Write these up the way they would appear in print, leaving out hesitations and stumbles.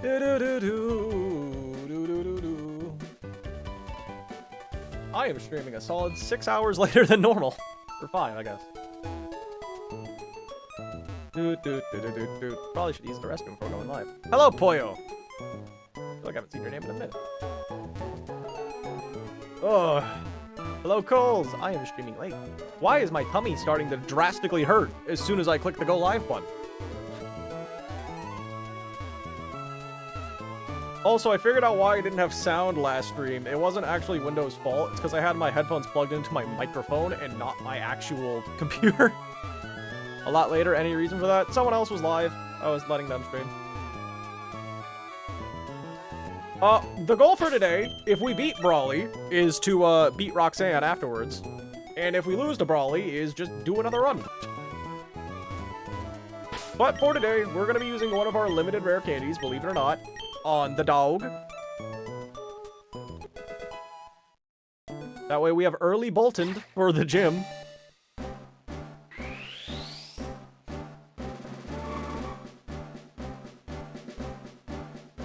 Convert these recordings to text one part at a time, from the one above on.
I am streaming a solid 6 hours later than normal. Or 5, I guess. Probably should use the restroom before going live. Hello, Poyo! I feel like I haven't seen your name in a minute. Oh. Hello, Coles! I am streaming late. Why is my tummy starting to drastically hurt as soon as I click the go live button? Also, I figured out why I didn't have sound last stream. It wasn't actually Windows' fault. It's because I had my headphones plugged into my microphone and not my actual computer. A lot later, any reason for that? Someone else was live. I was letting them stream. The goal for today, if we beat Brawly, is to beat Roxanne afterwards. And if we lose to Brawly, is just do another run. But for today, we're going to be using one of our limited rare candies, believe it or not, on the dog. That way we have early Boltoned for the gym.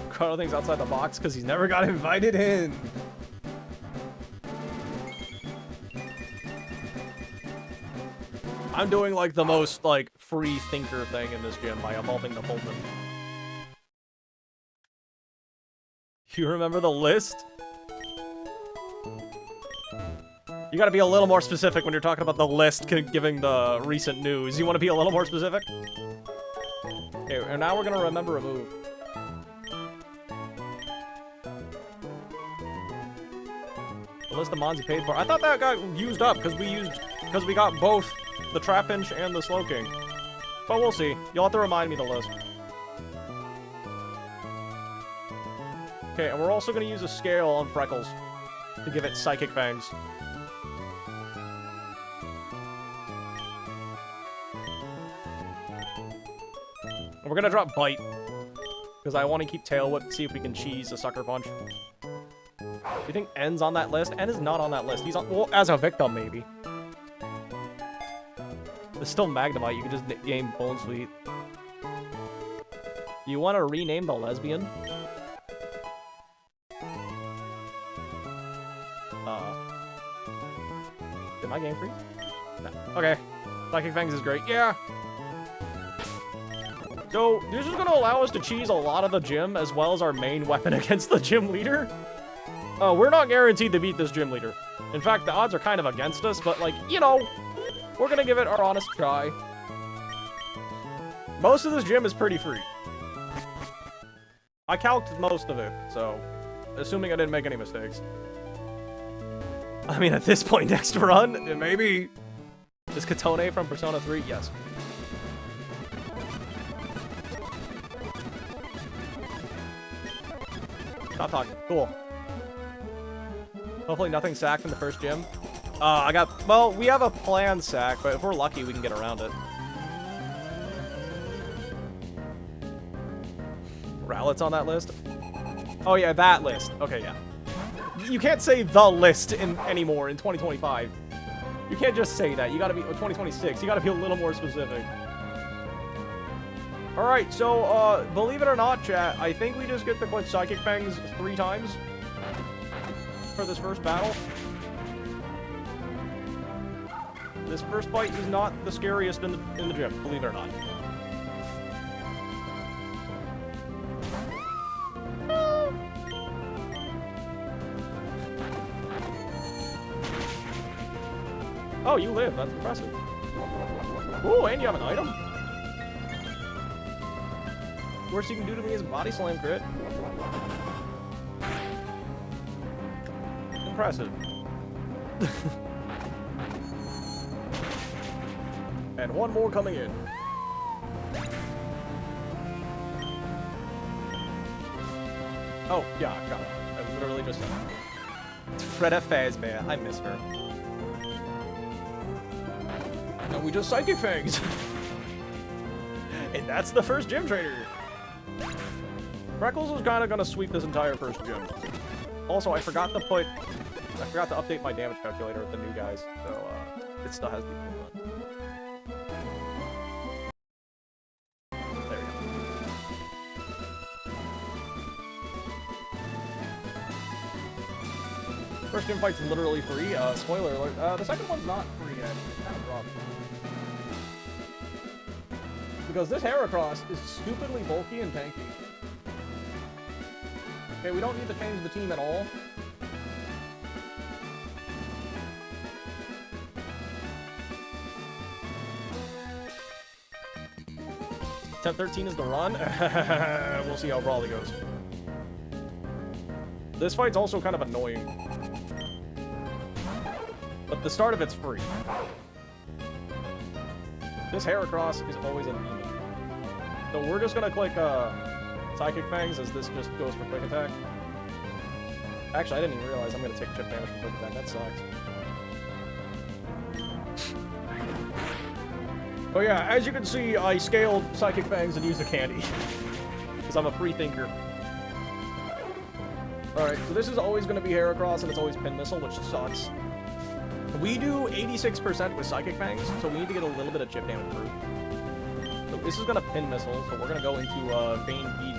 Carl thinks outside the box because he's never got invited in. I'm doing like the most like free thinker thing in this gym by evolving the Bolton. You remember the list? You gotta be a little more specific when you're talking about the list giving the recent news. You want to be a little more specific? Okay, and now we're gonna remember a move. The list of mons you paid for. I thought that got used up because we got both the Trapinch and the Slowking. But we'll see. You'll have to remind me the list. Okay, and we're also going to use a scale on Freckles to give it Psychic Fangs. And we're going to drop Bite because I want to keep Tail Whip to see if we can cheese a Sucker Punch. Do you think N's on that list? N is not on that list. He's on, well, as a victim, maybe. There's still Magnemite. You can just name Bone Sweet. You want to rename the lesbian? Did my game freeze? No. Okay. Psychic Fangs is great. Yeah. So, this is going to allow us to cheese a lot of the gym, as well as our main weapon against the gym leader. We're not guaranteed to beat this gym leader. In fact, the odds are kind of against us, but, like, you know, we're gonna give it our honest try. Most of this gym is pretty free. I calced most of it, so, assuming I didn't make any mistakes. I mean, at this point, next run, maybe... Is Katone from Persona 3? Yes. Stop talking. Cool. Hopefully nothing sacked in the first gym. Well, we have a planned sack, but if we're lucky, we can get around it. Rowlet's on that list? Oh yeah, that list. Okay, yeah. You can't say the list anymore in 2025. You can't just say that. You gotta be, 2026, you gotta be a little more specific. Alright, so, believe it or not, chat, I think we just get to click Psychic Fangs 3 times for this first battle. This first fight is not the scariest in the gym, believe it or not. Oh, you live. That's impressive. Ooh, and you have an item. Worst you can do to me is body slam crit. Impressive. And one more coming in. Oh, yeah, I got it. I literally just... Freda Fazbear. I miss her. And we just Psychic Fangs. And that's the first gym trainer. Freckles was kind of gonna sweep this entire first gym. Also, I forgot to update my damage calculator with the new guys, so it still has the cool run. There we go. First gym fight's literally free. Spoiler alert. The second one's not free yet. It's kind of rough. Because this Heracross is stupidly bulky and tanky. Okay, we don't need to change the team at all. Temp 13 is the run. We'll see how Brawly goes. This fight's also kind of annoying. But the start of it's free. This Heracross is always a demon. So we're just gonna click Psychic Fangs as this just goes for quick attack. Actually, I didn't even realize I'm gonna take chip damage from quick attack. That sucks. Oh yeah, as you can see, I scaled Psychic Fangs and used a candy. Because I'm a free thinker. Alright, so this is always going to be Heracross, and it's always Pin Missile, which sucks. We do 86% with Psychic Fangs, so we need to get a little bit of chip damage through. So this is going to Pin Missile, so we're going to go into Vein VP.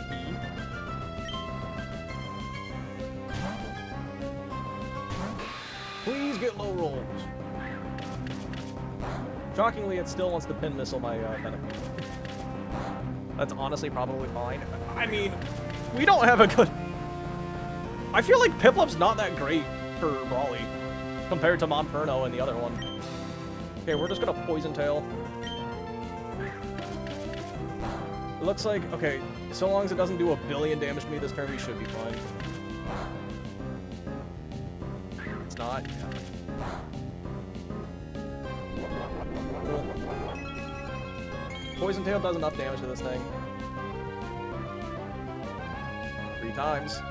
Please get low rolls. Shockingly, it still wants to Pin Missile my Venom. That's honestly probably fine. I mean, we don't have a good... I feel like Piplup's not that great for Brawly compared to Monferno and the other one. Okay, we're just gonna Poison Tail. It looks like, okay, so long as it doesn't do a billion damage to me this turn, we should be fine. It's not. Cool. Poison Tail does enough damage to this thing. 3 times.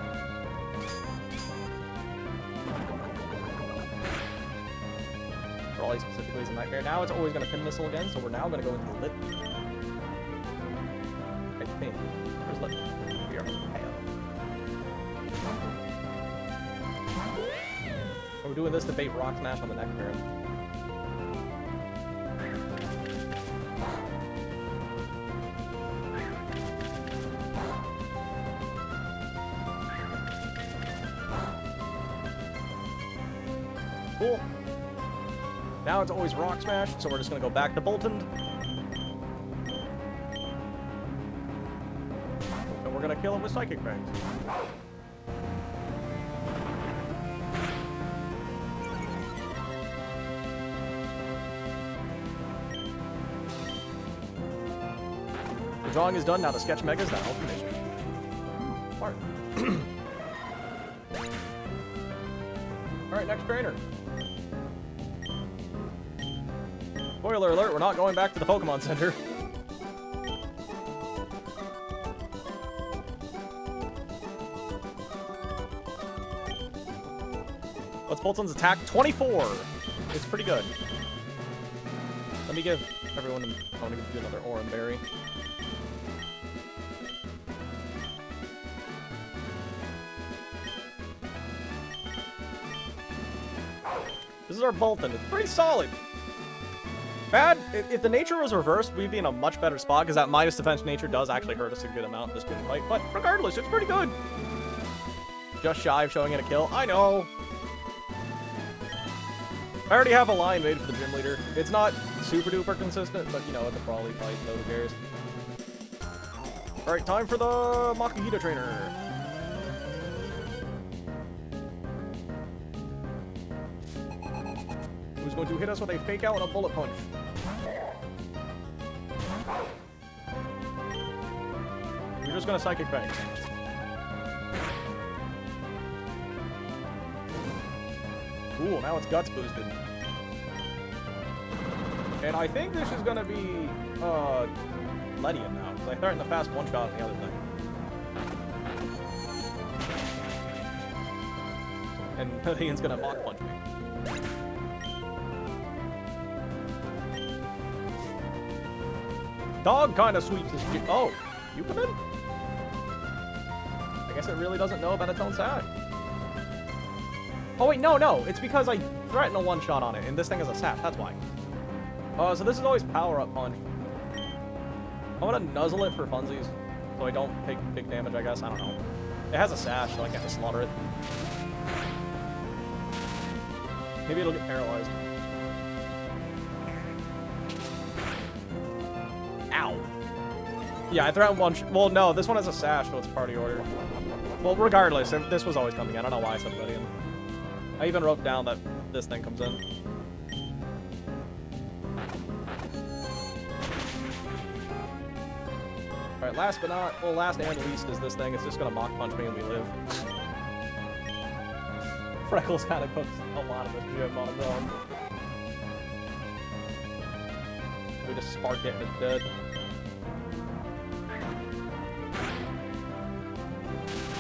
Brawly specifically is a nightmare. Now it's always going to Pin Missile again, so we're now going to go into Lip. I think. Where's Lip? We are pale. We're doing this to bait Rock Smash on the next turn. Cool. Now it's always Rock Smash, so we're just gonna go back to Bolton. And we're gonna kill him with Psychic Fangs. The drawing is done, now the Sketch Mega is that alternation. Smart. Alright, next trainer. Spoiler alert, we're not going back to the Pokemon Center. What's Bolton's attack? 24! It's pretty good. Let me give everyone... I want to give you another Oran Berry. This is our Bolton. It's pretty solid. Bad. If the nature was reversed, we'd be in a much better spot, because that minus defense nature does actually hurt us a good amount in this gym fight. But regardless, it's pretty good. Just shy of showing it a kill. I know. I already have a line made for the gym leader. It's not super duper consistent, but you know, it's a Brawly fight, so who cares? Alright, time for the Makuhita trainer. Who's going to hit us with a fake out and a bullet punch? You're just gonna Psychic Fang. Cool, now it's Guts boosted. And I think this is gonna be Ledian now, because I threatened the fast one shot on the other thing. And Ledian's gonna Mach Punch me. Dog kind of sweeps this. Oh, you come in? I guess it really doesn't know about its own side. Oh wait, no. It's because I threatened a one-shot on it, and this thing is a sap. That's why. So this is always power-up punch. I'm gonna nuzzle it for funsies, so I don't take big damage, I guess. I don't know. It has a sash, so I can't just slaughter it. Maybe it'll get paralyzed. Ow. Yeah, I threatened one. Well, no, this one has a sash, so it's party order. Well, regardless, this was always coming in. I don't know why I said Lydian. I even wrote down that this thing comes in. Alright, last but not, well, last and least is this thing. It's just gonna Mach Punch me and we live. Freckles kind of cooks a lot of this gym on its own. We just spark it and it's dead.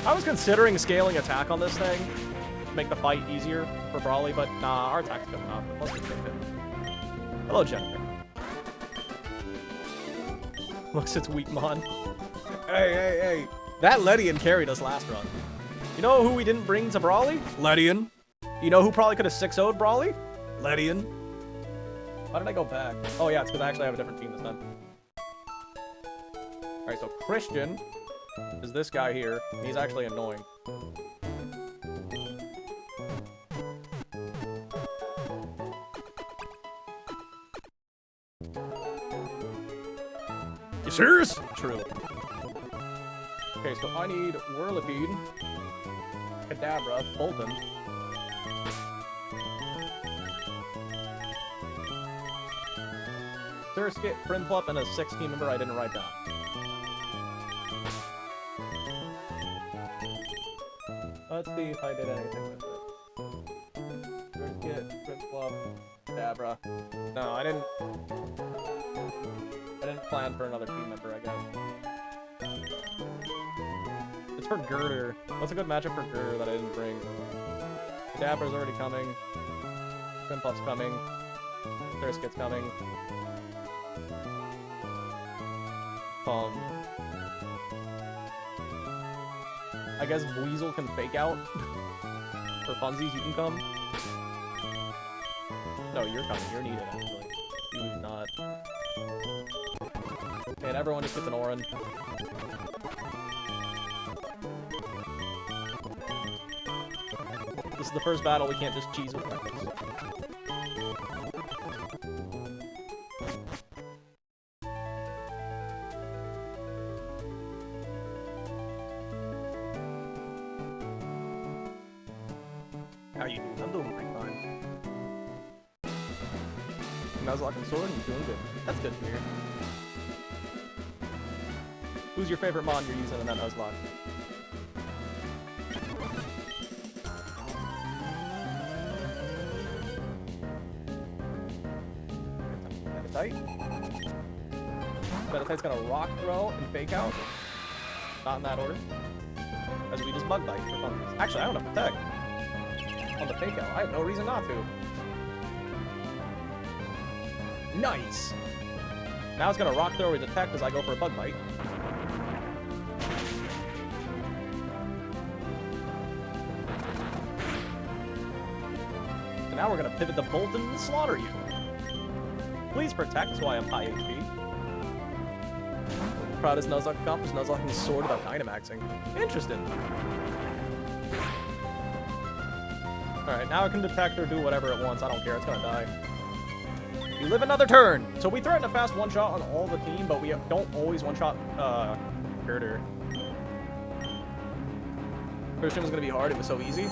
I was considering scaling attack on this thing to make the fight easier for Brawly, but nah, our attack's good enough. Let's just take it. Hello, Jennifer. Looks its weak mon. Hey. That Ledian carried us last run. You know who we didn't bring to Brawly? Ledian. You know who probably could have 6-0'd Brawly? Ledian. Why did I go back? Oh yeah, it's because I actually have a different team this time. Alright, so Christian is this guy here. He's actually annoying. You serious? True. Okay, so I need Whirlipede, Kadabra, Bolton. Surskit, Primplup, and a 6-team member I didn't write down. Let's see if I did anything with it. Surskit, Primplup, Kadabra. No, I didn't plan for another team member, I guess. It's for Girder. What's a good matchup for Girder that I didn't bring? Kadabra's already coming. Primplup's coming. Surskit's coming. I guess Weasel can fake out. For funsies, you can come. No, you're coming. You're needed, actually. You not. And everyone just gets an Oran. This is the first battle we can't just cheese with Freckles. How you doing? I'm doing pretty fine. Nuzlocke and Sword, you're doing good. That's good to hear. Who's your favorite mod you're using in that Nuzlocke? Meditite. Meditite's gonna Rock Throw and Fake Out. Not in that order. As we just Bug Bite for fun. Actually, I don't have Protect. On the Fake Out. I have no reason not to. Nice! Now it's gonna Rock Throw or Detect as I go for a Bug Bite. And now we're gonna pivot to Bolton and slaughter you. Please protect, so I am high HP. Proudest Nuzlocke accomplished Nuzlocking Sword without Dynamaxing. Interesting. Alright, now it can detect or do whatever it wants. I don't care, it's gonna die. You live another turn! So we threaten a fast one-shot on all the team, but we don't always one-shot, Girder. First gym was gonna be hard, it was so easy.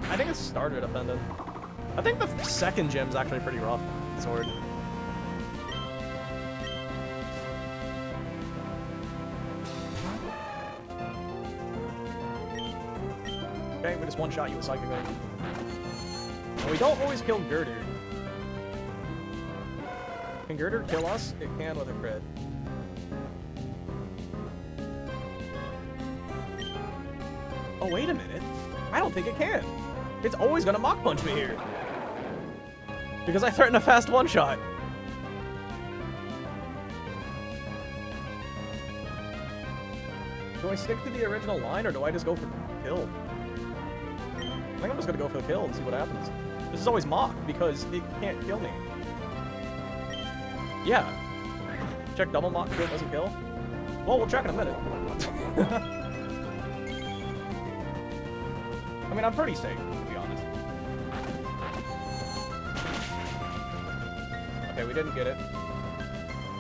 I think it's starter dependent. I think the second gym's actually pretty rough, Sword. Okay, we just one-shot you with Psychic Wing. And we don't always kill Girder. Can Girder kill us? It can with a crit. Oh, wait a minute. I don't think it can. It's always gonna Mach Punch me here. Because I threatened a fast one-shot. Do I stick to the original line, or do I just go for the kill? I think I'm just gonna go for the kill and see what happens. This is always Mach, because it can't kill me. Yeah. Check double Mach, kill doesn't kill. Well, we'll check in a minute. I mean, I'm pretty safe, to be honest. Okay, we didn't get it.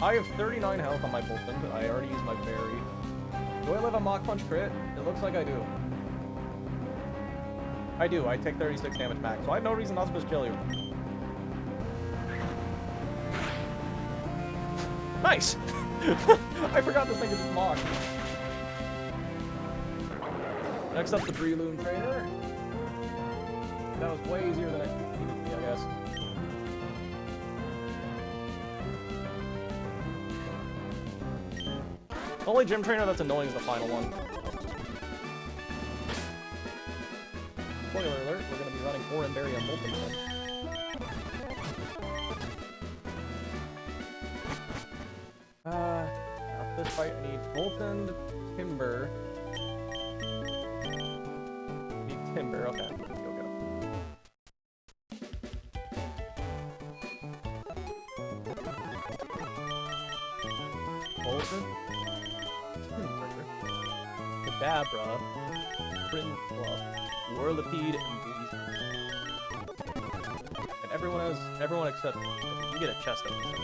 I have 39 health on my Bolton. I already used my berry. Do I live a Mach Punch crit? It looks like I do. I do. I take 36 damage back, so I have no reason not to just kill you. Nice! I forgot this thing is just Mach. Next up, the Breloom Trainer. That was way easier than it needed to be, I guess. The only gym trainer that's annoying is the final one. Spoiler alert, we're going to be running Oran Berry on Molten then. After this fight, I need Molten, Timber. Need Timber, okay. Go get him. Molten. Kadabra, Prinplup, Whirlipede, and Gooey. And everyone except you get a chest out of this.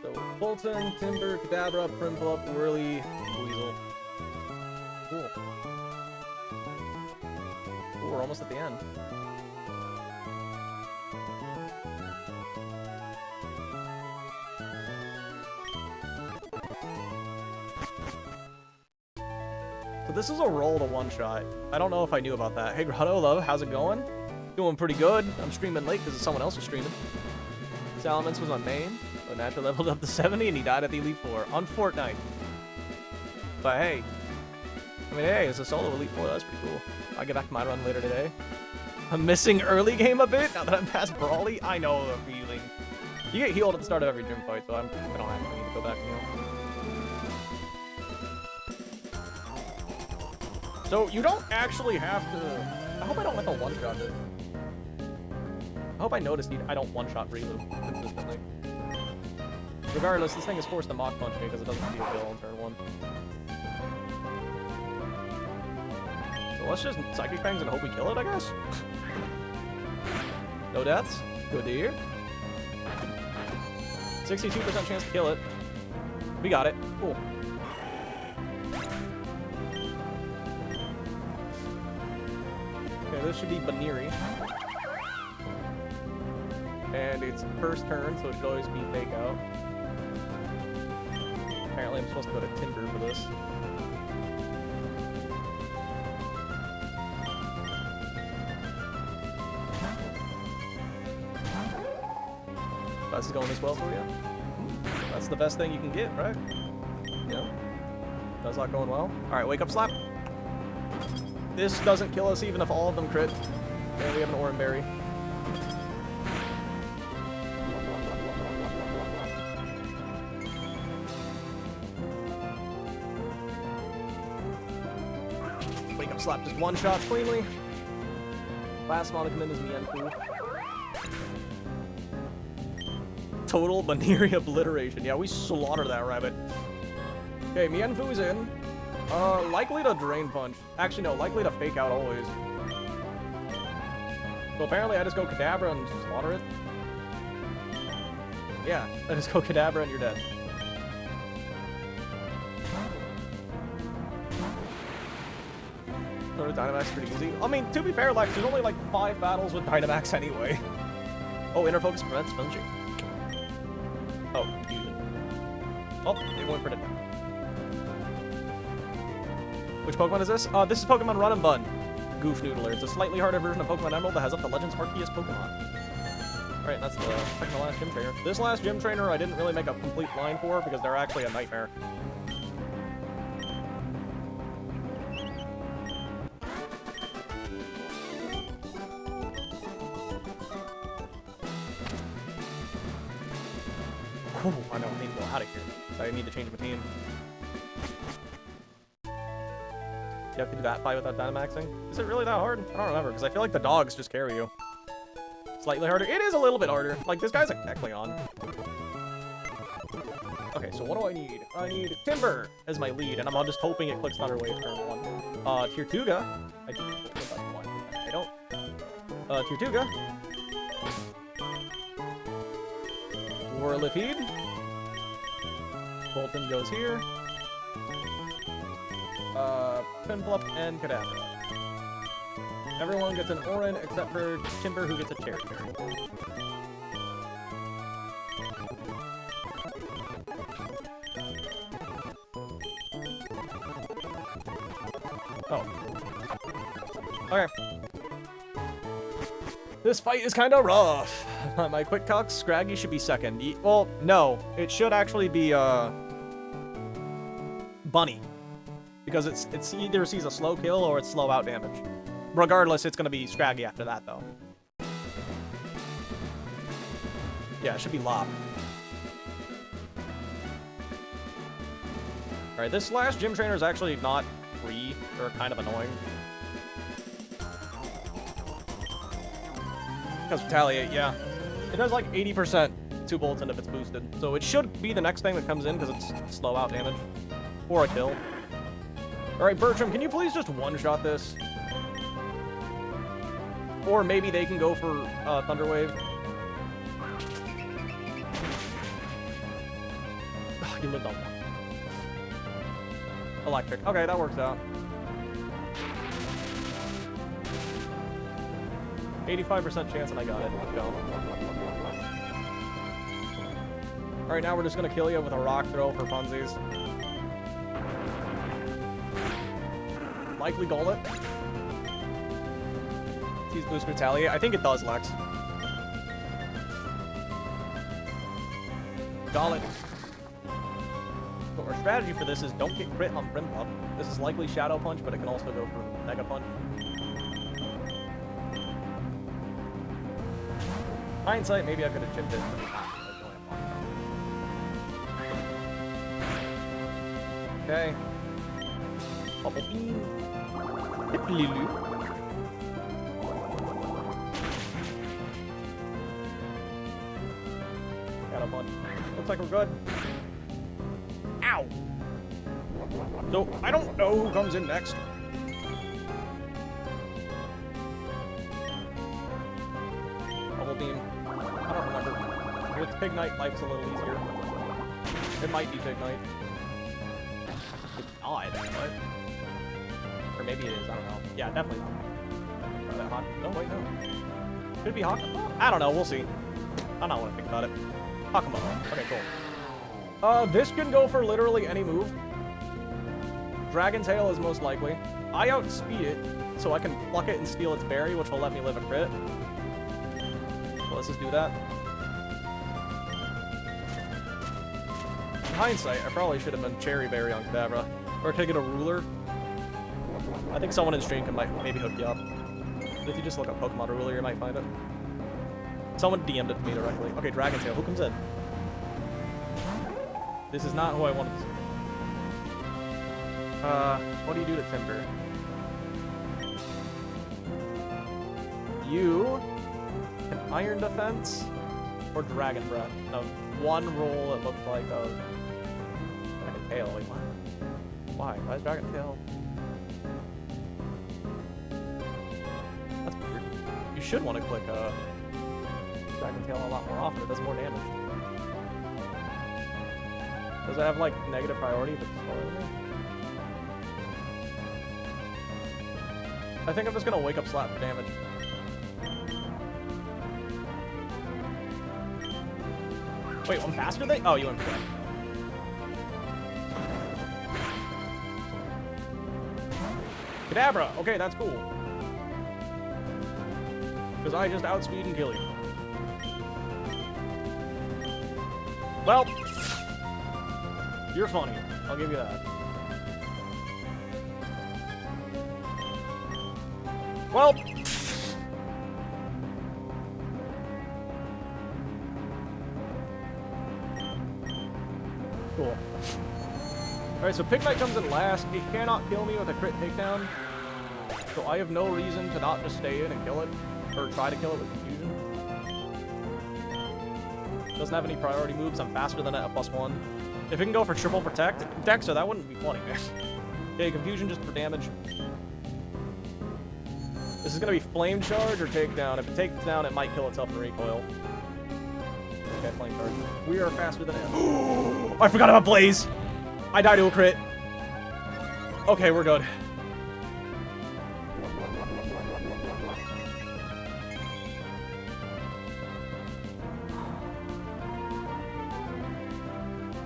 So Bolton, Timber, Kadabra, Prinplup, Whirly, Weasel. Cool. Ooh, we're almost at the end. So this is a roll to one-shot. I don't know if I knew about that. Hey, Grotto Love, how's it going? Doing pretty good. I'm streaming late because someone else was streaming. Salamence was on main, but naturally leveled up to 70 and he died at the Elite Four on Fortnite. But hey, I mean, hey, it's a solo Elite Four. That's pretty cool. I'll get back to my run later today. I'm missing early game a bit now that I'm past Brawly. I know the feeling. You get healed at the start of every gym fight, so I don't actually need to go back and heal. So, you don't actually have to... I hope I don't have to one-shot it. I hope I noticed I don't one-shot Breloom consistently. Regardless, this thing is forced to Mach Punch me because it doesn't feel kill on turn 1. So let's just Psychic Fangs and hope we kill it, I guess? No deaths? Good to hear. 62% chance to kill it. We got it. Cool. Okay, this should be Baniri. And it's first turn, so it should always be Fake Out. Apparently I'm supposed to go to Timber for this. This is going as well for you. That's the best thing you can get, right? Yeah. That's not going well. Alright, Wake Up Slap. This doesn't kill us even if all of them crit. And we have an Oran Berry. Wake Up Slap just one-shots cleanly. Last one to come in is Mienfoo. Total Baniri obliteration. Yeah, we slaughtered that rabbit. Okay, Mienfoo's in. Likely to Drain Punch. Actually, no, likely to Fake Out always. So apparently I just go Kadabra and slaughter it. Yeah, I just go Kadabra and you're dead. So Dynamax is pretty easy. I mean, to be fair, like, there's only like 5 battles with Dynamax anyway. Oh, Inner Focus prevents flinching. Oh, confusion. Oh, it went for it. Which Pokemon is this? This is Pokemon Run and Bun. Goof Noodler. It's a slightly harder version of Pokemon Emerald that has up to Legends Arceus Pokemon. Alright, that's the second to last gym trainer. This last gym trainer I didn't really make a complete line for because they're actually a nightmare. Oh, I know, I need to go out of here. So I need to change my team. You have to do that fight without Dynamaxing? Is it really that hard? I don't remember, because I feel like the dogs just carry you. Slightly harder. It is a little bit harder. Like, this guy's a Kecleon. Okay, so what do I need? I need Timber as my lead, and I'm just hoping it clicks Thunder Wave turn 1. Tirtuga. I don't. Tirtuga. Whirlipede. Bolton goes here. Piplup and Kadabra. Everyone gets an Oran except for Timber, who gets a Cherry Berry. Oh. Okay. This fight is kind of rough. My quick calc, Scraggy should be second. Well, no. It should actually be, Bunny. Because it's either sees a slow kill or it's slow out damage. Regardless, it's gonna be Scraggy after that, though. Yeah, it should be Lob. Alright, this last gym trainer is actually not free, or kind of annoying. Because Retaliate, yeah. It does like 80% to Bolton if it's boosted. So it should be the next thing that comes in because it's slow out damage. Or a kill. Alright, Bertram, can you please just one-shot this? Or maybe they can go for Thunder Wave. Oh, you lived on one. Electric. Okay, that works out. 85% chance and I got it. Let's go. Alright, now we're just gonna kill you with a rock throw for funsies. Likely Gullet. Sees boost Retaliate. I think it does, Lex. Gullet. But our strategy for this is don't get crit on Piplup. This is likely Shadow Punch, but it can also go for Mega Punch. Hindsight, maybe I could have chipped it. Okay. Bubble Beam. Lily. Got a bunch. Looks like we're good. Ow! So, I don't know who comes in next. Bubble Beam. I don't remember. With Pig Knight, life's a little easier. It might be Pig Knight. It's not, but... Or maybe it is, I don't know. Yeah, definitely not. That hot. No, wait, no. Could it be hot? I don't know, we'll see. I don't want to think about it. Hakumo. Okay, cool. This can go for literally any move. Dragon Tail is most likely. I outspeed it, so I can pluck it and steal its berry, which will let me live a crit. So let's just do that. In hindsight, I probably should have been Cherry Berry on Kadabra. Or could I get a Ruler? I think someone in stream can maybe hook you up. If you just look up Pokemon Ruler, you might find it. Someone DM'd it to me directly. Okay, Dragon Tail, who comes in? This is not who I wanted to see. What do you do to Timber? You can Iron Defense or Dragon Breath. Now, one roll it looks like of Dragon Tail. Wait, what? Why? Why is Dragon Tail? That's weird. You should want to click Dragon Tail a lot more often. It does more damage. Does it have like negative priority if it's slower than me? I think I'm just gonna Wake Up Slap for damage. Wait, I'm faster than? Oh, you went for that. Kadabra! Okay, that's cool. Because I just outspeed and kill you. Well, you're funny. I'll give you that. Well, cool. Alright, so Pig Knight comes in last. It cannot kill me with a crit takedown. So I have no reason to not just stay in and kill it. Or try to kill it with confusion. Doesn't have any priority moves. I'm faster than it at +1. If it can go for triple protect, so that wouldn't be funny, man. Okay, confusion just for damage. This is gonna be flame charge or takedown. If it takes down, it might kill itself in recoil. Okay, flame charge. We are faster than him. I forgot about Blaze! I died to a crit. Okay, we're good.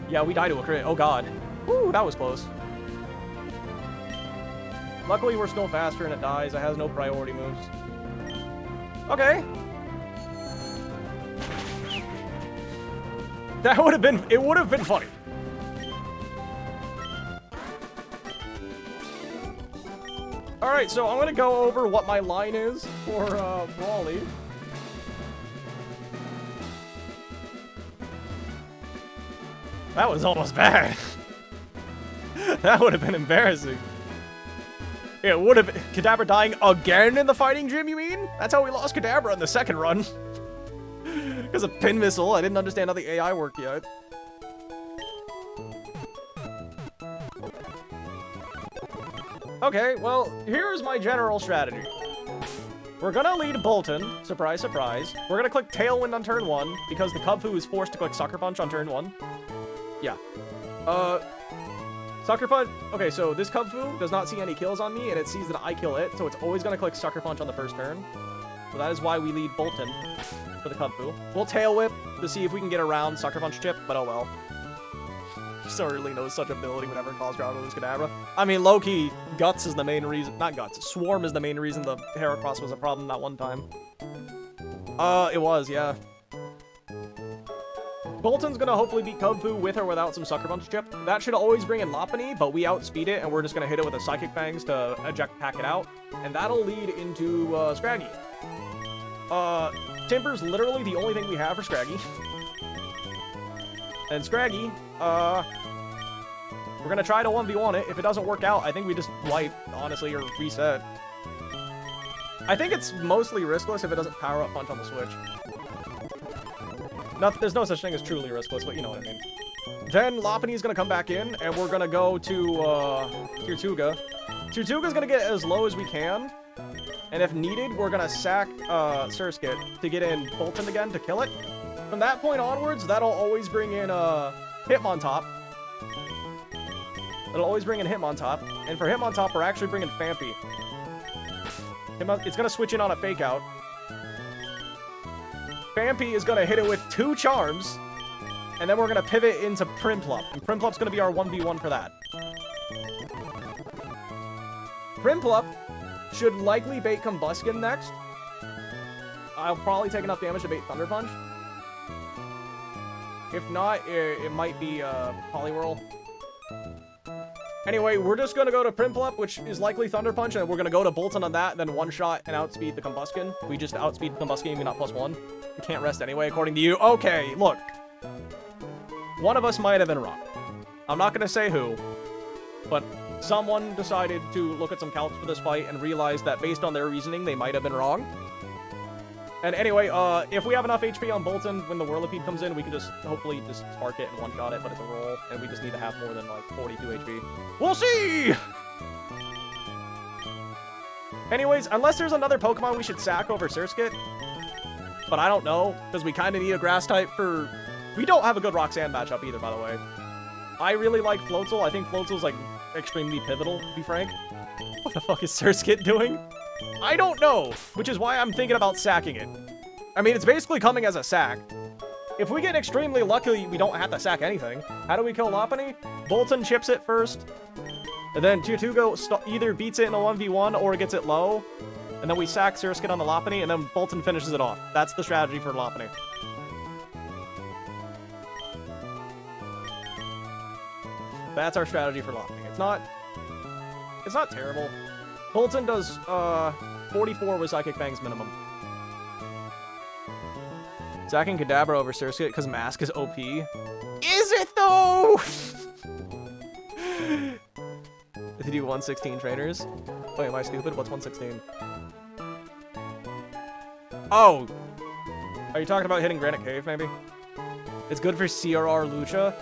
Yeah, we died to a crit. Oh god. Woo, that was close. Luckily, we're still faster and it dies. It has no priority moves. Okay. That would have been... It would have been funny. Alright, so I'm gonna go over what my line is for Brawly. That was almost bad. That would have been embarrassing. It would have been... Kadabra dying again in the fighting gym, you mean? That's how we lost Kadabra in the second run. Because of pin missile. I didn't understand how the AI worked yet. Okay, well, here's my general strategy. We're gonna lead Bolton. Surprise, surprise. We're gonna click Tailwind on turn 1, because the Kubfu is forced to click Sucker Punch on turn 1. Yeah. Sucker Punch... Okay, so this Kubfu does not see any kills on me, and it sees that I kill it, so it's always gonna click Sucker Punch on the first turn. So that is why we lead Bolton for the Kubfu. We'll Tail Whip to see if we can get around Sucker Punch Chip, but oh well. Certainly no such ability would ever cause Ground to lose Kadabra. I mean, low-key, Guts is the main reason... Not Guts. Swarm is the main reason the Heracross was a problem that one time. It was, yeah. Bolton's gonna hopefully beat Kubfu with or without some Sucker Punch Chip. That should always bring in Lopunny, but we outspeed it, and we're just gonna hit it with a Psychic Fangs to eject pack it out. And that'll lead into, Scraggy. Timber's literally the only thing we have for Scraggy. And Scraggy, we're gonna try to 1v1 it. If it doesn't work out, I think we just wipe, honestly, or reset. I think it's mostly riskless if it doesn't power up punch on the switch. There's no such thing as truly riskless, but you know what I mean. Then Lopunny's gonna come back in, and we're gonna go to Tirtuga. Tirtuga's gonna get as low as we can, and if needed, we're gonna sack Surskit to get in Bolton again to kill it. From that point onwards, that'll always bring in Hitmontop. It'll always bring in Hitmontop, and for Hitmontop, we're actually bringing Phanpy. It's gonna switch in on a Fake Out. Phanpy is gonna hit it with 2 charms, and then we're gonna pivot into Primplup, and Primplup's gonna be our 1v1 for that. Primplup should likely bait Combuskin next. I'll probably take enough damage to bait Thunder Punch. If not, it might be Poliwhirl. Anyway, we're just gonna go to Primplup, which is likely Thunder Punch, and we're gonna go to Bolton on that, then one-shot and outspeed the Combuskin. We just outspeed the Combuskin, we got +1. We can't rest anyway, according to you. Okay, look. One of us might have been wrong. I'm not gonna say who, but someone decided to look at some calcs for this fight and realized that based on their reasoning, they might have been wrong. And anyway, if we have enough HP on Bolton when the Whirlipede comes in, we can just hopefully just spark it and one-shot it, but it's a roll, and we just need to have more than, like, 42 HP. We'll see! Anyways, unless there's another Pokemon we should sack over Surskit, but I don't know, because we kind of need a Grass type for... We don't have a good Roxanne matchup either, by the way. I really like Floatzel. I think Floatzel's, like, extremely pivotal, to be frank. What the fuck is Surskit doing? I don't know, which is why I'm thinking about sacking it. I mean, it's basically coming as a sack. If we get extremely lucky, we don't have to sack anything. How do we kill Lopunny? Bolton chips it first, and then Tirtuga either beats it in a 1v1 or gets it low, and then we sack Surskit on the Lopunny, and then Bolton finishes it off. That's the strategy for Lopunny. That's our strategy for Lopunny. It's not terrible. Bolton does 44 with Psychic Fangs minimum. Sacking Kadabra over Surskit because Mask is OP. Is it though? If you do 116 trainers. Wait, am I stupid? What's 116? Oh! Are you talking about hitting Granite Cave, maybe? It's good for CRR Lucha.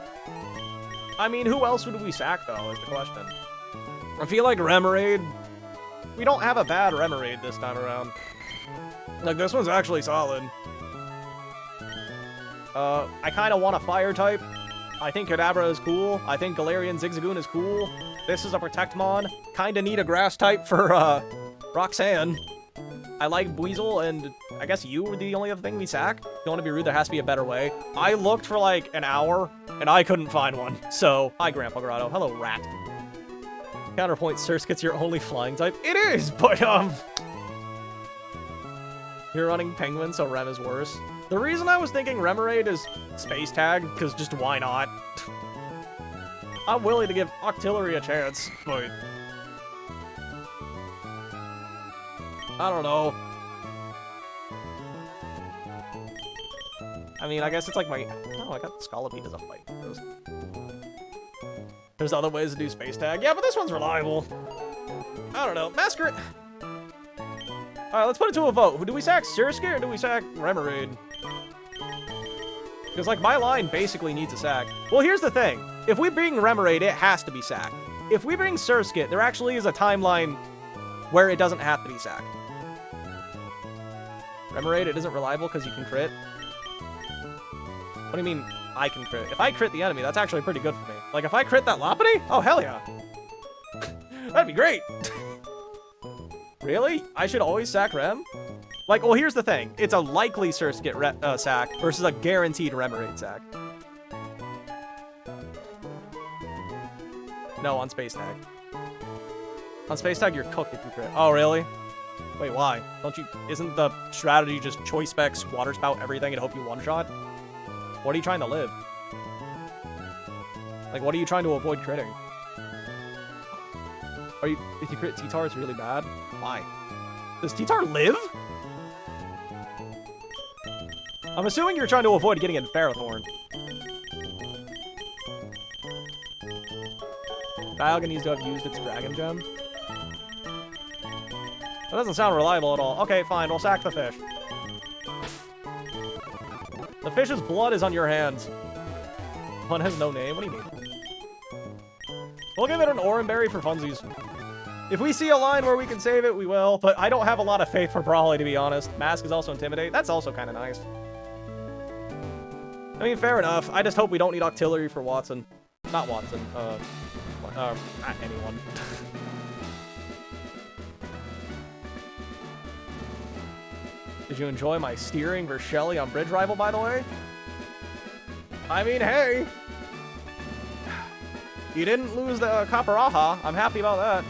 I mean, who else would we sack, though, is the question. I feel like Remoraid... We don't have a bad Remoraid this time around. Like, this one's actually solid. I kind of want a fire type. I think Kadabra is cool. I think Galarian Zigzagoon is cool. This is a Protectmon. Kind of need a grass type for, Roxanne. I like Buizel, and I guess you were the only other thing we sack. Don't want to be rude, there has to be a better way. I looked for like an hour, and I couldn't find one. So, hi Grandpa Grotto. Hello, rat. Counterpoint, Surskit's your only flying type. It is, but, you're running Penguin, so Rem is worse. The reason I was thinking Remoraid is Space Tag, because just why not? I'm willing to give Octillery a chance, but... I don't know. I mean, I guess it's like my... Oh, I got Scolipede as a fight. There's other ways to do Space Tag. Yeah, but this one's reliable. I don't know. Masquerade... Alright, let's put it to a vote. Do we sack Surskit or do we sack Remoraid? Because, like, my line basically needs a sack. Well, here's the thing. If we bring Remoraid, it has to be sacked. If we bring Surskit, there actually is a timeline where it doesn't have to be sacked. Remoraid, it isn't reliable because you can crit. What do you mean, I can crit? If I crit the enemy, that's actually pretty good for me. Like, if I crit that Lopunny? Oh, hell yeah. That'd be great. Really? I should always sack Rem? Like, well, here's the thing. It's a likely Surskit sack versus a guaranteed Remoraid sack. No, on Space Tag. On Space Tag, you're cooked if you crit. Oh, really? Wait, why? Don't you... Isn't the strategy just Choice Specs, Water Spout, everything, and hope you one-shot? What are you trying to live? Like, what are you trying to avoid critting? Are you... If you crit T-Tar, it's really bad? Why? Does T-Tar live? I'm assuming you're trying to avoid getting in Ferrothorn. Dialga needs to have used its Dragon Gem. That doesn't sound reliable at all. Okay, fine, we'll sack the fish. The fish's blood is on your hands. One has no name? What do you mean? We'll give it an Oranberry for funsies. If we see a line where we can save it, we will, but I don't have a lot of faith for Brawly, to be honest. Mask is also Intimidate. That's also kind of nice. I mean, fair enough. I just hope we don't need Octillery for Watson. Not Watson. Not anyone. Did you enjoy my steering versus Shelly on Bridge Rival, by the way? I mean, hey! You didn't lose the Capparaha. I'm happy about that.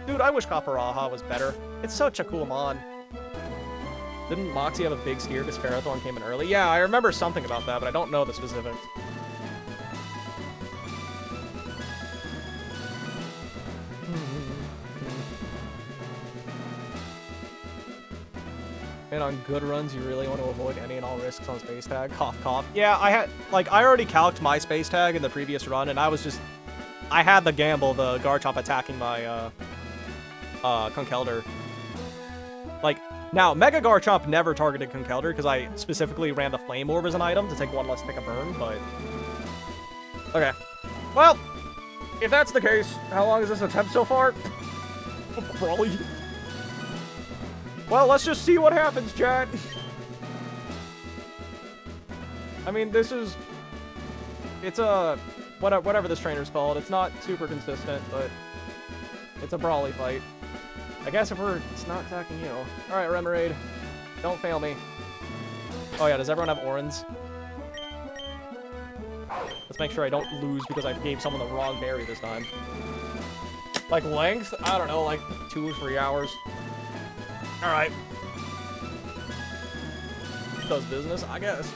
Dude, I wish Capparaha was better. It's such a cool mon. Didn't Moxie have a big steer because Ferrothorn came in early? Yeah, I remember something about that, but I don't know the specifics. And on good runs, you really want to avoid any and all risks on Space Tag. Cough, cough. Yeah, I already calced my Space Tag in the previous run, and I had the gamble, the Garchomp attacking my, Conkeldurr. Like, now, Mega Garchomp never targeted Conkeldurr, because I specifically ran the Flame Orb as an item to take one less tick of burn, but... Okay. Well, if that's the case, how long is this attempt so far? Brawly. Well, let's just see what happens, chat. I mean, it's a... whatever this trainer's called. It's not super consistent, but... It's a Brawly fight. I guess if it's not attacking you. Alright, Remoraid. Don't fail me. Oh yeah, does everyone have Orans? Let's make sure I don't lose because I gave someone the wrong berry this time. Like length? I don't know, like 2 or 3 hours. Alright. Does business, I guess.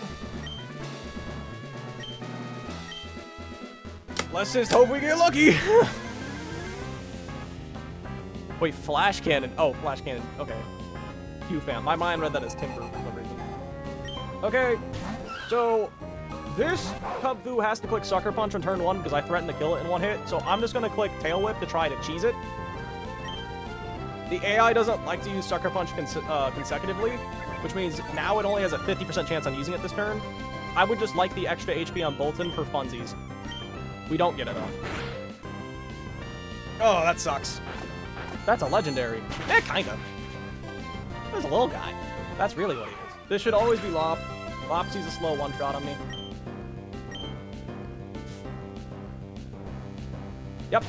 Let's just hope we get lucky! Wait, Flash Cannon. Oh, Flash Cannon. Okay. Q-Fam. My mind read that as Timber for some reason. Okay. So, this Cubfu has to click Sucker Punch on turn 1 because I threatened to kill it in 1 hit. So I'm just going to click Tail Whip to try to cheese it. The AI doesn't like to use Sucker Punch consecutively, which means now it only has a 50% chance on using it this turn. I would just like the extra HP on Bolton for funsies. We don't get it, though. Oh, that sucks. That's a legendary. Eh, kinda. There's a little guy. That's really what he is. This should always be Lop. Lopsy's a slow one-shot on me. Yep.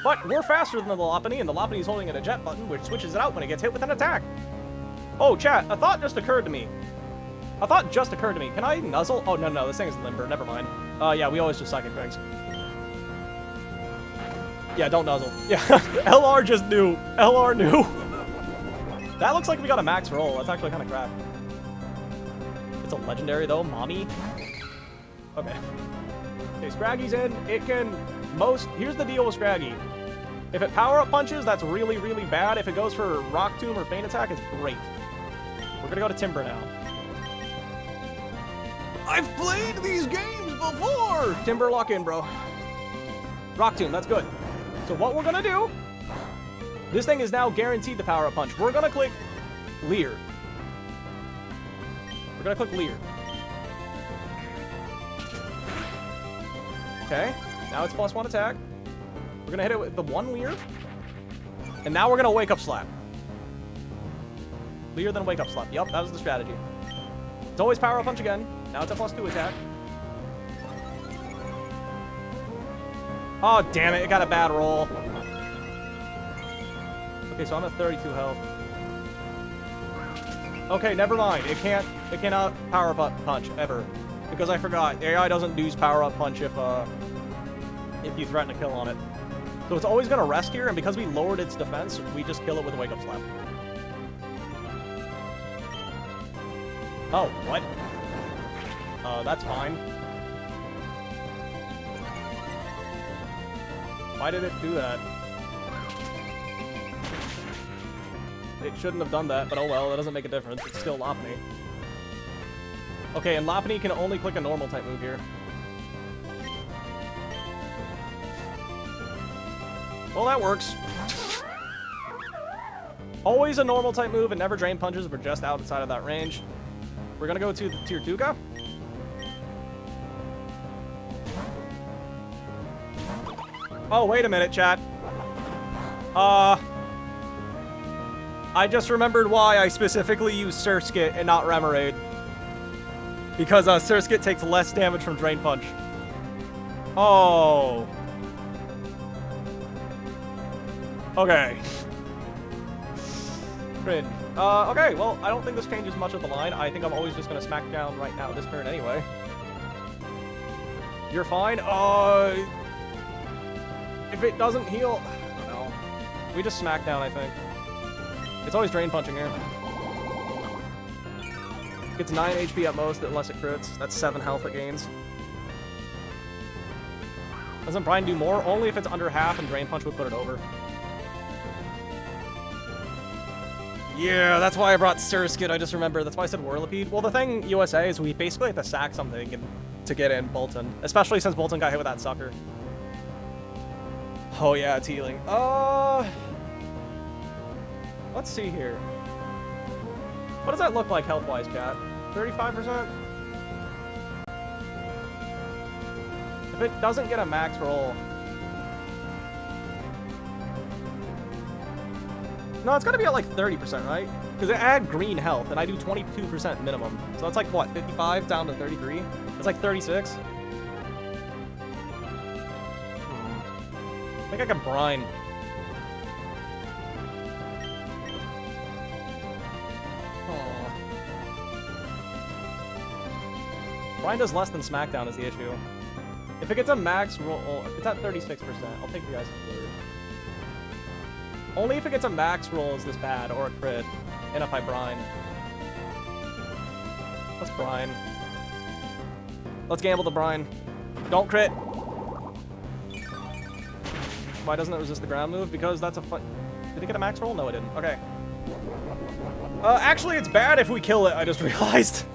But we're faster than the Lopunny, and the Lopunny's holding a jet button, which switches it out when it gets hit with an attack. Oh, chat, a thought just occurred to me. Can I nuzzle? Oh, no, this thing is limber. Never mind. Yeah, we always just psychic things. Yeah, don't nuzzle. Yeah, LR just knew. LR knew. That looks like we got a max roll. That's actually kind of crap. It's a legendary, though. Mommy. Okay. Okay, Scraggy's in. It can Here's the deal with Scraggy. If it power-up punches, that's really, really bad. If it goes for Rock Tomb or Feint Attack, it's great. We're gonna go to Timber now. I've played these games before! Timber, lock in, bro. Rock Tomb, that's good. So what we're gonna do, this thing is now guaranteed to power-up punch. We're gonna click Leer. Okay, now it's +1 attack. We're gonna hit it with the 1 Leer. And now we're gonna Wake Up Slap. Leer, then Wake Up Slap. Yup, that was the strategy. It's always power-up punch again. Now it's a +2 attack. Oh, damn it. It got a bad roll. Okay, so I'm at 32 health. Okay, never mind. It cannot power-up punch, ever. Because I forgot. AI doesn't use power-up punch if you threaten to kill on it. So it's always going to rest here, and because we lowered its defense, we just kill it with a Wake Up Slap. Oh, what? That's fine. Why did it do that? It shouldn't have done that, but oh well, that doesn't make a difference. It's still Lopunny. Okay, and Lopunny can only click a normal type move here. Well, that works. Always a normal type move and never drain punches. We're just outside of that range. We're gonna go to the Tier 2 guy. Oh, wait a minute, chat. I just remembered why I specifically used Surskit and not Remoraid. Because Surskit takes less damage from Drain Punch. Oh. Okay. Cringe. Okay, well, I don't think this changes much of the line. I think I'm always just gonna smack down right now this turn anyway. You're fine? If it doesn't heal... I don't know. We just smack down, I think. It's always Drain Punching here. Gets 9 HP at most, unless it crits. That's 7 health it gains. Doesn't Brian do more? Only if it's under half, and Drain Punch would put it over. Yeah, that's why I brought Surskit. I just remember. That's why I said Whirlipede. Well, the thing, USA, is we basically have to sack something to get in Bolton. Especially since Bolton got hit with that sucker. Oh, yeah, it's healing. Let's see here. What does that look like health-wise, chat? 35%? If it doesn't get a max roll... No, it's gotta be at like 30%, right? Because I add green health, and I do 22% minimum. So that's like, what, 55 down to 33? It's like 36. I think I can brine. Aww. Brine does less than Smackdown is the issue. If it gets a max roll, it's at 36%. I'll take you guys to third. Only if it gets a max roll is this bad, or a crit, and if I brine. Let's brine. Let's gamble the brine. Don't crit! Why doesn't it resist the ground move? Because that's a fun... Did it get a max roll? No, it didn't. Okay. Actually, it's bad if we kill it, I just realized.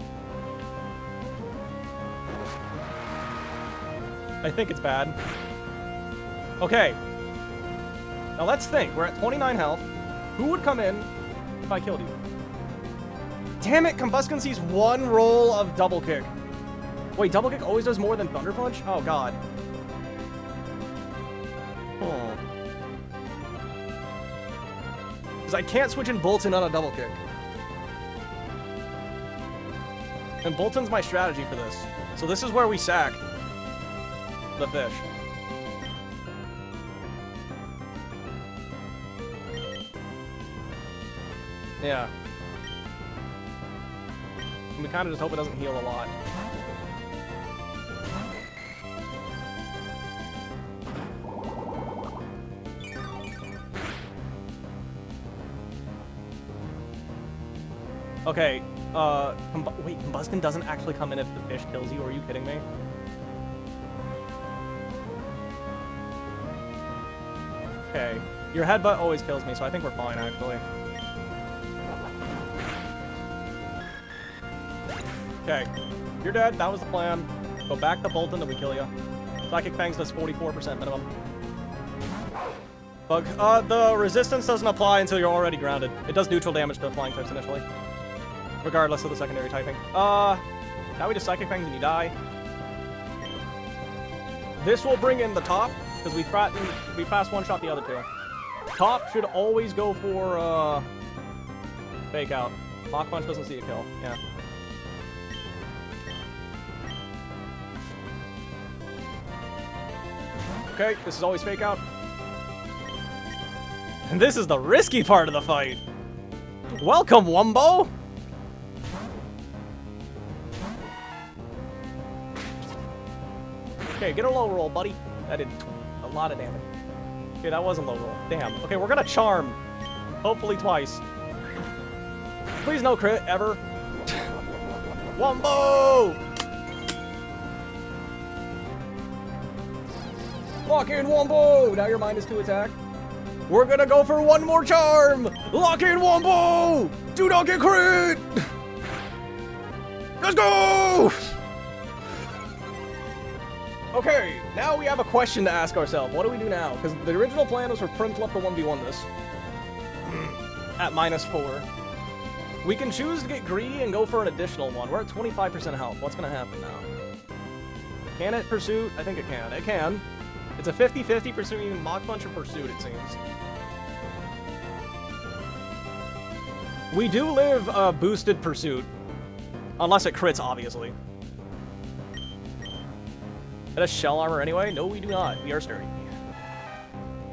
I think it's bad. Okay. Now let's think. We're at 29 health. Who would come in if I killed you? Damn it! Combuskin sees 1 roll of Double Kick. Wait, Double Kick always does more than Thunder Punch? Oh, God. Oh. Because I can't switch in Bolton on a Double Kick. And Bolton's my strategy for this. So this is where we sack the fish. Yeah. And we kind of just hope it doesn't heal a lot. Okay, wait, Combustion doesn't actually come in if the fish kills you, are you kidding me? Okay, your headbutt always kills me, so I think we're fine, actually. Okay, you're dead, that was the plan. Go back to Bolton, then we kill you. Psychic Fangs does 44% minimum. Bug, the resistance doesn't apply until you're already grounded. It does neutral damage to flying types initially, regardless of the secondary typing. Now we just Psychic Fangs and you die. This will bring in the top, because we fast one-shot the other two. Top should always go for, Fake Out. Mach Punch doesn't see a kill, yeah. Okay, this is always Fake Out. And this is the risky part of the fight. Welcome, Wumbo! Okay, get a low roll, buddy. That did a lot of damage. Okay, that was a low roll. Damn. Okay, we're gonna charm. Hopefully twice. Please no crit, ever. Wumbo! Lock in, Wumbo! Now your mind is to attack. We're gonna go for one more charm! Lock in, Wumbo! Do not get crit! Let's go! Okay, now we have a question to ask ourselves. What do we do now? Because the original plan was for Prinplup to 1v1 this. At -4. We can choose to get greedy and go for an additional one. We're at 25% health. What's gonna happen now? Can it Pursuit? I think it can. It can. It's a 50-50 pursuing Mach Punch or Pursuit, it seems. We do live a boosted Pursuit. Unless it crits, obviously. It has shell armor anyway? No, we do not. We are sturdy.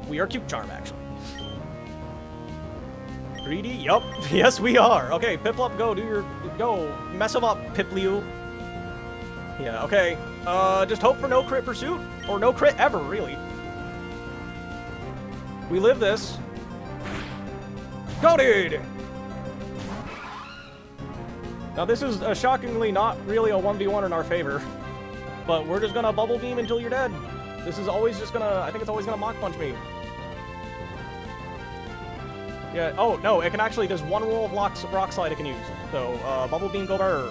We are Cute Charm, actually. Greedy? Yup. Yes, we are. Okay, Piplup, go. Go. Mess him up, Pipliu. Yeah, okay. Just hope for no crit Pursuit. Or no crit ever, really. We live this. Goated! Now, this is shockingly not really a 1v1 in our favor. But we're just gonna Bubble Beam until you're dead. This is always just gonna... I think it's always gonna Mach Punch me. Yeah, oh, no, it can actually... There's one roll of Rock Slide it can use. So, Bubble Beam, go burr.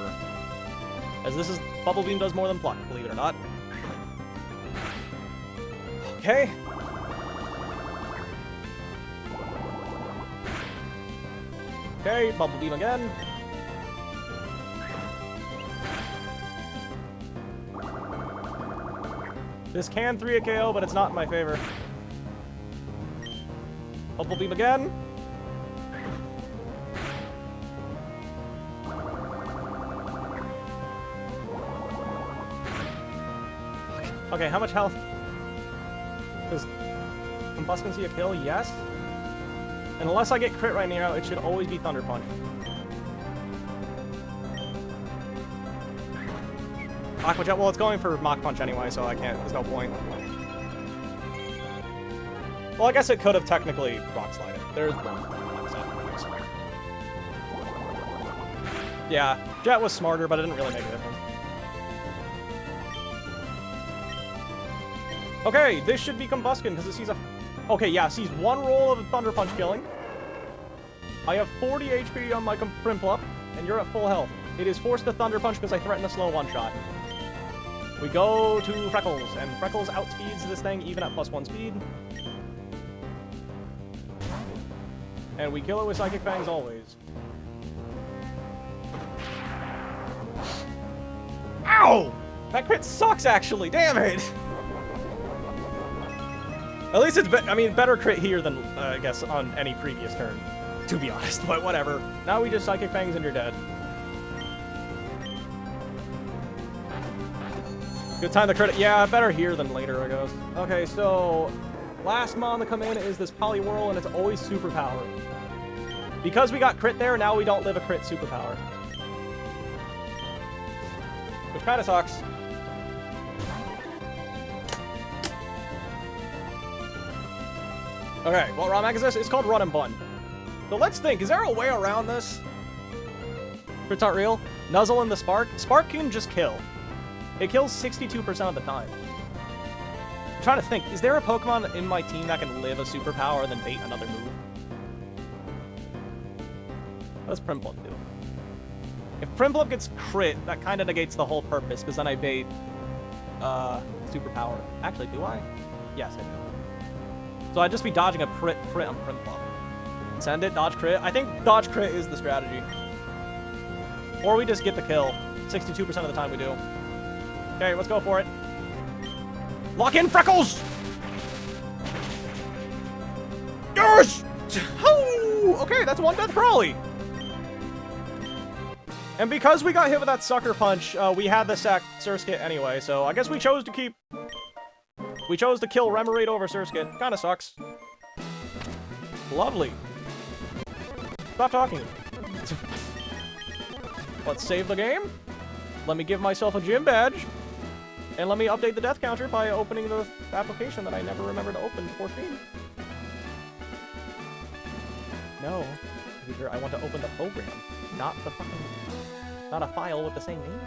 As this is... Bubble Beam does more than Pluck, believe it or not. Okay. Okay, Bubble Beam again. This can 3 a KO, but it's not in my favor. Bubble Beam again. Okay, how much health? Does Combustion see a kill? Yes. And unless I get crit right now, it should always be Thunder Punch. Well, it's going for Mach Punch anyway, so I can't. There's no point. Well, I guess it could have technically Rock Slided. There's... Yeah, Jet was smarter, but it didn't really make a difference. Okay, this should be Combustion, because it sees a... Okay, yeah, sees one roll of Thunder Punch killing. I have 40 HP on my Prinplup, and you're at full health. It is forced to Thunder Punch because I threatened a slow one-shot. We go to Freckles, and Freckles outspeeds this thing even at +1 speed. And we kill it with Psychic Fangs always. Ow! That crit sucks, actually. Damn it! At least it's, better crit here than, I guess, on any previous turn. To be honest, but whatever. Now we just Psychic Fangs and you're dead. Good time to crit. Yeah, better here than later, I guess. Okay, so last mon to come in is this Poliwhirl, and it's always superpower. Because we got crit there, now we don't live a crit superpower. Which kind of sucks. Okay, what ROM hack is this? It's called Run and Bun. So let's think, is there a way around this? Crits aren't real. Nuzzle and the Spark. Spark can just kill. It kills 62% of the time. I'm trying to think, is there a Pokemon in my team that can live a superpower and then bait another move? What does Primplump do? If Primplump gets crit, that kind of negates the whole purpose, because then I bait superpower. Actually, do I? Yes, I do. So I'd just be dodging a crit on Primplump. Send it, dodge crit. I think dodge crit is the strategy. Or we just get the kill. 62% of the time we do. Okay, let's go for it. Lock in, Freckles! Yes! Oh! Okay, that's one death Brawly. And because we got hit with that sucker punch, we had the Surskit anyway, so I guess we chose to keep... We chose to kill Remoraid over Surskit. Kinda sucks. Lovely. Stop talking. Let's save the game. Let me give myself a gym badge. And let me update the death counter by opening the application that I never remember to open before stream. No. Computer, I want to open the program, not the fucking... Not a file with the same name.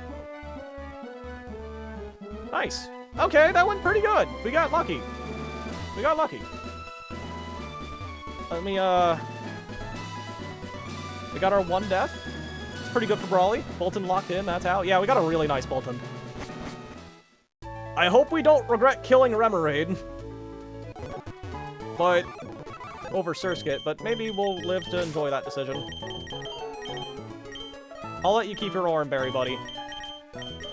Nice. Okay, that went pretty good. We got lucky. We got lucky. Let me, We got our one death. It's pretty good for Brawly. Bolton locked in, that's out. Yeah, we got a really nice Bolton. I hope we don't regret killing Remoraid. But... over Surskit, but maybe we'll live to enjoy that decision. I'll let you keep your Oran Berry, buddy. And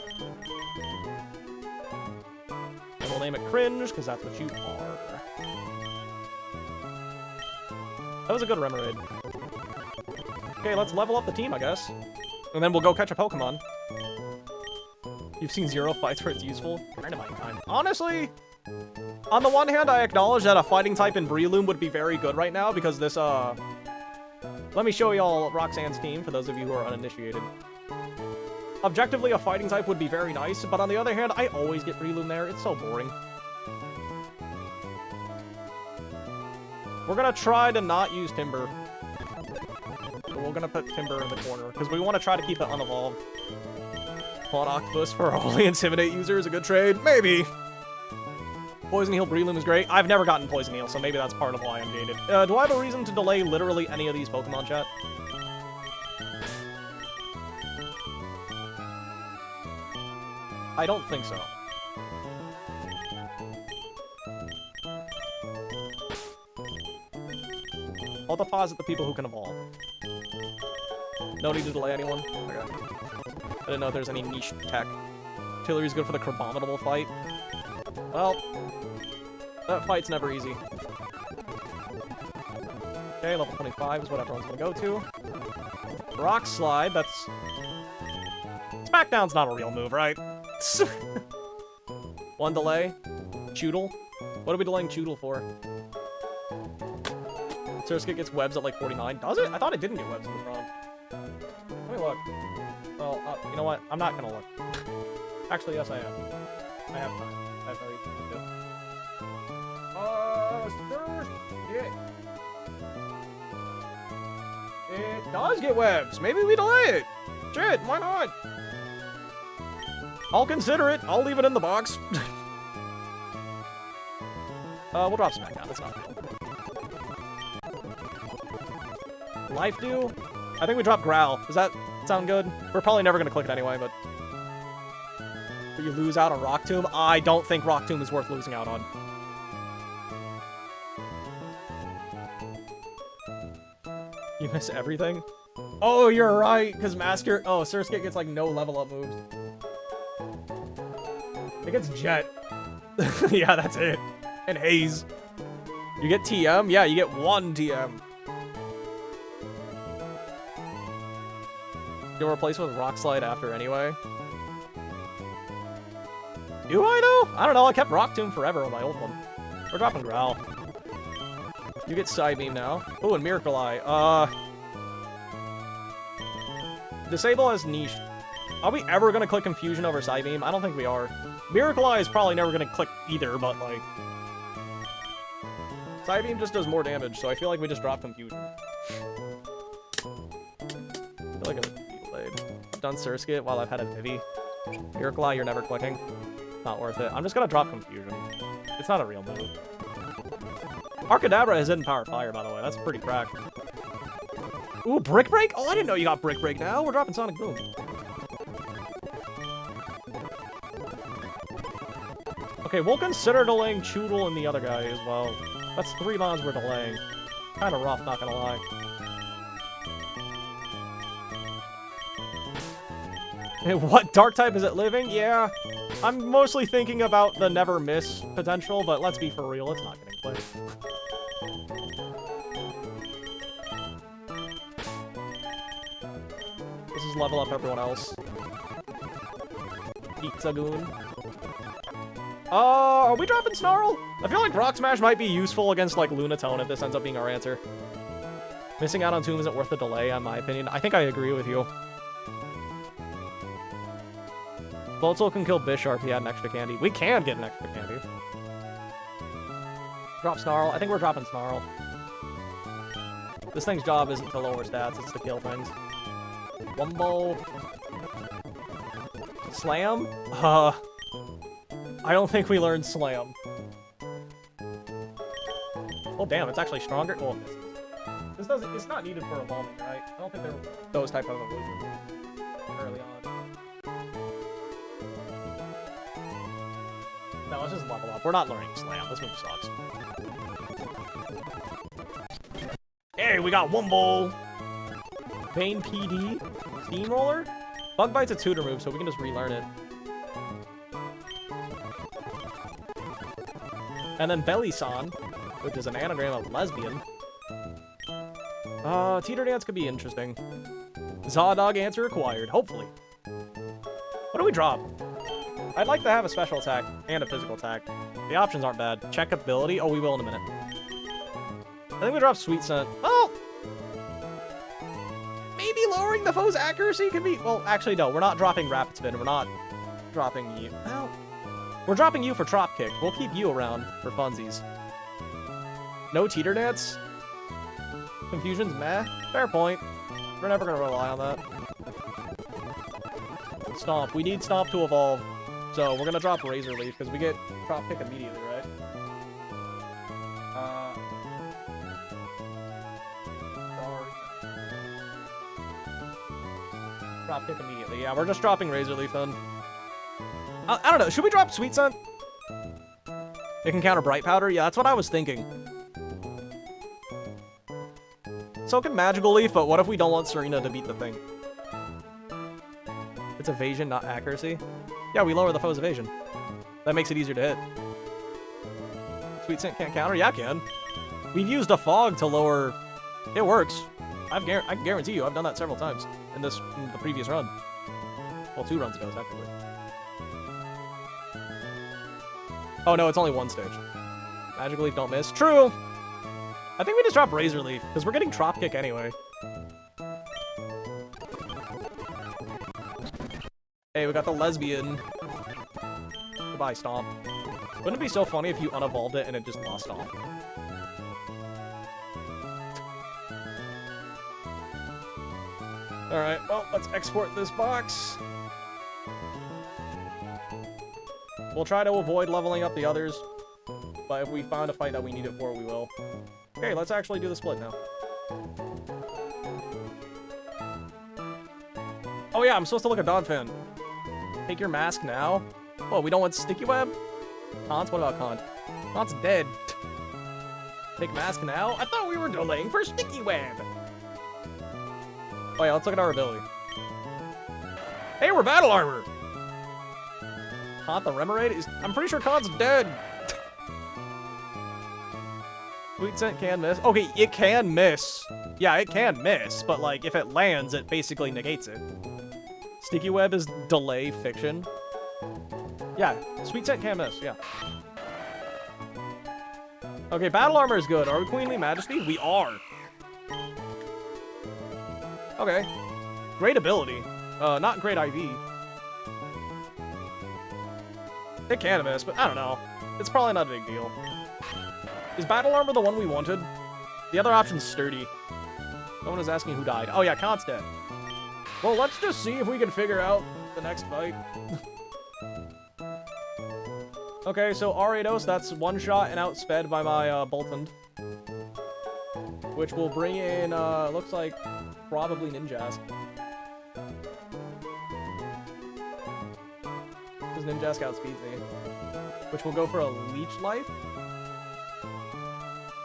we'll name it Cringe, because that's what you are. That was a good Remoraid. Okay, let's level up the team, I guess. And then we'll go catch a Pokemon. You've seen 0 fights where it's useful? Dynamite time. Honestly, on the one hand, I acknowledge that a fighting type in Breloom would be very good right now, because this, let me show y'all Roxanne's team, for those of you who are uninitiated. Objectively, a fighting type would be very nice, but on the other hand, I always get Breloom there. It's so boring. We're gonna try to not use Timber. But we're gonna put Timber in the corner, because we want to try to keep it unevolved. Clawed Octopus for only Intimidate user is a good trade? Maybe. Poison Heal Breloom is great. I've never gotten Poison Heal, so maybe that's part of why I'm gated. Do I have a reason to delay literally any of these Pokemon, chat? I don't think so. I'll deposit the people who can evolve. No need to delay anyone. Okay. I didn't know if there's any niche tech. Tillery's good for the Crabominable fight. Well, that fight's never easy. Okay, level 25 is what everyone's gonna go to. Rock Slide, that's... Smackdown's not a real move, right? One delay. Choodle. What are we delaying Choodle for? Surskit gets webs at like 49. Does it? I thought it didn't get webs in the prompt. Let me look. Well, you know what? I'm not gonna look. Actually, yes, I am. I have time. I have no reason to do. It does get webs. Maybe we delay it. Shit, why not? I'll consider it. I'll leave it in the box. We'll drop Smackdown. That's not real. Life Dew? I think we drop Growl. Does that sound good? We're probably never going to click it anyway, but... But you lose out on Rock Tomb? I don't think Rock Tomb is worth losing out on. You miss everything? Oh, you're right, because Master... Oh, Surskit gets, like, no level up moves. It gets Jet. Yeah, that's it. And Haze. You get TM? Yeah, you get 1 TM. You'll replace with Rock Slide after anyway. Do I, though? I don't know. I kept Rock Tomb forever on my old one. We're dropping Growl. You get Psybeam now. Oh, and Miracle Eye. Disable as niche. Are we ever going to click Confusion over Psybeam? I don't think we are. Miracle Eye is probably never going to click either, but, like... Psybeam just does more damage, so I feel like we just drop Confusion. I feel like I'm played. I've done Surskit while I've had a Vivi. Miracle Eye, you're never clicking. Not worth it. I'm just going to drop Confusion. It's not a real move. Arcadabra has hidden Power Fire, by the way. That's pretty cracked. Ooh, Brick Break? Oh, I didn't know you got Brick Break now. We're dropping Sonic Boom. Okay, we'll consider delaying Choodle and the other guy as well. That's 3 bonds we're delaying. Kind of rough, not gonna lie. What dark type is it living? Yeah. I'm mostly thinking about the never miss potential, but let's be for real, it's not getting played. This is level up everyone else. Pizza Goon. Are we dropping Snarl? I feel like Rock Smash might be useful against, like, Lunatone if this ends up being our answer. Missing out on Tomb isn't worth the delay, in my opinion. I think I agree with you. Voltol can kill Bisharp if he had an extra candy. We can get an extra candy. Drop Snarl. I think we're dropping Snarl. This thing's job isn't to lower stats, it's to kill things. Wumbo. Slam? I don't think we learned Slam. Oh, damn, it's actually stronger. Oh, it's not needed for evolving, right? I don't think there were those type of evolutions early on. No, let's just level up. We're not learning Slam. This move sucks. Hey, we got Wumbo! Vayne PD. Steamroller? Bug Bite's a tutor move, so we can just relearn it. And then Belly-san, which is an anagram of lesbian. Teeter Dance could be interesting. Zawdog answer required, hopefully. What do we drop? I'd like to have a special attack and a physical attack. The options aren't bad. Check ability. Oh, we will in a minute. I think we drop Sweet Scent. Oh! Maybe lowering the foe's accuracy could be... Well, actually, no. We're not dropping Rapid Spin. We're not dropping you. Well, we're dropping you for Trop Kick. We'll keep you around for funsies. No Teeter Dance? Confusion's meh. Fair point. We're never going to rely on that. Stomp. We need Stomp to evolve. So we're going to drop Razor Leaf because we get Trop Kick immediately, right? Drop Kick immediately. Yeah, we're just dropping Razor Leaf then. I don't know. Should we drop Sweet Scent? It can counter Bright Powder? Yeah, that's what I was thinking. So can Magical Leaf, but what if we don't want Serena to beat the thing? It's evasion, not accuracy. Yeah, we lower the foe's evasion. That makes it easier to hit. Sweet Scent can't counter? Yeah, I can. We've used a fog to lower... It works. I can guarantee you, I've done that several times in the previous run. Well, 2 runs ago, technically. Oh, no, it's only 1 stage. Magical Leaf, don't miss. True! I think we just drop Razor Leaf, because we're getting Trop Kick anyway. Hey, we got the lesbian. Goodbye, Stomp. Wouldn't it be so funny if you unevolved it and it just lost Stomp? Alright, well, let's export this box. We'll try to avoid leveling up the others, but if we find a fight that we need it for, we will. Okay, let's actually do the split now. Oh yeah, I'm supposed to look at Donphan. Take your mask now? Well, we don't want Sticky Web? Kant? What about Kant? Kant's dead. Take mask now? I thought we were delaying for Sticky Web! Oh yeah, let's look at our ability. Hey, we're Battle Armor! Kant the Remoraid is... I'm pretty sure Kant's dead! Sweet Scent can miss. Okay, it can miss. Yeah, it can miss, but like, if it lands, it basically negates it. Sticky Web is delay fiction. Yeah, Sweet Scent can't miss, yeah. Okay, Battle Armor is good. Are we Queenly Majesty? We are. Okay. Great ability. Not great IV. It can miss, but I don't know. It's probably not a big deal. Is Battle Armor the one we wanted? The other option's Sturdy. No one is asking who died. Oh yeah, Kant's dead. Well, let's just see if we can figure out the next fight. Okay, so Ariados, that's one shot and outsped by my Boltund. Which will bring in, looks like, probably Ninjask. Because Ninjask outspeeds me. Which will go for a Leech Life?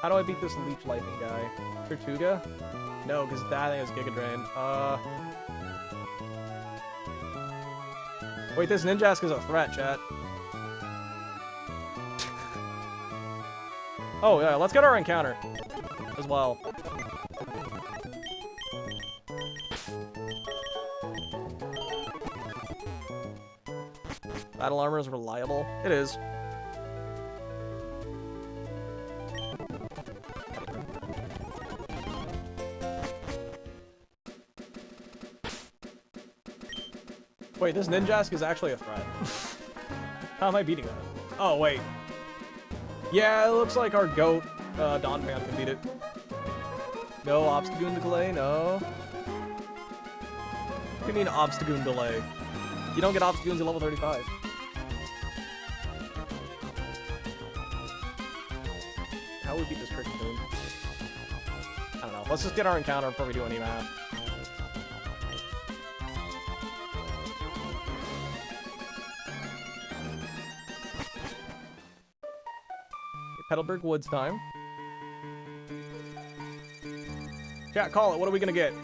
How do I beat this Leech Lifing guy? Tortuga? No, because that thing is Giga Drain. Wait, this Ninjask is a threat, chat. Oh, yeah, let's get our encounter as well. Battle Armor is reliable. It is. Wait, this Ninjask is actually a threat. How am I beating that? Oh, wait. Yeah, it looks like our GOAT, Donphan can beat it. No Obstagoon delay, no. What do you mean Obstagoon delay? You don't get Obstagoons at level 35. How would we beat this freaking Boon? I don't know. Let's just get our encounter before we do any math. Petalburg Woods time. Chat, call it. What are we gonna get?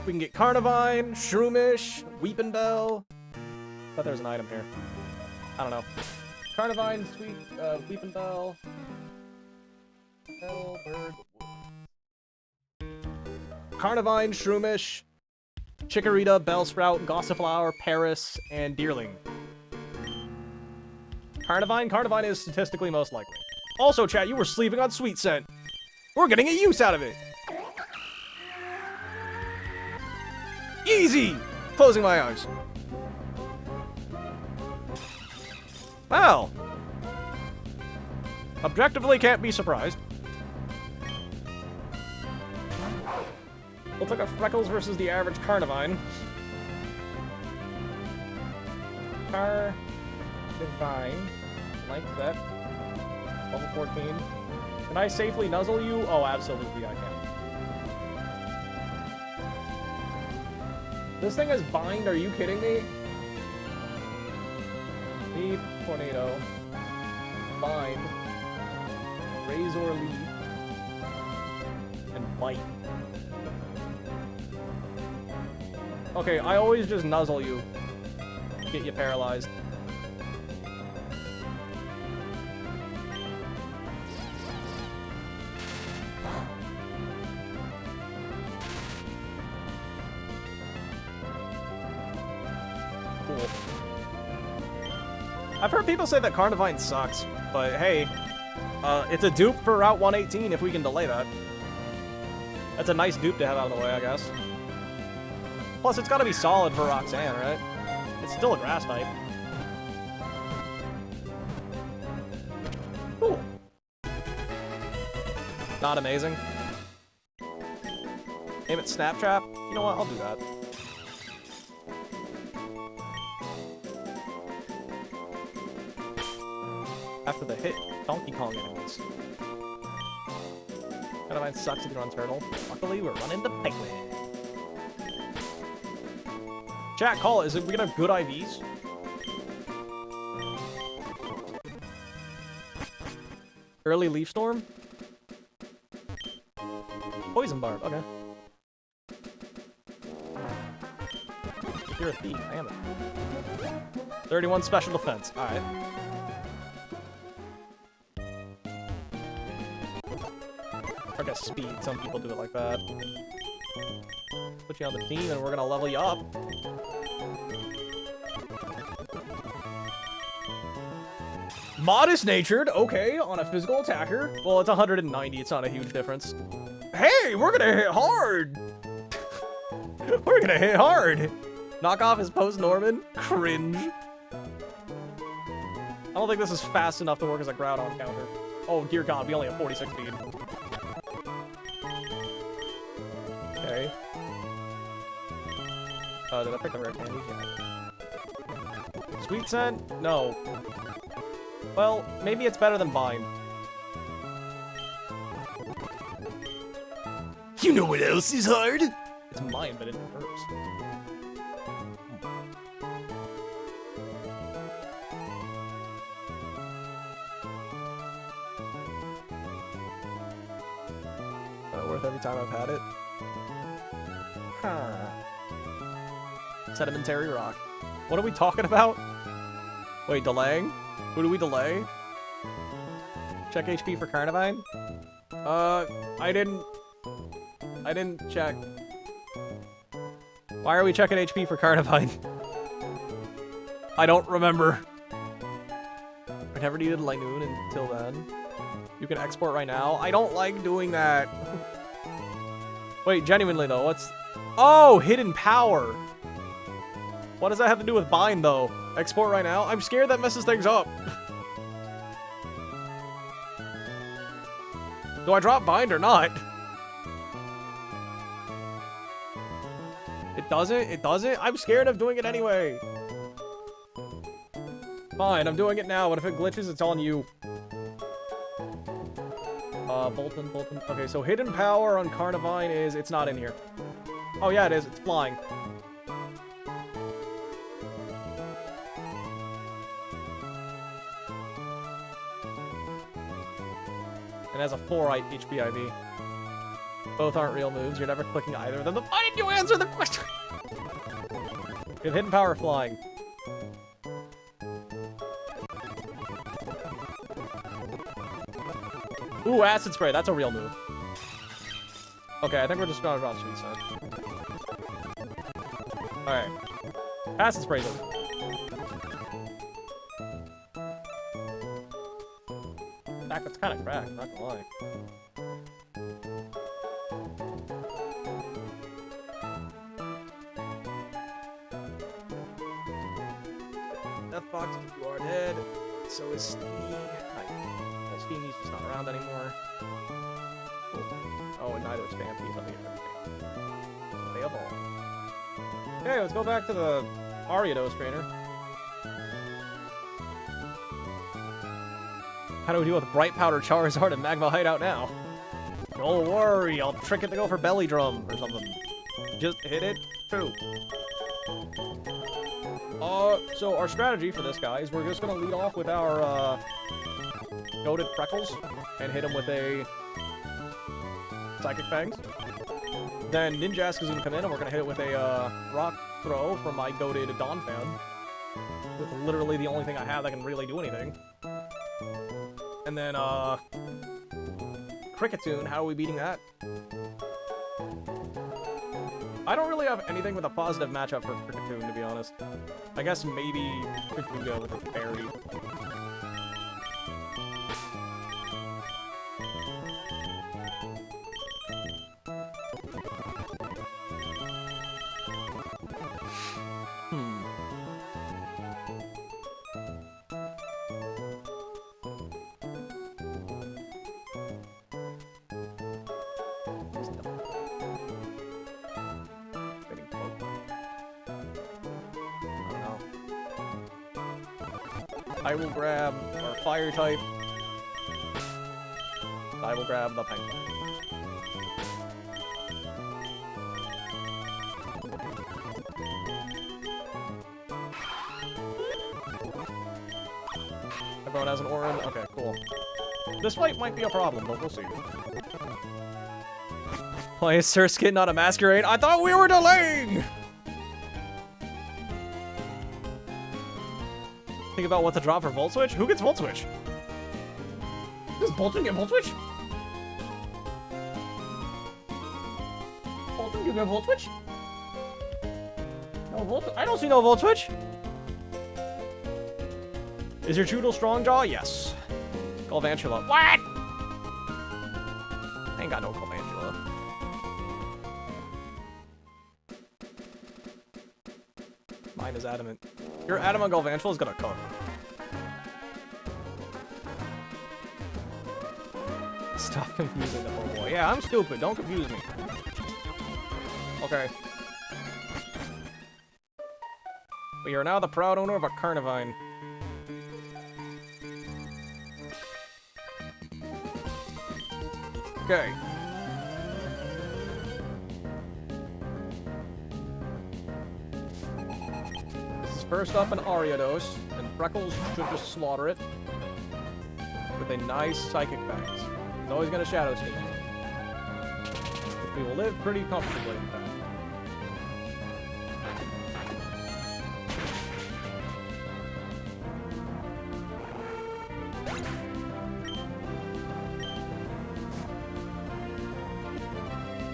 We can get Carnivine, Shroomish, Weepinbell. Thought there was an item here. I don't know. Carnivine, Sweet, Weepinbell. Petalburg Woods. Carnivine, Shroomish, Chikorita, Bellsprout, Gossiflower, Paris, and Deerling. Carnivine is statistically most likely. Also, chat, you were sleeping on Sweet Scent. We're getting a use out of it. Easy! Closing my eyes. Well. Objectively can't be surprised. We'll take a Freckles versus the average Carnivine. Carnivine. Like that. Level 14. Can I safely nuzzle you? Oh, absolutely I can. This thing has bind, are you kidding me? Leaf, Tornado. Bind. Razor Leaf. And Bite. Okay, I always just nuzzle you. Get you paralyzed. I've heard people say that Carnivine sucks, but hey, it's a dupe for Route 118 if we can delay that. That's a nice dupe to have out of the way, I guess. Plus, it's gotta be solid for Roxanne, right? It's still a grass type. Cool. Not amazing. Aim at Snaptrap? You know what? I'll do that. After the hit, Donkey Kong enemies. Carnivine sucks if you're on Turtle. Luckily, we're running the Penguin. Chat, call it. Is it we gonna have good IVs? Early Leaf Storm? Poison Barb, okay. You're a thief, I am a thief. 31 special defense, alright. I guess speed, some people do it like that. Put you on the team and we're gonna level you up. Modest-natured, okay, on a physical attacker. Well, it's 190, it's not a huge difference. Hey, we're gonna hit hard! We're gonna hit hard! Knock off his post-Norman? Cringe. I don't think this is fast enough to work as a Groudon counter. Oh, dear God, we only have 46 speed. Okay. Did I pick the rare candy? Yeah. Sweet scent? No. Well, maybe it's better than Bind. You know what else is hard? It's mine, but it hurts. Worth every time I've had it. Huh. Sedimentary rock. What are we talking about? Wait, delaying? Who do we delay? Check HP for Carnivine? I didn't check. Why are we checking HP for Carnivine? I don't remember. I never needed Linoon until then. You can export right now. I don't like doing that. Wait, genuinely though, what's... Oh, hidden power. What does that have to do with Bind though? Export right now? I'm scared that messes things up. Do I drop Bind or not? It doesn't? It doesn't? I'm scared of doing it anyway. Fine, I'm doing it now, but if it glitches, it's on you. Bolton. Okay, so hidden power on Carnivine is... It's not in here. Oh, yeah, it is. It's flying. It has a 4 HP IV. Both aren't real moves. You're never clicking either of them. Why didn't you answer the question? You have hidden power flying. Ooh, acid spray. That's a real move. Okay, I think we're just gonna drop Sweet Scent. Alright. Acid spray's over. In fact, it's kind of cracked, not gonna lie. Death box, you are dead. So is Steve. He's just not around anymore. Oh, and neither is Vampy. Let me get They evolve. Okay, let's go back to the Ariados trainer. How do we deal with Bright Powder, Charizard, and Magma Hideout now? Don't worry, I'll trick it to go for Belly Drum or something. Just hit it, too. So our strategy for this guy is we're just gonna lead off with our, goated Freckles and hit him with a Psychic Fangs. Then Ninjask is gonna come in and we're gonna hit it with a Rock Throw from my goated Donphan. With literally the only thing I have that can really do anything. And then, Cricketune, how are we beating that? I don't really have anything with a positive matchup for Cricketune, to be honest. I guess maybe Krikuga with a Fairy. I will grab our fire type. I will grab the penguin. Everyone has an Orin? Okay, cool. This fight might be a problem, but we'll see. Play a Surskit, not a Masquerade? I thought we were delaying! Think about what to drop for Volt Switch? Who gets Volt Switch? Does Bolton get Volt Switch? Bolton, you get Volt Switch? No Volt? I don't see no Volt Switch. Is your Choodle Strong Jaw? Yes. Galvantula. What? I ain't got no Galvantula. Mine is adamant. Your adamant Galvantula is gonna cook. Stop confusing the poor boy. Yeah, I'm stupid. Don't confuse me. Okay. We are now the proud owner of a Carnivine. Okay. This is first up an Ariados, and Freckles should just slaughter it with a nice Psychic Fangs. He's always gonna Shadow Sneak. We will live pretty comfortably with that.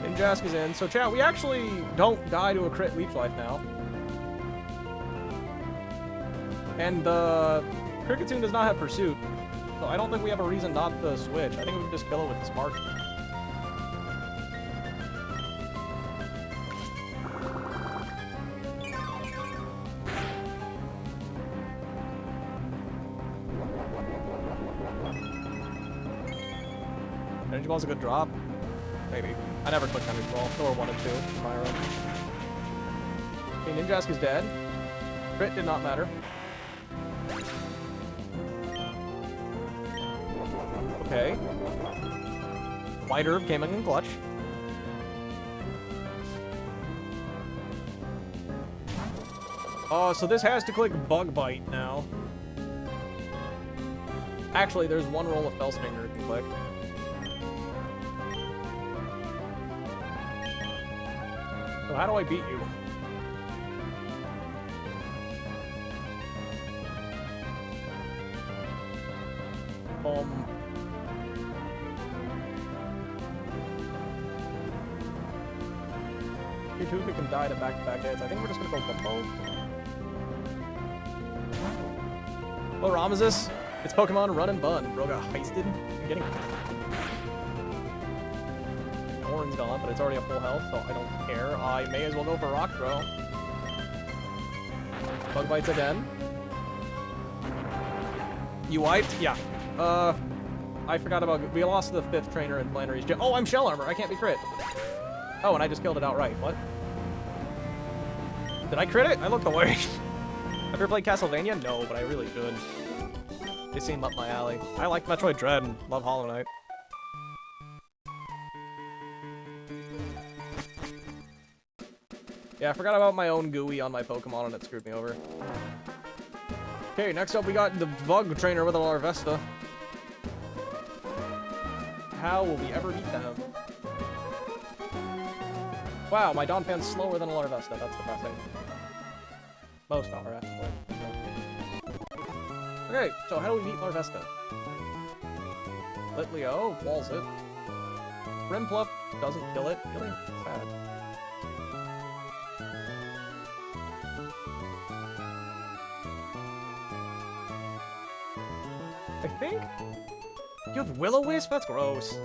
Ninjask is in. So chat, we actually don't die to a crit leech life now. And the Kricketune does not have Pursuit. So I don't think we have a reason not to switch. I think we can just kill it with the Spark. Energy Ball's a good drop. Maybe. I never clicked Energy Ball. Or 1 and 2. Fire him. Okay, Ninjask is dead. Crit did not matter. Okay. White Herb came in clutch. Oh, so this has to click Bug Bite now. Actually, there's one roll of Fellstinger it can click. So how do I beat you? You two can die to back-to-back hits. I think we're just gonna go Bumbo. Oh, Ramesses. It's Pokemon Run and Bun. Bro got heisted. I'm getting Orin's gone, but it's already a full health, so I don't care. I may as well go for Rock Throw. Bug Bites again. You wiped? Yeah. I forgot about... We lost the 5th trainer in Flannery's gym. Oh, I'm Shell Armor. I can't be crit. Oh, and I just killed it outright. What? Did I crit it? I looked away. Have you ever played Castlevania? No, but I really should. They seem up my alley. I like Metroid Dread and love Hollow Knight. Yeah, I forgot about my own gooey on my Pokemon and it screwed me over. Okay, next up we got the Bug Trainer with a Larvesta. How will we ever beat them? Wow, my Donphan's slower than a Larvesta. That's depressing. Most are, actually. Okay, so how do we beat Larvesta? Litleo walls it. Rimplup doesn't kill it. Really sad. I think? You have Will-O-Wisp? That's gross.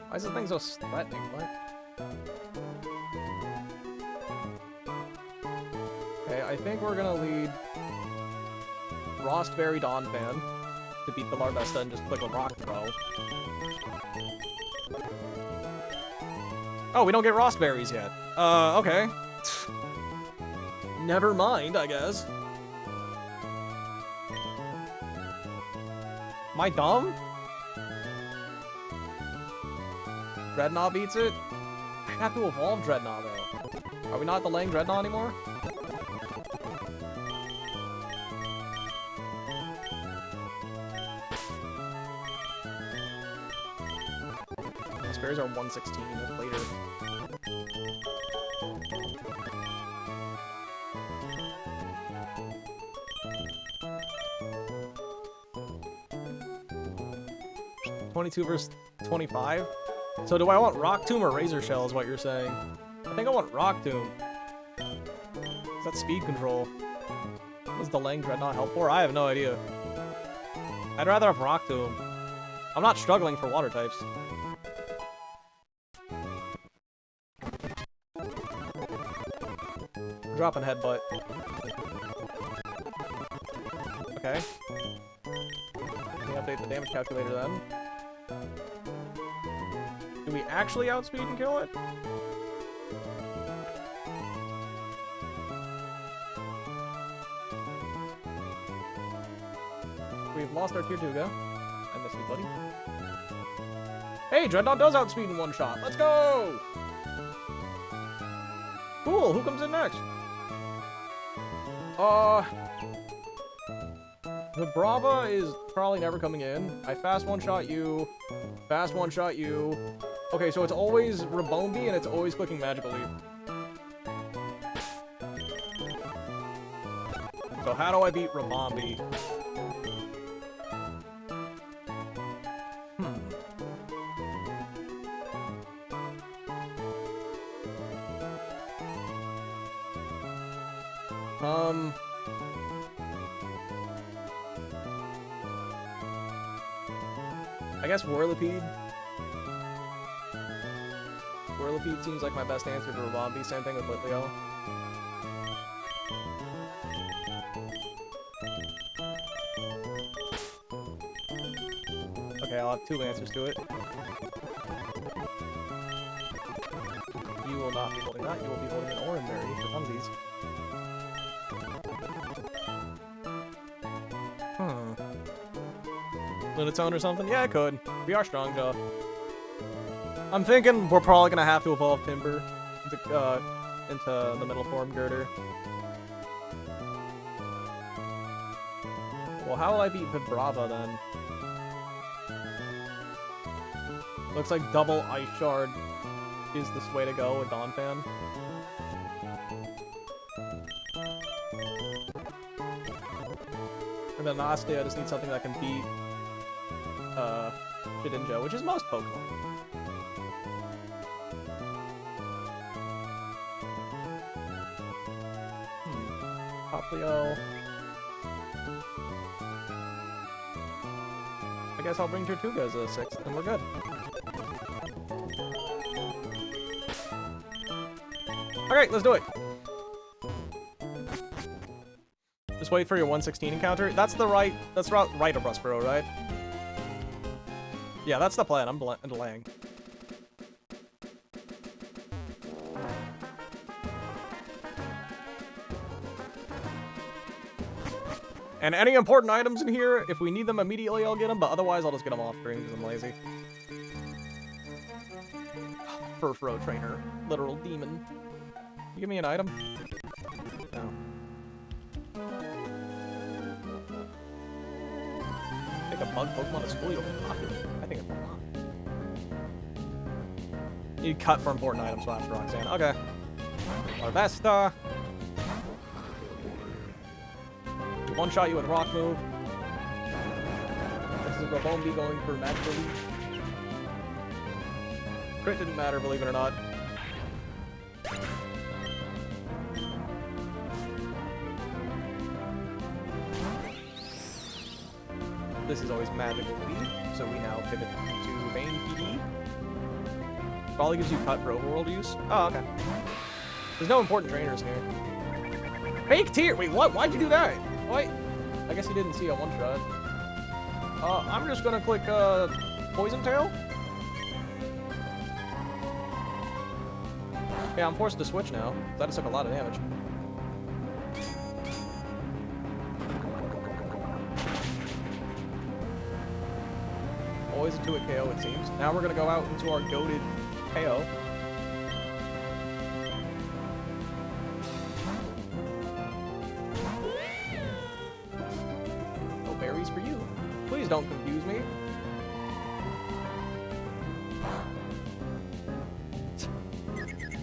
Why is this thing so threatening? What? Okay, I think we're gonna lead Frostberry Donphan to beat the Larvesta and just click a Rock Throw. Oh, we don't get Frostberries yet. Okay. Never mind, I guess. Am I dumb? Dreadnought beats it? I have to evolve Dreadnought, though. Are we not at the Lang Dreadnought anymore? Those berries are 116, that's later. (22 versus 25). So do I want Rock Tomb or Razor Shell is what you're saying? I think I want Rock Tomb. Is that speed control? What does the Lang Dreadnought help for? I have no idea. I'd rather have Rock Tomb. I'm not struggling for water types. Dropping Headbutt. Okay. Let me update the damage calculator then. Do we actually outspeed and kill it? We've lost our tier 2 go. I miss you, buddy. Hey, Dreadnought does outspeed in one shot. Let's go! Cool, who comes in next? The Brava is probably never coming in. I fast one-shot you. Fast one-shot you. Okay, so it's always Rabombi and it's always clicking Magical Leap. So how do I beat Rabombi? I guess Whirlipede. Whirlipede seems like my best answer to Rabombi. Same thing with Litleo. Okay, I'll have 2 answers to it. You will not be holding that. You will be holding an Oranberry for funsies. Lunatone or something? Yeah, I could. We are Strong Jaw. I'm thinking we're probably gonna have to evolve Timber into the middle form Girder. Well, how will I beat Vibrava then? Looks like double Ice Shard is the way to go with Donphan. And then lastly, I just need something that can beat Shedinja, which is most Pokemon. Poplio. I guess I'll bring Tortuga as a 6th, and we're good. Alright, let's do it! Just wait for your 116 encounter. That's the right of Rustboro, right? Yeah, that's the plan. I'm delaying. And any important items in here, if we need them immediately, I'll get them, but otherwise I'll just get them off screen because I'm lazy. Furfro Trainer. Literal demon. You give me an item? No. Take a bug Pokemon to school, you don't have to. I think it's not. You cut for important items after Roxanne. Okay. Larvesta. One-shot you with Rock Move. This is Rabombi going for Magical Leap. Crit didn't matter, believe it or not. This is always Magical Leap, so we now pivot to main PD. Probably gives you cut for overworld use. Oh, okay. There's no important trainers here. Fake tier! Wait, what? Why'd you do that? What? I guess he didn't see a one-shot. I'm just gonna click, Poison Tail? Yeah, I'm forced to switch now. That just took a lot of damage. Always a 2-hit KO, it seems. Now we're gonna go out into our goated KO. No berries for you. Please don't confuse me.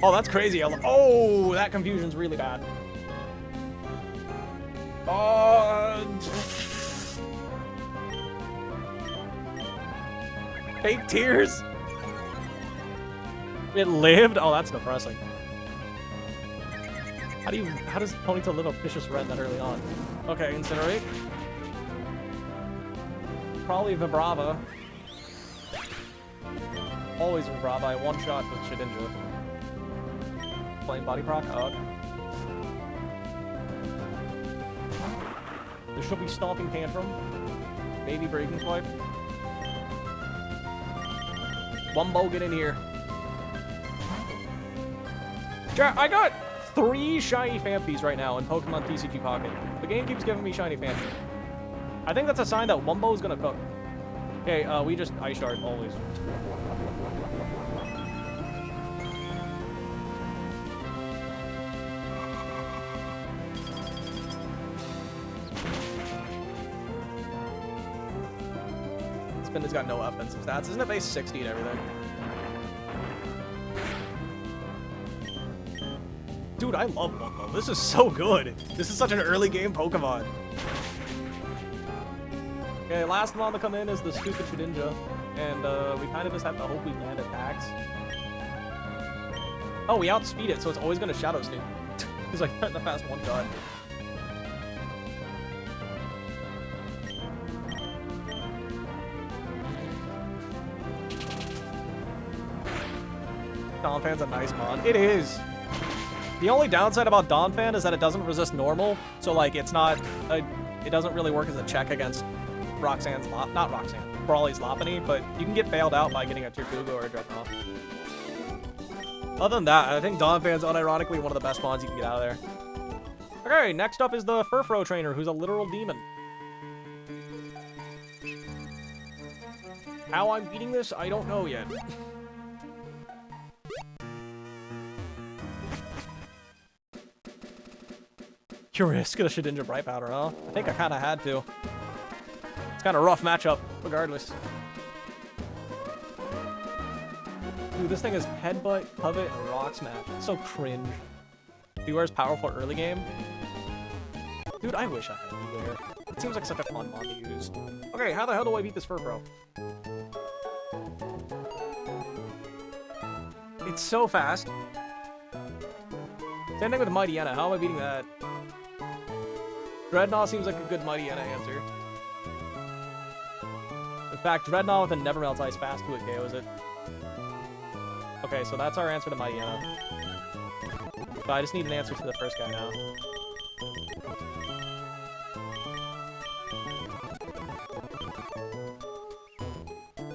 Oh, that's crazy. Oh, that confusion's really bad. Fake tears? It lived? Oh, that's depressing. How does Ponyta live a vicious red that early on? Okay, Incinerate. Probably Vibrava. Always Vibrava. I one shot with Shedinja. Flame Body Proc. Ugh. There should be Stomping Tantrum. Maybe Breaking Swipe. Wumbo, get in here. I got 3 shiny Phanpies right now in Pokemon TCG Pocket. The game keeps giving me shiny Phanpy. I think that's a sign that Wumbo is gonna cook. Okay, we just Ice Shard always. Spin has got no offensive stats. Isn't it base 60 and everything? Dude, I love Wumbo. This is so good. This is such an early game Pokemon. Okay, last one to come in is the stupid Shedinja. And we kind of just have to hope we land attacks. Oh, we outspeed it, so it's always going to Shadow Sneak. He's like the fast one shot. Donphan's a nice mod. It is. The only downside about Donphan is that it doesn't resist normal, so like it doesn't really work as a check against Roxanne's not Roxanne, Brawly's Lopunny, but you can get bailed out by getting a Tirkugo or a Dreadnought. Other than that, I think Donphan's unironically one of the best mons you can get out of there. Okay, next up is the Furfrou trainer, who's a literal demon. How I'm beating this, I don't know yet. Curious, get a Shedinja Bright Powder, huh? I think I kind of had to. It's kind of a rough matchup, regardless. Dude, this thing is Headbutt, Covet, and Rock Smash. It's so cringe. Beware's powerful early game. Dude, I wish I had Beware. It seems like such a fun mod to use. Okay, how the hell do I beat this Furfrou? It's so fast. Same thing with Mightyena. How am I beating that? Dreadnought seems like a good Mightyena answer. In fact, Dreadnought with a Never Melts Ice fast to it KOs it. Okay, so that's our answer to Mightyena. But I just need an answer to the first guy now.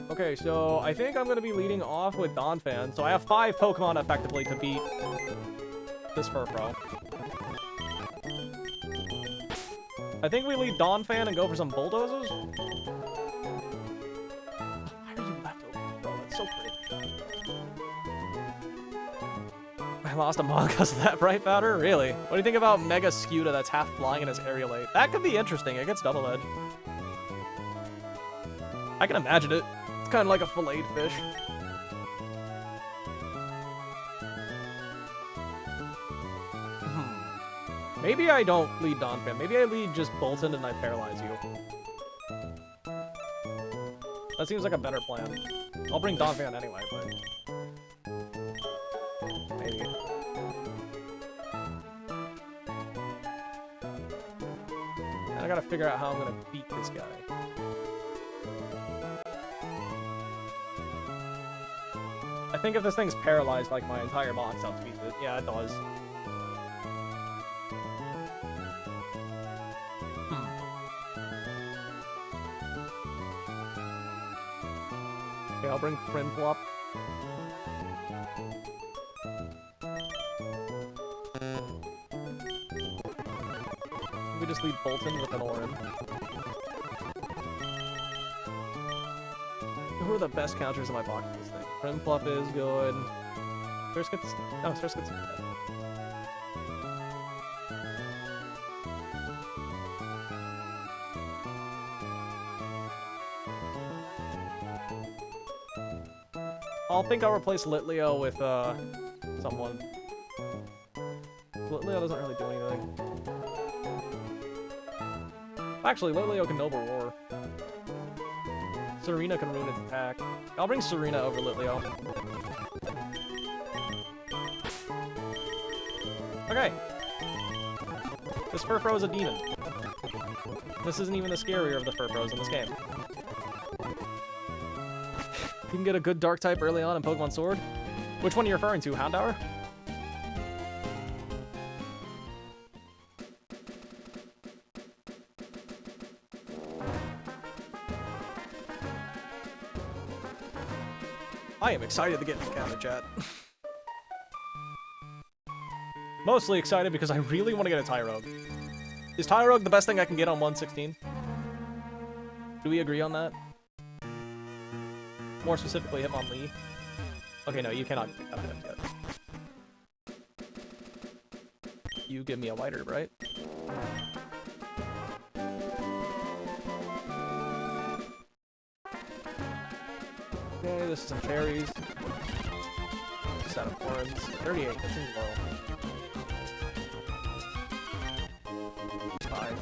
Okay, so I think I'm going to be leading off with Donphan. So I have 5 Pokemon effectively to beat this Furfrou. I think we lead Donphan and go for some Bulldozers. Why are you left over, bro? That's so crazy. I lost a Mon because of that Bright Powder? Really? What do you think about Mega Scuda that's half flying in his Aerialate? That could be interesting. It gets double edge. I can imagine it. It's kind of like a filleted fish. Maybe I don't lead Donphan. Maybe I lead just Bolton and I paralyze you. That seems like a better plan. I'll bring Donphan anyway, but... maybe. And I gotta figure out how I'm gonna beat this guy. I think if this thing's paralyzed like my entire box, I'll beat it. Yeah, it does. Okay, I'll bring Primplop. We just lead Bolton with an Orin. Who are the best counters in my box for this thing? Primplop is good. Surskit's... no, Surskit's dead. I think I'll replace Litleo with, someone. Litleo doesn't really do anything. Actually, Litleo can Noble Roar. Serena can ruin its attack. I'll bring Serena over Litleo. Okay. This Furfrou is a demon. This isn't even the scarier of the Furfrous in this game. You can get a good dark type early on in Pokemon Sword. Which one are you referring to? Houndour? I am excited to get in the counter chat. Mostly excited because I really want to get a Tyrogue. Is Tyrogue the best thing I can get on 116? Do we agree on that? More specifically, Hitmonlee. Okay, no, you cannot get that item yet. You give me a white herb, right? Okay, this is some cherries. Set of horns. 38, that seems low. 5.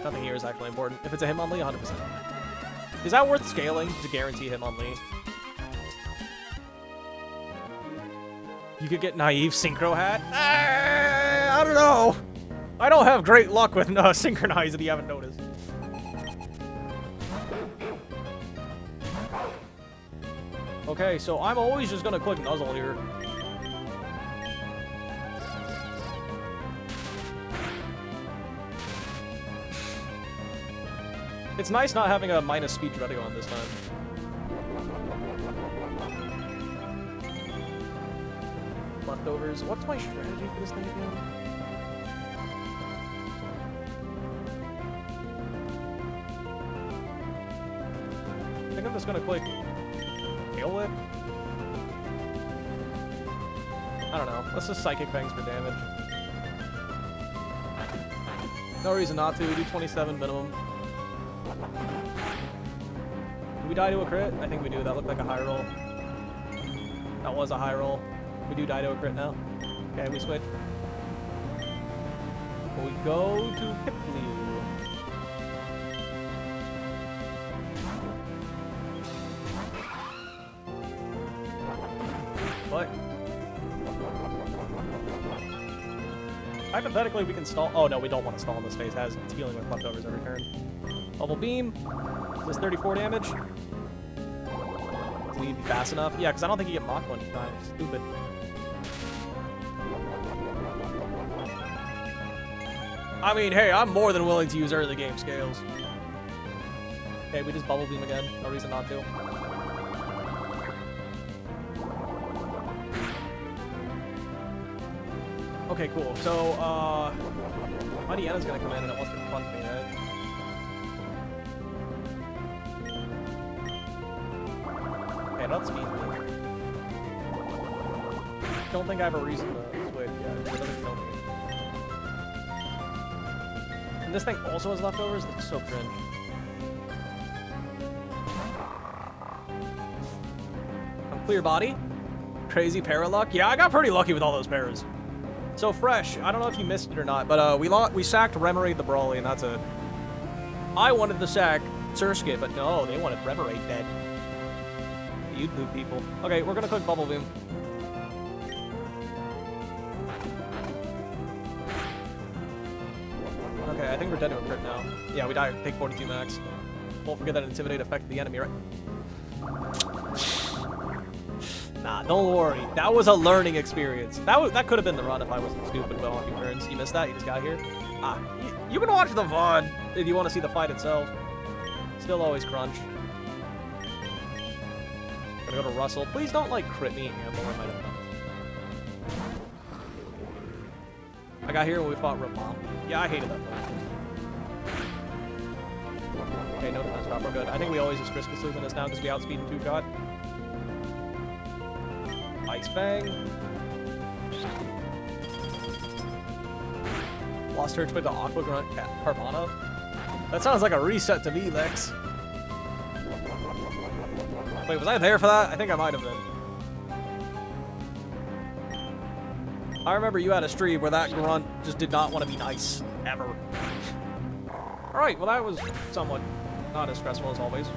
Nothing here is actually important. If it's a Hitmonlee, 100%. Is that worth scaling to guarantee Hitmonlee? You could get Naive Synchro Hat? I don't know. I don't have great luck with Synchronize if you haven't noticed. Okay, so I'm always just gonna click Nuzzle here. It's nice not having a minus speed dreading on this time. Leftovers. What's my strategy for this thing again? I think I'm just gonna click Tail Whip. I don't know. Let's just Psychic Fangs for damage. No reason not to. We do 27 minimum. Do we die to a crit? I think we do. That looked like a high roll. That was a high roll. We do die to a crit now. Okay, we switch. We go to Piplude. What? Hypothetically, we can stall. Oh, no, we don't want to stall in this phase. It's healing with leftovers every turn. Bubble Beam. Does 34 damage. Will you be fast enough? Yeah, because I don't think you get Mach Punch time. Stupid. I mean, hey, I'm more than willing to use early game scales. Okay, we just Bubble Beam again. No reason not to. Okay, cool. So, Mightyana's gonna come in and it wants to punch me, right? Okay, don't speed me. Don't think I have a reason to switch yet. It doesn't kill me. And this thing also has leftovers? That's so cringe. Clear body. Crazy para luck. Yeah, I got pretty lucky with all those paras. So Fresh, I don't know if you missed it or not, but we sacked Remoraid the Brawly, and that's it. I wanted to sack Surskit, but no, they wanted Remoraid dead. You blue people. Okay, we're gonna click Bubble Beam. Okay, I think we're dead to a crit now. Yeah, we die. Take 42 max. Won't forget that Intimidate affected the enemy, right? Nah, don't worry. That was a learning experience. That could have been the run if I wasn't stupid about on 2 turns. You missed that? You just got here? Ah, you can watch the VOD if you want to see the fight itself. Still always crunch. Gonna go to Russell. Please don't, like, crit me and lower my defense. I got here when we fought Ramon. Yeah, I hated that fight. Okay, no defense drop. We're good. I think we always just risk sleeping this now because we outspeed in 2-shot. Ice Fang. Lost her to the Aqua Grunt Carvana. That sounds like a reset to me, Lex. Wait, was I there for that? I think I might have been. I remember you had a stream where that grunt just did not want to be nice. Ever. Alright, well that was somewhat not as stressful as always.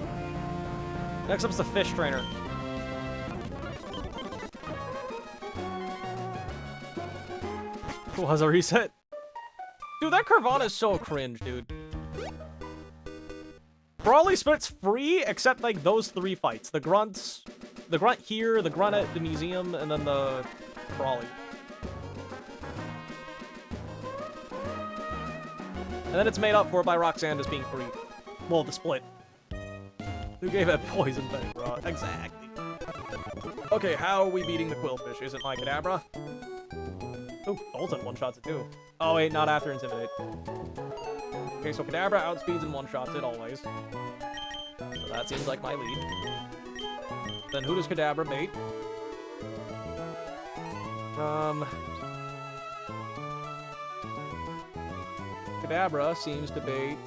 Next up's the Fish Trainer. Was a reset? Dude, that Carvana is so cringe, dude. Brawly splits free, except, like, those 3 fights. The grunts, the grunt here, the grunt at the museum, and then the Brawly. And then it's made up for by Roxanne just being free. Well, the split. Who gave it poison thing, bro? Exactly. Okay, how are we beating the Quillfish? Is it my Kadabra? Oh, Bolton one-shots it too. Oh wait, not after Intimidate. Okay, so Kadabra outspeeds and one-shots it always. So that seems like my lead. Then who does Kadabra bait? Kadabra seems to bait...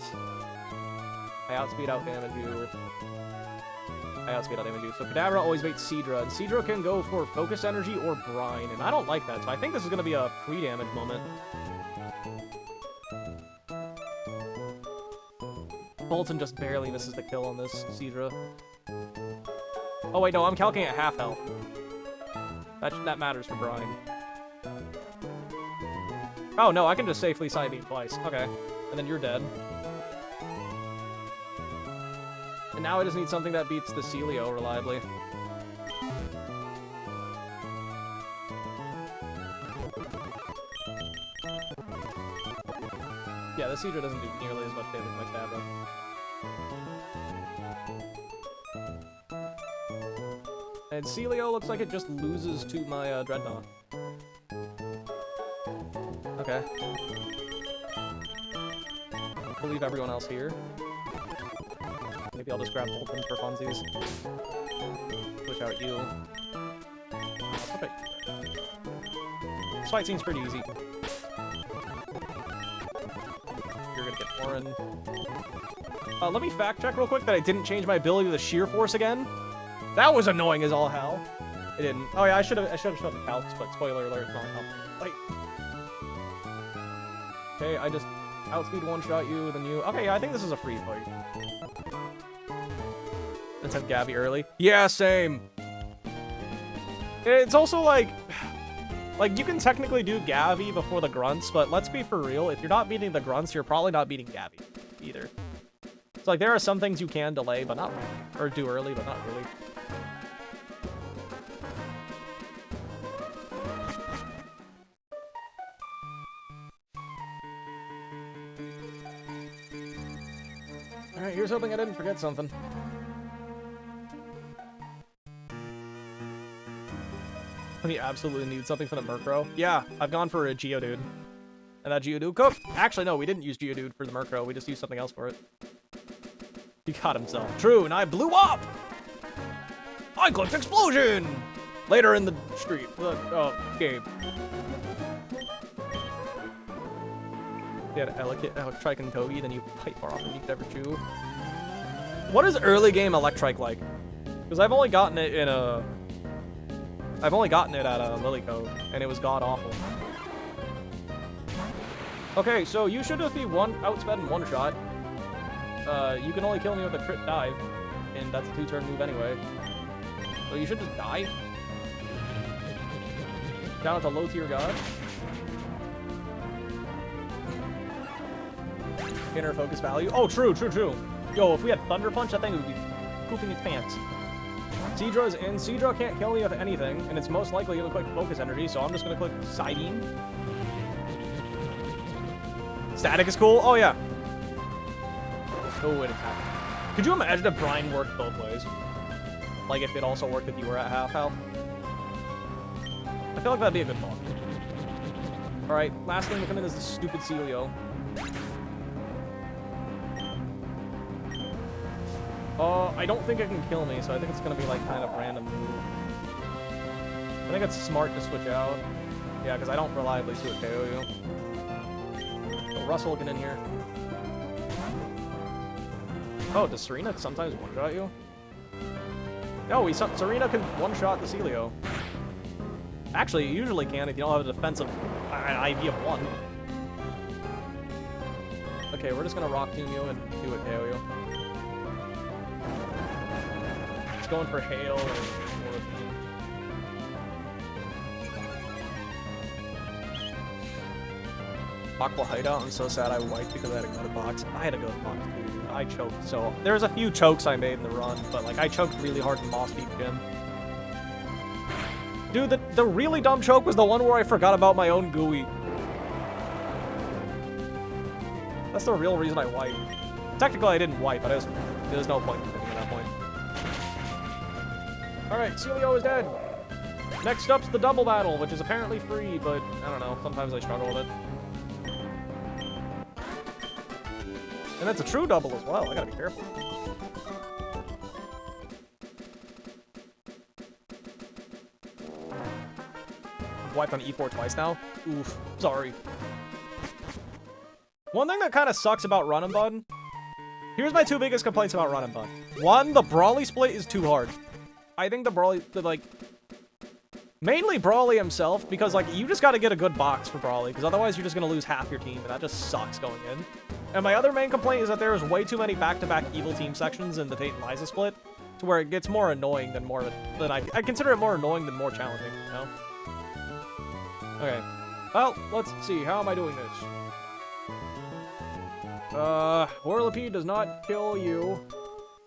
I outspeed, outdamage you. I outspeed, outdamage you. So Kadabra always baits Seadra, and Seadra can go for Focus Energy or Brine, and I don't like that, so I think this is going to be a pre-damage moment. Bolton just barely misses the kill on this Seadra. Oh wait, no, I'm calculating at half health. That matters for Brine. Oh no, I can just safely side beam twice. Okay, and then you're dead. And now I just need something that beats the Celio reliably. Yeah, the Seadra doesn't do nearly as much damage like Kadabra. And Celio looks like it just loses to my Dreadnought. Okay. I'll leave everyone else here. Maybe I'll just grab Bolton for funsies. Switch out you. Okay. This fight seems pretty easy. You're gonna get Orin. Let me fact check real quick that I didn't change my ability to the Sheer Force again. That was annoying as all hell. It didn't. Oh yeah, I should have shown the calcs, but spoiler alert, it's not like. Okay, I just outspeed one-shot you, then you. Okay, yeah, I think this is a free fight. Let's have Gabby early. Yeah, same. It's also like you can technically do Gabby before the grunts, but let's be for real. If you're not beating the grunts, you're probably not beating Gabby either. It's like there are some things you can delay, but not really. Or do early, but not really. Alright, here's hoping I didn't forget something. When you absolutely need something for the Murkrow. Yeah, I've gone for a Geodude. And that Geodude cooked. Actually, no, we didn't use Geodude for the Murkrow. We just used something else for it. He caught himself. True, and I blew up! I clicked Explosion! Later in the street. Game. You had Electrike and Togi, then you fight more often than you could ever chew. What is early game Electrike like? Because I've only gotten it in a... I've only gotten it at Lily Cove, and it was god-awful. Okay, so you should just be outsped in one shot. You can only kill me with a crit dive, and that's a 2-turn move anyway. So you should just die. Down to low-tier god. Inner focus value. Oh, true. Yo, if we had Thunder Punch, that thing would be pooping its pants. Seadra's in. Seadra can't kill me with anything, and it's most likely going to click Focus Energy, so I'm just going to click Psybeam. Static is cool? Oh, yeah. Oh, it attacked. Could you imagine if Brine worked both ways? Like, if it also worked if you were at half health? I feel like that'd be a good mod. Alright, last thing to come in is the stupid Celio. I don't think it can kill me, so I think it's gonna be like kind of random move. I think it's smart to switch out. Yeah, because I don't reliably see it KO you. So Russell get in here. Oh, does Serena sometimes one-shot you? No, Serena can one-shot the Celio. Actually, you usually can if you don't have a defensive IV of 1. Okay, we're just gonna Rock Tomb you and do it KO you. Going for hail or Makuhita. I'm so sad I wiped because I had a good box. I had a good box. I choked. So there's a few chokes I made in the run, but like I choked really hard in Mossdeep Gym. Dude, the really dumb choke was the one where I forgot about my own gooey. That's the real reason I wiped. Technically, I didn't wipe, but there's no point in it at that point. Alright, Celio is dead. Next up's the double battle, which is apparently free, but I don't know. Sometimes I struggle with it. And it's a true double as well. I gotta be careful. Wiped on E4 twice now. Oof. Sorry. One thing that kind of sucks about Run and Bun. Here's my two biggest complaints about Run and Bun. One, the Brawly split is too hard. I think the Brawly, like, mainly Brawly himself, because, like, you just got to get a good box for Brawly, because otherwise you're just going to lose half your team, and that just sucks going in. And my other main complaint is that there is way too many back-to-back evil team sections in the Tate and Liza split, to where it gets more annoying than I consider it more annoying than more challenging, you know? Okay. Well, let's see. How am I doing this? Whirlipede does not kill you.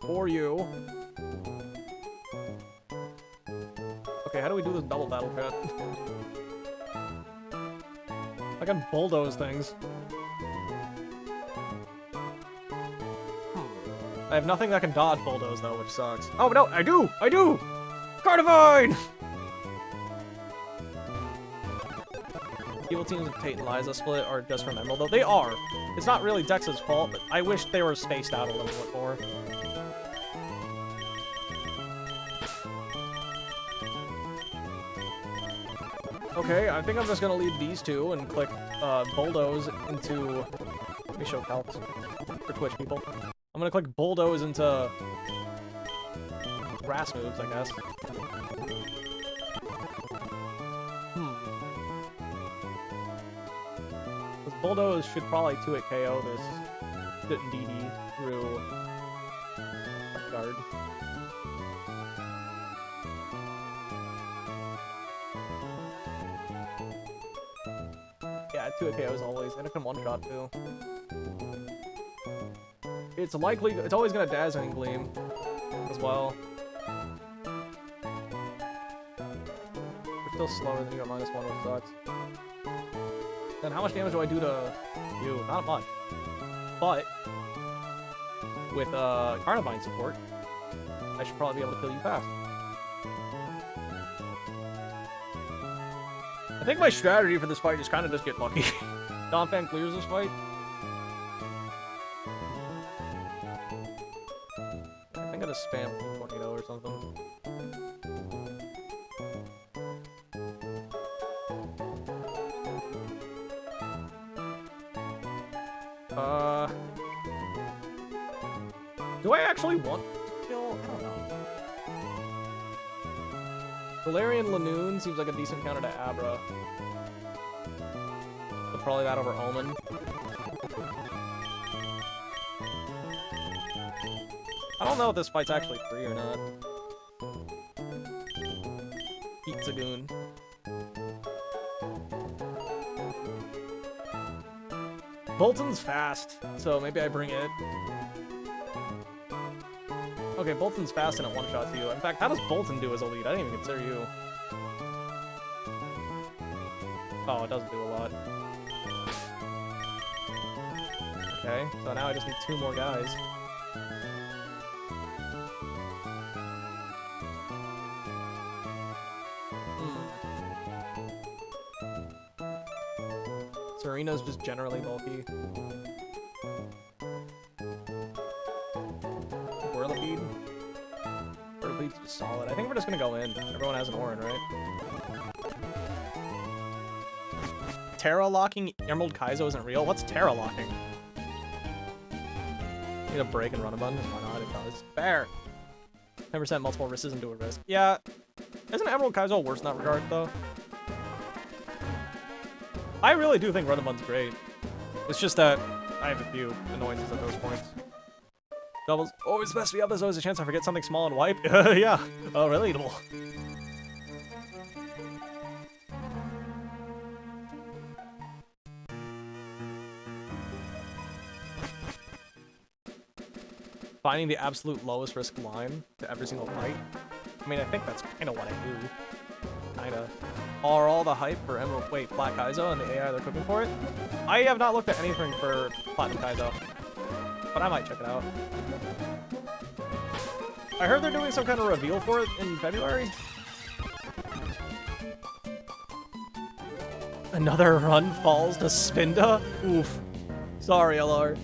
Or you. Okay, how do we do this double battle, chat? I can bulldoze things. I have nothing that can dodge bulldoze, though, which sucks. Oh, no, I do! I do! Carnivine! Evil teams of Tate and Liza split are just from Emerald, though. They are. It's not really Dex's fault, but I wish they were spaced out a little bit more. Okay, I think I'm just gonna leave these two and click Bulldoze into... Let me show calcs for Twitch people. I'm gonna click Bulldoze into grass moves, I guess. This Bulldoze should probably 2-hit KO this DD through guard. Yeah, 2-hit KO as always, and it can one-shot too. It's always gonna Dazzling Gleam as well. We're still slower than you at -1, which sucks. Then how much damage do I do to you? Not much. But with Carnivine support, I should probably be able to kill you fast. I think my strategy for this fight is kind of just get lucky. Donphan clears this fight. I think I just spam Tornado or something. Do I actually want to kill? I don't know. Valerian Lanoon seems like a decent counter to Abra. But probably that over Omen. I don't know if this fight's actually free or not. Eat Zagoon. Bolton's fast, so maybe I bring it. Okay, Bolton's fast and it one-shots you. In fact, how does Bolton do as a lead? I didn't even consider you. Oh, it doesn't do a lot. Okay, so now I just need 2 more guys. Serena's just generally bulky. Whirlipede's just solid. I think we're just gonna go in. Everyone has an Orin, right? Terra locking Emerald Kaizo isn't real? What's Terra locking? Need a break and run a button? Why not? It does. Fair. 10% multiple risks isn't do a risk. Yeah. Isn't Emerald Kaizo worse in that regard, though? I really do think Run and Bun's great. It's just that I have a few annoyances at those points. Doubles always mess me up. There's always a chance I forget something small and wipe. Yeah. Oh, relatable. finding the absolute lowest risk line to every single fight. I mean, I think that's kind of what I do. Kinda. Are all the hype for Emerald... Wait, Black Kaizo and the AI they're cooking for it? I have not looked at anything for Platinum Kaizo, but I might check it out. I heard they're doing some kind of reveal for it in February. Another run falls to Spinda? Oof. Sorry, LR.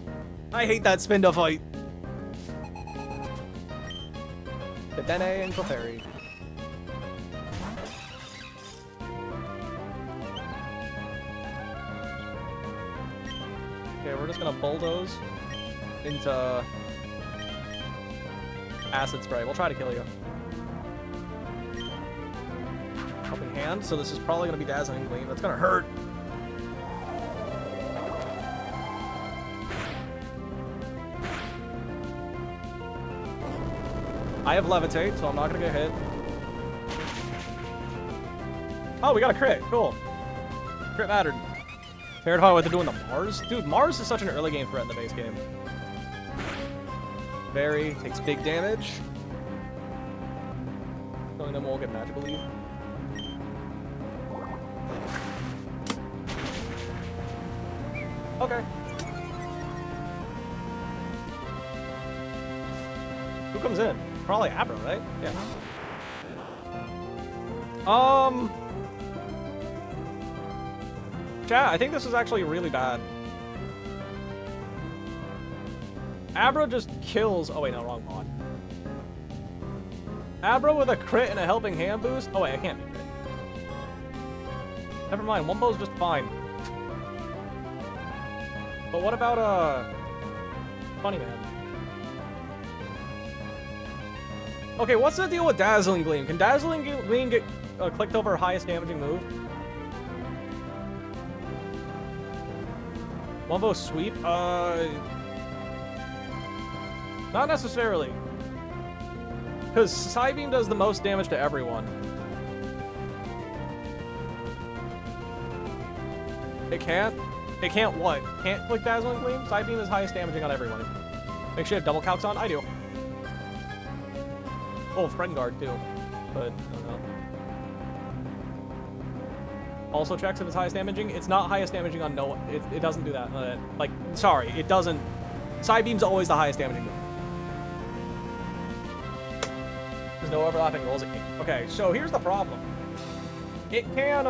I hate that Spinda fight. Dedenne and Clefairy. Okay, we're just gonna bulldoze into Acid Spray. We'll try to kill you. Helping Hand, so this is probably gonna be Dazzling Gleam. That's gonna hurt. I have Levitate, so I'm not gonna get hit. Oh, we got a crit. Cool. Crit mattered. Terrified what they're doing to Mars? Dude, Mars is such an early game threat in the base game. Barry takes big damage. Killing them will get magical leave. Okay. Who comes in? Probably Abra, right? Yeah. Chat, I think this is actually really bad. Abra just kills... Oh, wait, no, wrong mod. Abra with a crit and a Helping Hand boost? Oh, wait, I can't be crit. Never mind, Wumbo's just fine. But what about, Funny Man? Okay, what's the deal with Dazzling Gleam? Can Dazzling Gleam get clicked over highest damaging move? Wumbo Sweep? Not necessarily. Because Psybeam does the most damage to everyone. It can't? It can't what? Can't click Dazzling Gleam? Psybeam is highest damaging on everyone. Make sure you have double calcs on? I do. Oh, Friend Guard too. But, I don't know. Also checks if it's highest damaging. It's not highest damaging on no... It doesn't do that. Like, sorry, it doesn't... Psybeam's always the highest damaging move. There's no overlapping rolls. Okay, so here's the problem. It can,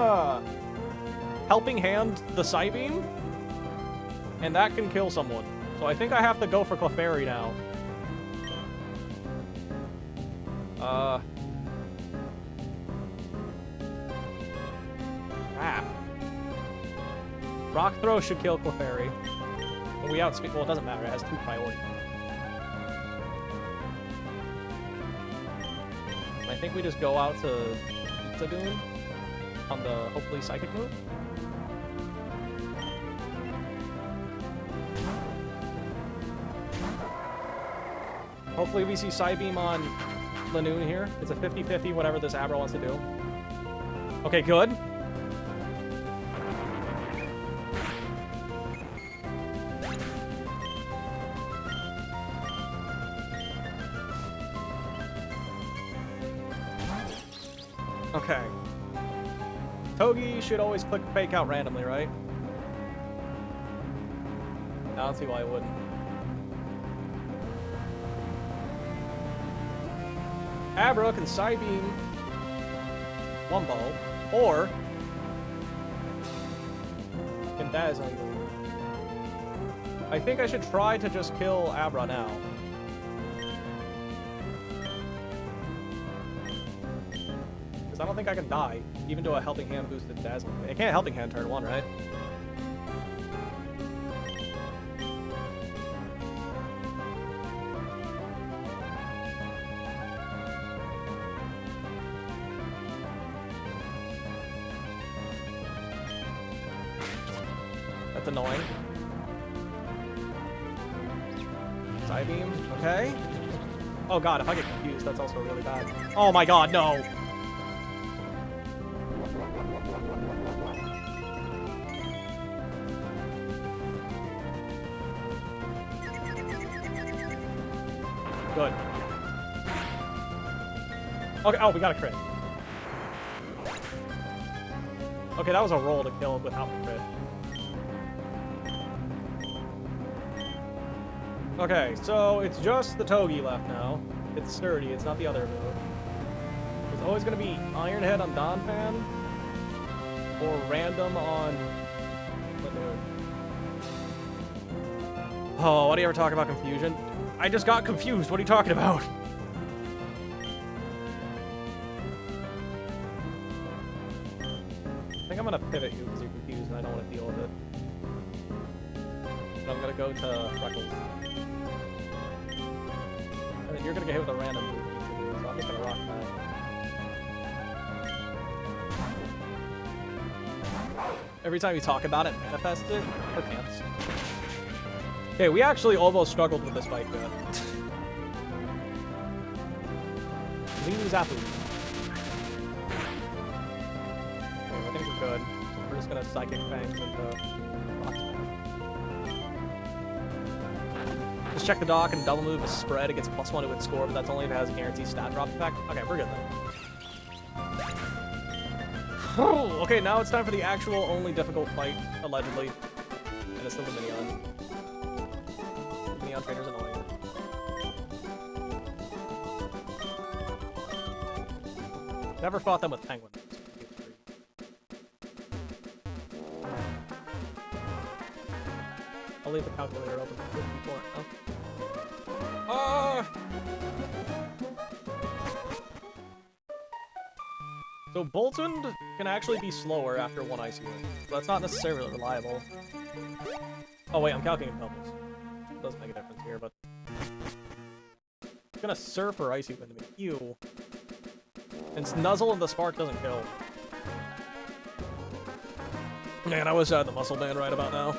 Helping Hand the Psybeam, and that can kill someone. So I think I have to go for Clefairy now. Rock Throw should kill Clefairy. But we outspeed... Well, it doesn't matter. It has 2 priority. I think we just go out to Zagoon on the, hopefully, Psychic move. Hopefully we see Psybeam on Lanoon here. It's a 50-50, whatever this Abra wants to do. Okay, good. Okay. Togi should always click Fake Out randomly, right? I don't see why it wouldn't. Abra can Psybeam Wumbo, or can Dazzling. I think I should try to just kill Abra now. Because I don't think I can die, even to a Helping Hand boosted Dazzling. It can't Helping Hand turn 1, right? That's annoying. Psybeam, okay. Oh god, if I get confused, that's also really bad. Oh my god, no! Good. Okay, oh, we got a crit. Okay, that was a roll to kill him without the crit. Okay, so it's just the Togi left now. It's sturdy, it's not the other move. There's always going to be Iron Head on Donphan, or Random on... Oh, why do you ever talk about confusion? I just got confused, what are you talking about? I think I'm going to pivot you because you're confused and I don't want to deal with it. So I'm going to go to Freckles. And then you're going to get hit with a random move, so I'm just going to rock that. Every time you talk about it, manifest it, or pants. Okay, we actually almost struggled with this fight, man. Lose Apple. Okay, I think we're good. We're just gonna Psychic Fangs into Roxanne. Just check the dock and double move a spread. It gets +1 to its score, but that's only if it has a guaranteed stat drop effect. Okay, we're good then. Okay, now it's time for the actual only difficult fight, allegedly. And it's the Luminion. Luminion trainer's annoying. Never fought them with Penguin. I'll leave the calculator open before. So Boltund can actually be slower after one Icy Wind. So that's not necessarily reliable. Oh wait, I'm calculating doubles. Doesn't make a difference here, but... I'm gonna Surf or Icy Wind to make you. And Nuzzle and the Spark doesn't kill. Man, I wish I had the Muscle Band right about now.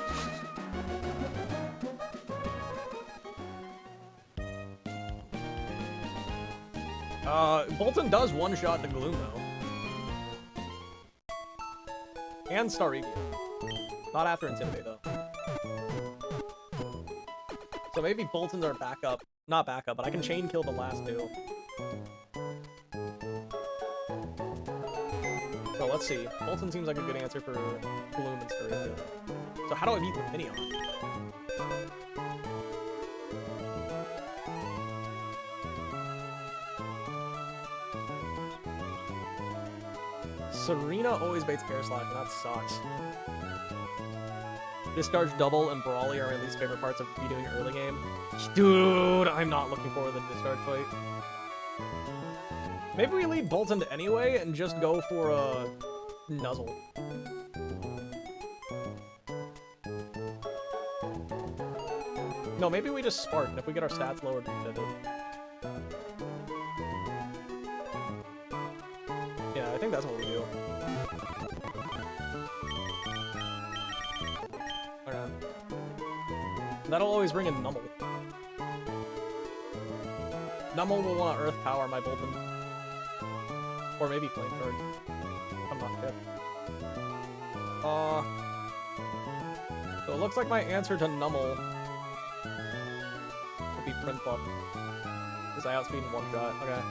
Boltund does one-shot the Gloom, though. And Staravia. Not after Intimidate, though. So maybe Boltund's our backup. Not backup, but I can chain kill the last two. So let's see. Boltund seems like a good answer for Gloom and Staravia. So how do I beat the Minion? Serena always baits Air Slash, and that sucks. Discharge Double and Brawly are my least favorite parts of redoing early game. Dude, I'm not looking forward to the Discharge fight. Maybe we lead Boltund anyway and just go for a Nuzzle. No, maybe we just Spark, and if we get our stats lowered, we did it. Yeah, I think that's what we do. Alright. That'll always bring in Numble. Numble will want to Earth Power my Boltund. Or maybe Flame Charge. I'm not sure. So it looks like my answer to Numble would be Print Buff. Because I outspeed in one shot. Okay.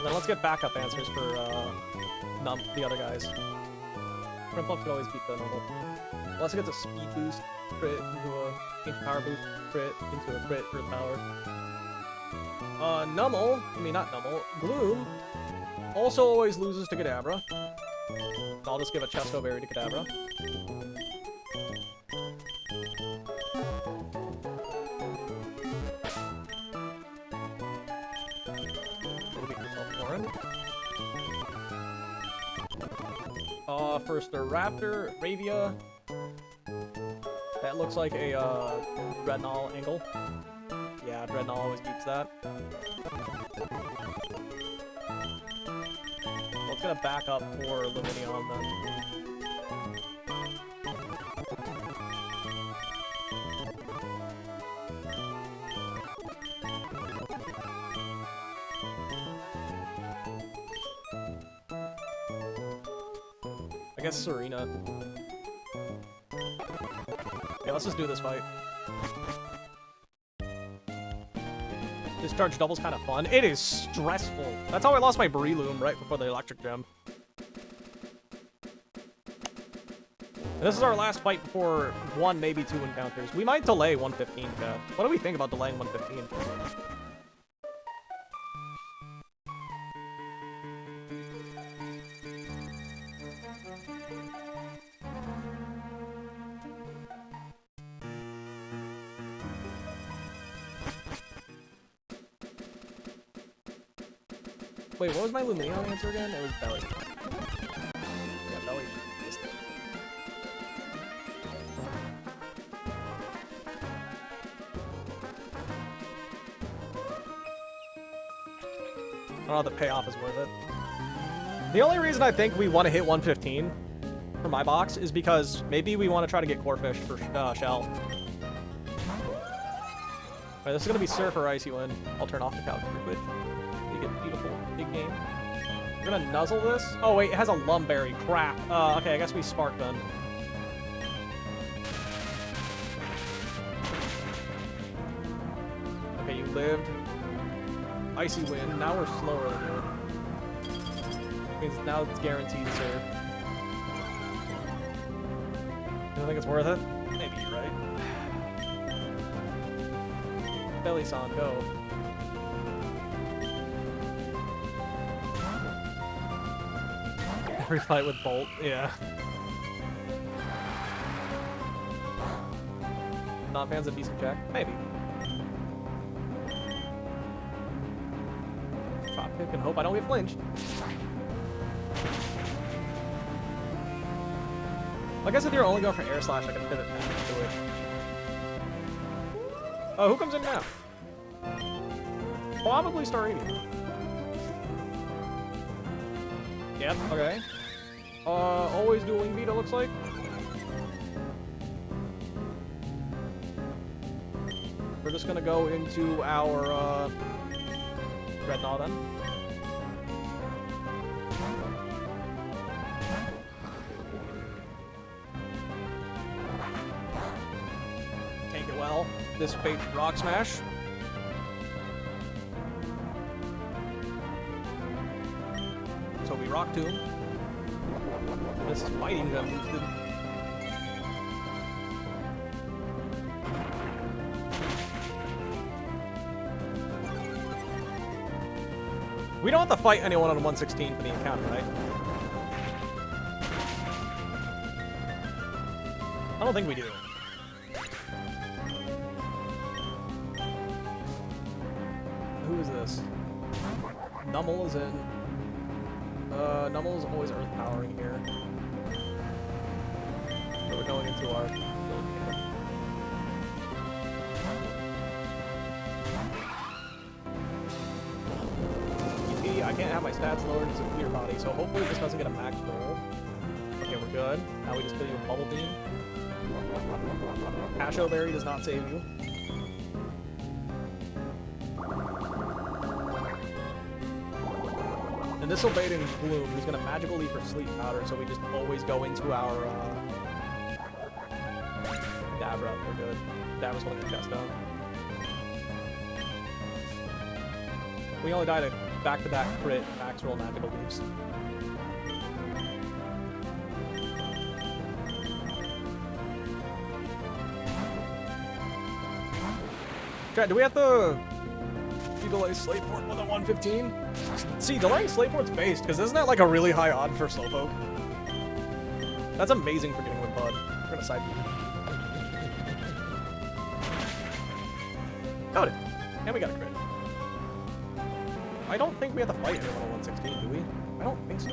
Then let's get backup answers for the other guys. Print Buff could always beat the Numble. Unless it gets a speed boost, crit into a power boost, crit into a crit Earth Power. Numble, I mean not Numble, Gloom also always loses to Kadabra. I'll just give a Chesto Berry to Kadabra. First a Raptor, Ravia. That looks like a Dreadnought angle. Yeah, Dreadnought always beats that. Let's get a backup for Luminion then. I guess Serena. Yeah, let's just do this fight. Discharge double's kind of fun. It is stressful. That's how I lost my Breloom right before the electric gem. This is our last fight before one, maybe two encounters. We might delay 115, chat. What do we think about delaying 115? Wait, what was my Lumineon answer again? It was Belly. Yeah, Belly. I don't know if the payoff is worth it. The only reason I think we want to hit 115 for my box is because maybe we want to try to get Core Fish for Shell. Alright, this is going to be Surf or Icy Wind. I'll turn off the couch for Twitch. You get beautiful big game. We're going to nuzzle this. Oh, wait, it has a Lumberry. Crap. Okay, I guess we Spark then. Okay, you lived. Icy Wind. Now we're slower than you. Means now it's guaranteed to serve. You don't think it's worth it? Maybe you're right. Belly-san, go. Every fight with Bolt, yeah. Not fans of decent check? Maybe. Drop kick and hope I don't get flinched. I guess if you're only going for Air Slash, I can pivot back to it. Oh, who comes in now? Probably Staradian. Yep, okay. Always do Wing Beat, it looks like. We're just gonna go into our, Dreadnought then. Take it well. This bait Rock Smash. So we Rock Tomb. This is Fighting Gem boosted. We don't have to fight anyone on 116 for the encounter, right? I don't think we do. Who is this? Nummel is in. Nummel is always Earth powering here. So we're going into our build here. I can't have my stats lowered as a clear body, so hopefully this doesn't get a max roll. Okay, we're good. Now we just do a Bubble Beam. Pasho Berry does not save you. And this will bait in Bloom, who's going to Magical Leaf or Sleep Powder, so we just always go into our Dabra. We're good. Dabra's going to get chest down. We only died a back-to-back crit max roll Magical Leaves. Chat, do we have to delay Slateport with a 115? See, delaying Slateport's based, because isn't that like a really high odd for Slowpoke? That's amazing for getting with Bud. We're gonna side beat. Got it. And we got a crit. I don't think we have to fight anyone on 116, do we? I don't think so.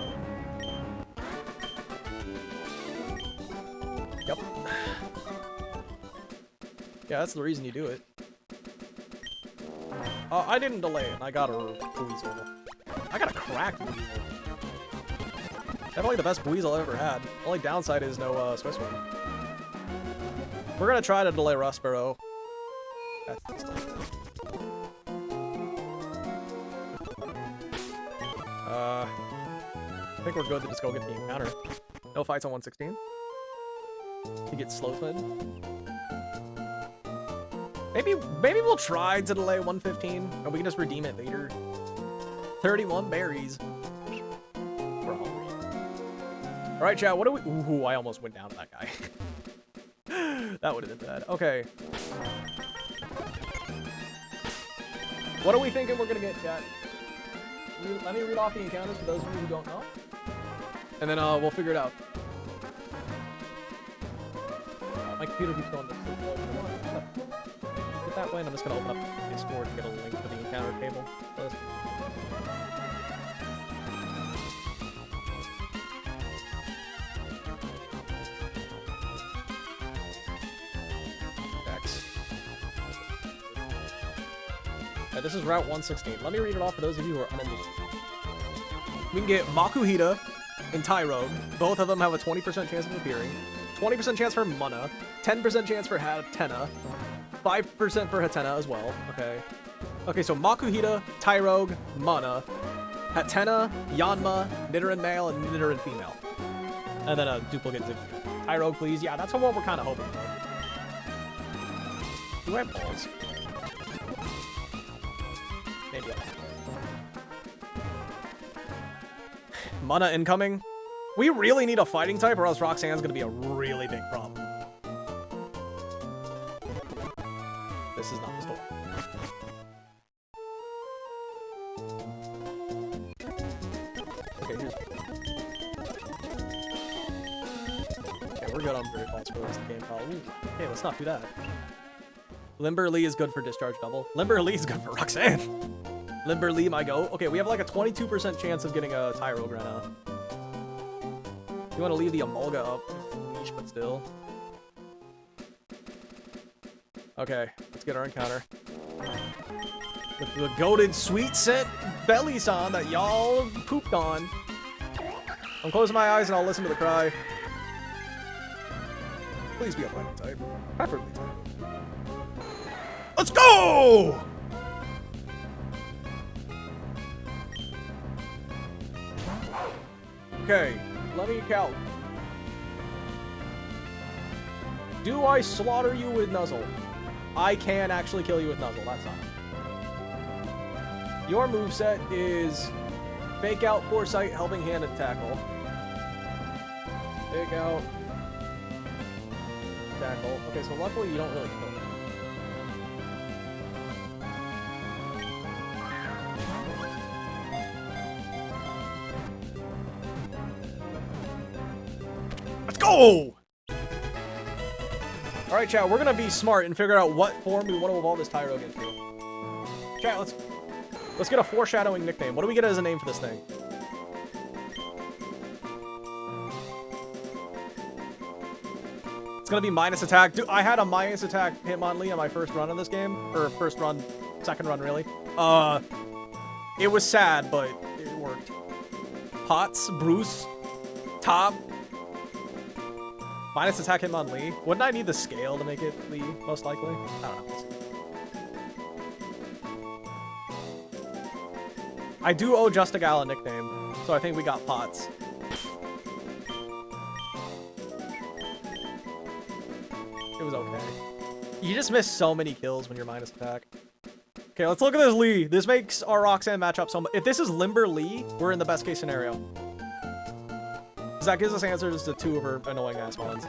Yep. Yeah, that's the reason you do it. I didn't delay it, I got a Buizel. I got a cracked Buizel. Definitely the best Buizel I've ever had. Only downside is no Swiss Wing. We're gonna try to delay Rustboro. That's still I think we're good to just go get the encounter. No fights on 116. to get Slowfin. Maybe we'll try to delay 115, and we can just redeem it later. 31 berries. We're hungry. All right, chat. What do we? Ooh, I almost went down to that guy. That would have been bad. Okay. What are we thinking we're gonna get, chat? Let me read off the encounters for those of you who don't know, and then we'll figure it out. My computer keeps going to sleep. Get that way, and I'm just gonna open up Discord and get a link to the encounter table list. This is Route 116. Let me read it off for those of you who are uninterested. We can get Makuhita and Tyrogue. Both of them have a 20% chance of appearing. 20% chance for Mana. 10% chance for Hatena. 5% for Hatena as well. Okay. Okay, so Makuhita, Tyrogue, Mana, Hatena, Yanma, Nidoran male, and Nidoran female. And then a duplicate Zigzagoon. Tyrogue, please. Yeah, that's what we're kind of hoping for. Do I have balls? Maybe. Mana incoming. We really need a fighting type, or else Roxanne's gonna be a really big problem. This is not the story. Okay, here's. Okay, we're good on very false for the rest of the game, probably. Okay, let's not do that. Limberly is good for discharge double. Limberly is good for Roxanne. Limberly, my go. Okay, we have like a 22% chance of getting a Tyrogue right now. You want to leave the Emolga up, leash, but still. Okay, let's get our encounter. With the goated sweet scent Belly-san that y'all pooped on. I'm closing my eyes and I'll listen to the cry. Please be a fighting type. Preferably type. Let's go! Okay, let me count. Do I slaughter you with Nuzzle? I can actually kill you with Nuzzle, that's not. Your moveset is Fake Out, Foresight, Helping Hand, and Tackle. Fake Out. Tackle. Okay, so luckily you don't really kill me. Go! Alright, chat, we're gonna be smart and figure out what form we want to evolve this Tyrogue into. Chat, let's get a foreshadowing nickname. What do we get as a name for this thing? It's gonna be minus attack. Dude, I had a minus attack Hitmonlee on my first run of this game. Or first run, second run, really. It was sad, but it worked. Potts, Bruce, Top. Minus attack Hitmonlee. Wouldn't I need the scale to make it Lee, most likely? I don't know. I do owe Justigal a nickname, so I think we got Potts. It was okay. You just miss so many kills when you're minus attack. Okay, let's look at this Lee. This makes our Roxanne matchup so much. If this is Limber Lee, we're in the best case scenario. That gives us answers to two of her annoying ass ones.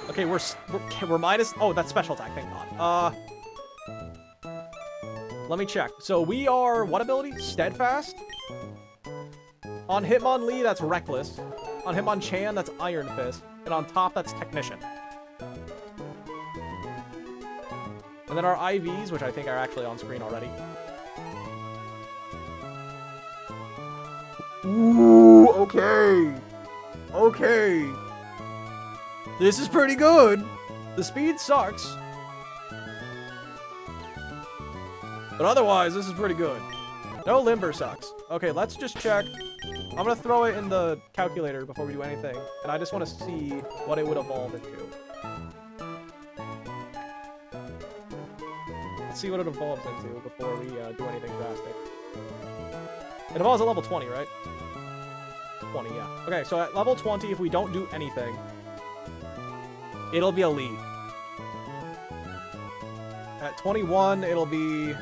Okay, we're minus. Oh, that's special attack. Thank God. Let me check. So we are what ability? Steadfast. On Hitmonlee, that's Reckless. On Hitmonchan, that's Iron Fist, and on top, that's Technician. And then our IVs, which I think are actually on screen already. Ooh, okay. Okay. This is pretty good. The speed sucks. But otherwise, this is pretty good. No Limber sucks. Okay, let's just check. I'm gonna throw it in the calculator before we do anything. And I just want to see what it would evolve into. Let's see what it evolves into before we do anything drastic. It evolves at level 20, right? 20, yeah. Okay, so at level 20, if we don't do anything, it'll be a Lee. At 21, it'll be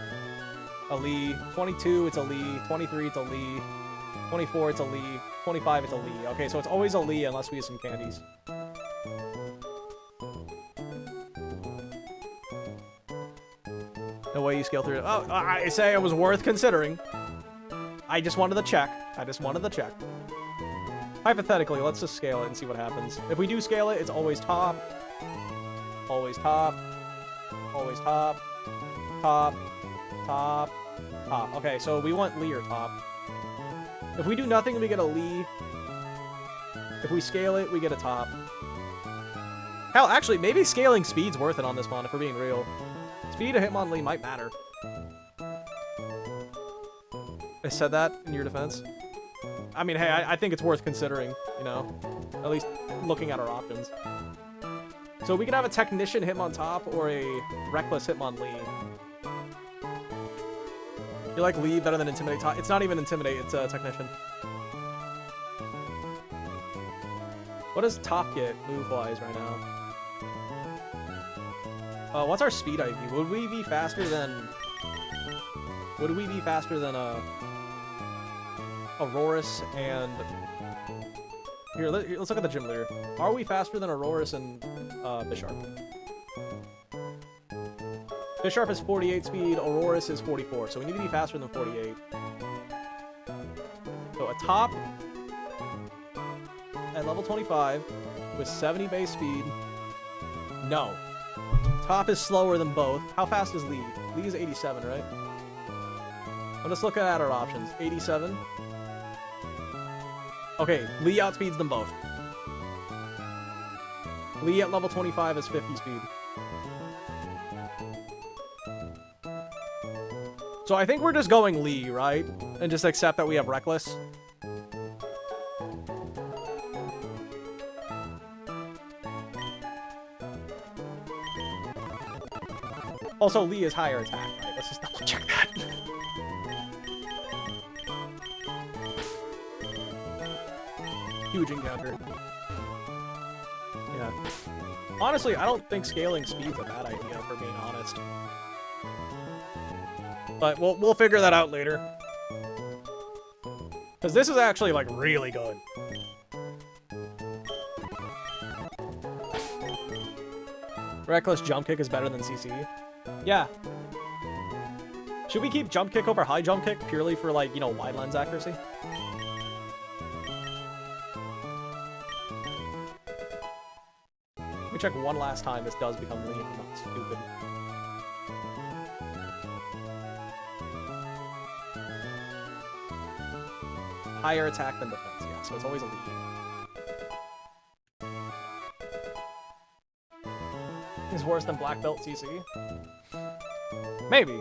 a Lee. 22, it's a Lee. 23, it's a Lee. 24, it's a Lee. 25, it's a Lee. Okay, so it's always a Lee unless we use some candies. No way you scale through it. Oh, I say it was worth considering. I just wanted to check. Hypothetically, let's just scale it and see what happens. If we do scale it, it's always top. Always top. Always top. Top. Top. Top. Okay, so we want Lee or top. If we do nothing, we get a Lee. If we scale it, we get a top. Hell, actually, maybe scaling speed's worth it on this one, if we're being real. Speed of Hitmonlee might matter. I said that in your defense. I mean, hey, I think it's worth considering, you know? At least looking at our options. So we could have a Technician Hitmontop or a Reckless Hitmonlee. You like Lee better than Intimidate Top? It's not even Intimidate, it's a Technician. What does Top get move-wise right now? What's our speed IV? Would we be faster than Aurorus and... Here, let's look at the gym leader. Are we faster than Aurorus and Bisharp? Bisharp is 48 speed, Aurorus is 44, so we need to be faster than 48. So a top at level 25 with 70 base speed. No. Top is slower than both. How fast is Lee? Lee is 87, right? I'm just looking at our options. 87. Okay, Lee outspeeds them both. Lee at level 25 is 50 speed. So I think we're just going Lee, right? And just accept that we have Reckless. Also, Lee is higher attack, right? Let's just double check that. Huge encounter. Yeah. Honestly, I don't think scaling speed's a bad idea, for being honest. But we'll figure that out later. Because this is actually, like, really good. Reckless Jump Kick is better than CC. Yeah. Should we keep Jump Kick over High Jump Kick purely for, like, you know, wide lens accuracy? Let me check one last time this does become Lee. I'm not stupid. Higher attack than defense, yeah, so it's always a Lee. Is worse than Black Belt CC? Maybe.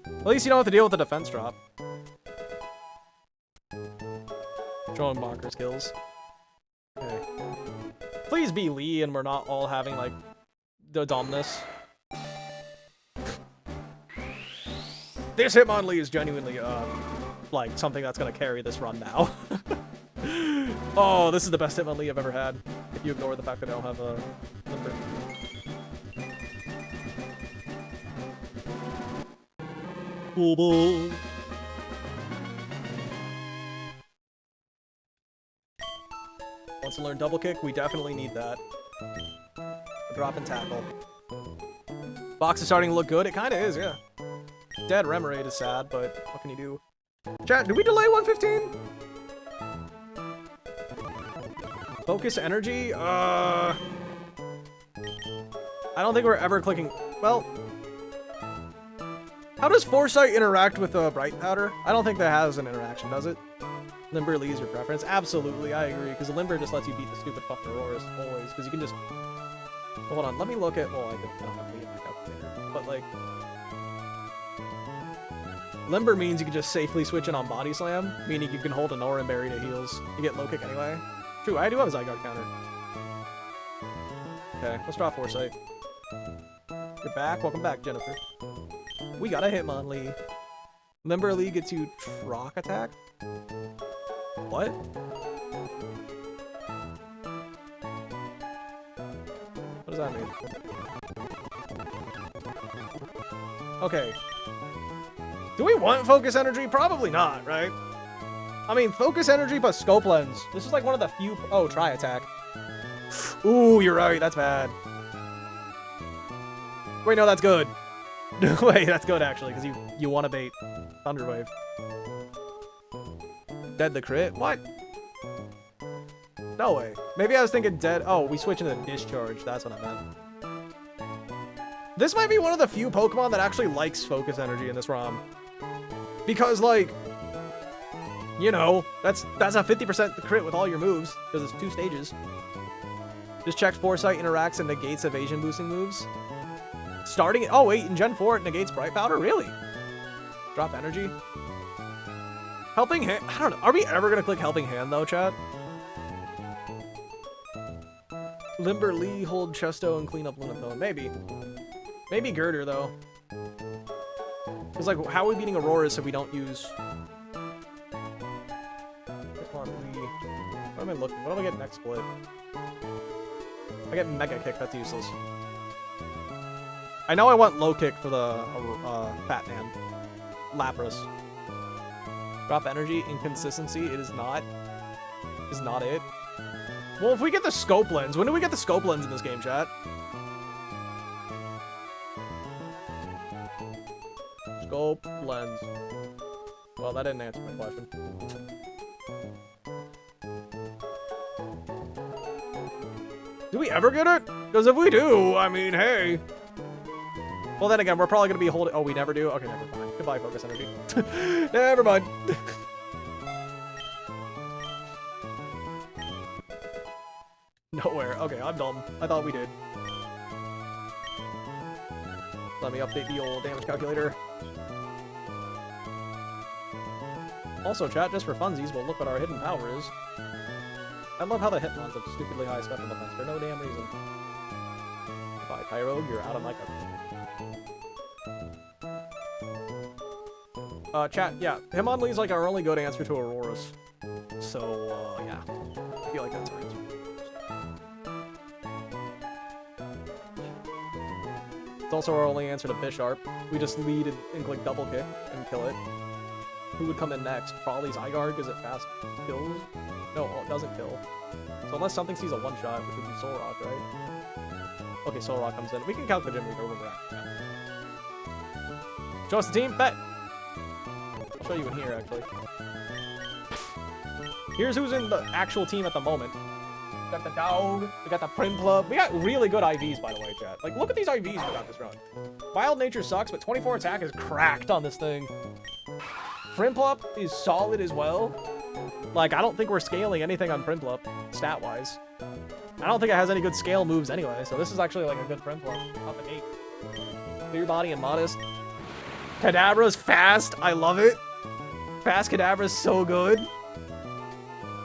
At least you don't have to deal with the defense drop. Throwing bonker skills. Okay. Please be Lee and we're not all having, like, the dumbness. This Hitmonlee is genuinely, like, something that's gonna carry this run now. Oh, this is the best Hitmonlee I've ever had. If you ignore the fact that I don't have a limber. Cool ball. Wants to learn double kick? We definitely need that. A drop and tackle. Box is starting to look good. It kind of is, yeah. Dead Remoraid is sad, but what can you do? Chat, did we delay 115? Focus energy? I don't think we're ever clicking... Well... How does Foresight interact with Bright Powder? I don't think that has an interaction, does it? Limber Lee is your preference? Absolutely, I agree, because the Limber just lets you beat the stupid fucking Aurorus, always, because you can just... Hold on, let me look at... Well, I don't have Lee in my calculator, but, like... Limber means you can just safely switch in on Body Slam, meaning you can hold an Aura and Berry to heals. You get low kick anyway. True, I do have a Zygarde counter. Okay, let's draw Foresight. You're back. Welcome back, Jennifer. We got a Hitmonlee. Limber Lee gets you Troc attack? What? What does that mean? Okay. Do we want focus energy? Probably not, right? I mean, focus energy but scope lens. This is like one of the few... Oh, try attack. Ooh, you're right. That's bad. Wait, no, that's good. Wait, that's good, actually, because you want to bait Thunder Wave. Dead the crit? What? No way. Maybe I was thinking dead... Oh, we switched into discharge. That's what I meant. This might be one of the few Pokemon that actually likes focus energy in this ROM. Because, like... You know, that's a 50% crit with all your moves, because it's 2 stages. Just checks Foresight, interacts, and negates evasion boosting moves. Starting... Oh, wait, in Gen 4, it negates Bright Powder? Really? Drop energy? Helping Hand... I don't know. Are we ever going to click Helping Hand, though, chat? Limber Lee, hold Chesto, and clean up Lunatone. Maybe. Maybe Girder, though. Because, like, how are we beating Auroras if we don't use... Come on, Lee. What am I looking? What do I get next split? I get Mega Kick. That's useless. I know I want Low Kick for the Fat Man. Lapras. Drop energy, inconsistency. It is not. Is not it. Well, if we get the scope lens, when do we get the scope lens in this game, chat? Scope lens. Well, that didn't answer my question. Do we ever get it? Because if we do, I mean, hey. Well, then again, we're probably going to be holding... Oh, we never do? Okay, never mind. Goodbye, focus energy. Never mind. Nowhere. Okay, I'm dumb. I thought we did. Let me update the old damage calculator. Also, chat, just for funsies, we'll look what our hidden power is. I love how the Hitmon's have stupidly high special defense for no damn reason. Goodbye, Pyro. You're out of my cover. Chat, yeah. Hitmonlee's like our only good answer to Auroras. So, yeah. I feel like that's our answer. It's also our only answer to Bisharp. We just lead and click double kick and kill it. Who would come in next? Brawly's Zygarde, because it fast kills? No, it doesn't kill. So unless something sees a one-shot, which would be Solrock, right? Okay, Solrock comes in. We can count the gym leader over back. Show us the team? Bet! I'll show you in here, actually. Here's who's in the actual team at the moment. We got the Dog, we got the Primplup. We got really good IVs, by the way, chat. Like, look at these IVs we got this run. Wild Nature sucks, but 24 attack is cracked on this thing. Primplup is solid as well. Like, I don't think we're scaling anything on Primplup, stat-wise. I don't think it has any good scale moves anyway, so this is actually, like, a good Primplup. Out the gate. Clear Body and Modest. Kadabra's fast. I love it. Fast Kadabra's so good.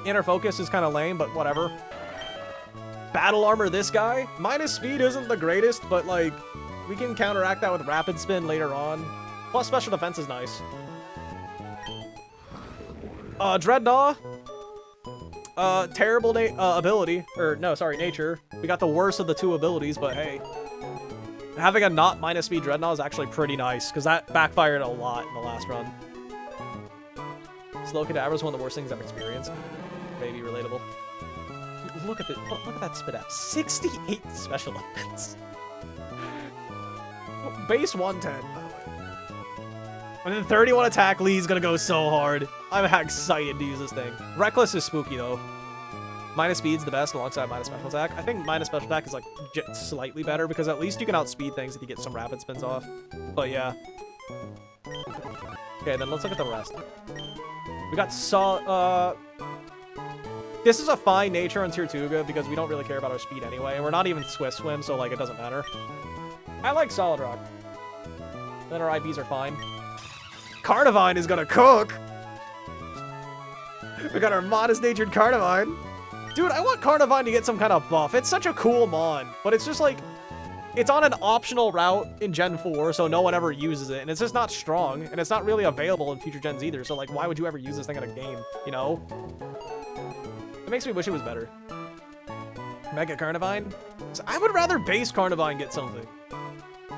Inner Focus is kind of lame, but whatever. Battle Armor this guy. Minus speed isn't the greatest, but, like, we can counteract that with Rapid Spin later on. Plus, Special Defense is nice. Dreadnought. Terrible ability. Or, no, sorry, nature. We got the worst of the 2 abilities, but hey. Having a not minus speed Dreadnought is actually pretty nice, because that backfired a lot in the last run. Slow Kadabra is one of the worst things I've experienced. Maybe relatable. Look at that spit out. 68 special defense. Base 110, by the way. And then 31 attack, Lee's gonna go so hard. I'm excited to use this thing. Reckless is spooky, though. Minus speed's the best alongside minus special attack. I think minus special attack is, like, slightly better, because at least you can outspeed things if you get some rapid spins off. But, yeah. Okay, then let's look at the rest. We got this is a fine nature on Tier 2 because we don't really care about our speed anyway, and we're not even Swift Swim, so, like, it doesn't matter. I like Solid Rock. Then our IVs are fine. Carnivine is gonna cook! We got our modest-natured Carnivine. Dude, I want Carnivine to get some kind of buff. It's such a cool mon, but it's just, like, it's on an optional route in Gen 4, so no one ever uses it, and it's just not strong, and it's not really available in future gens either, so, like, why would you ever use this thing in a game, you know? It makes me wish it was better. Mega Carnivine? So I would rather base Carnivine get something.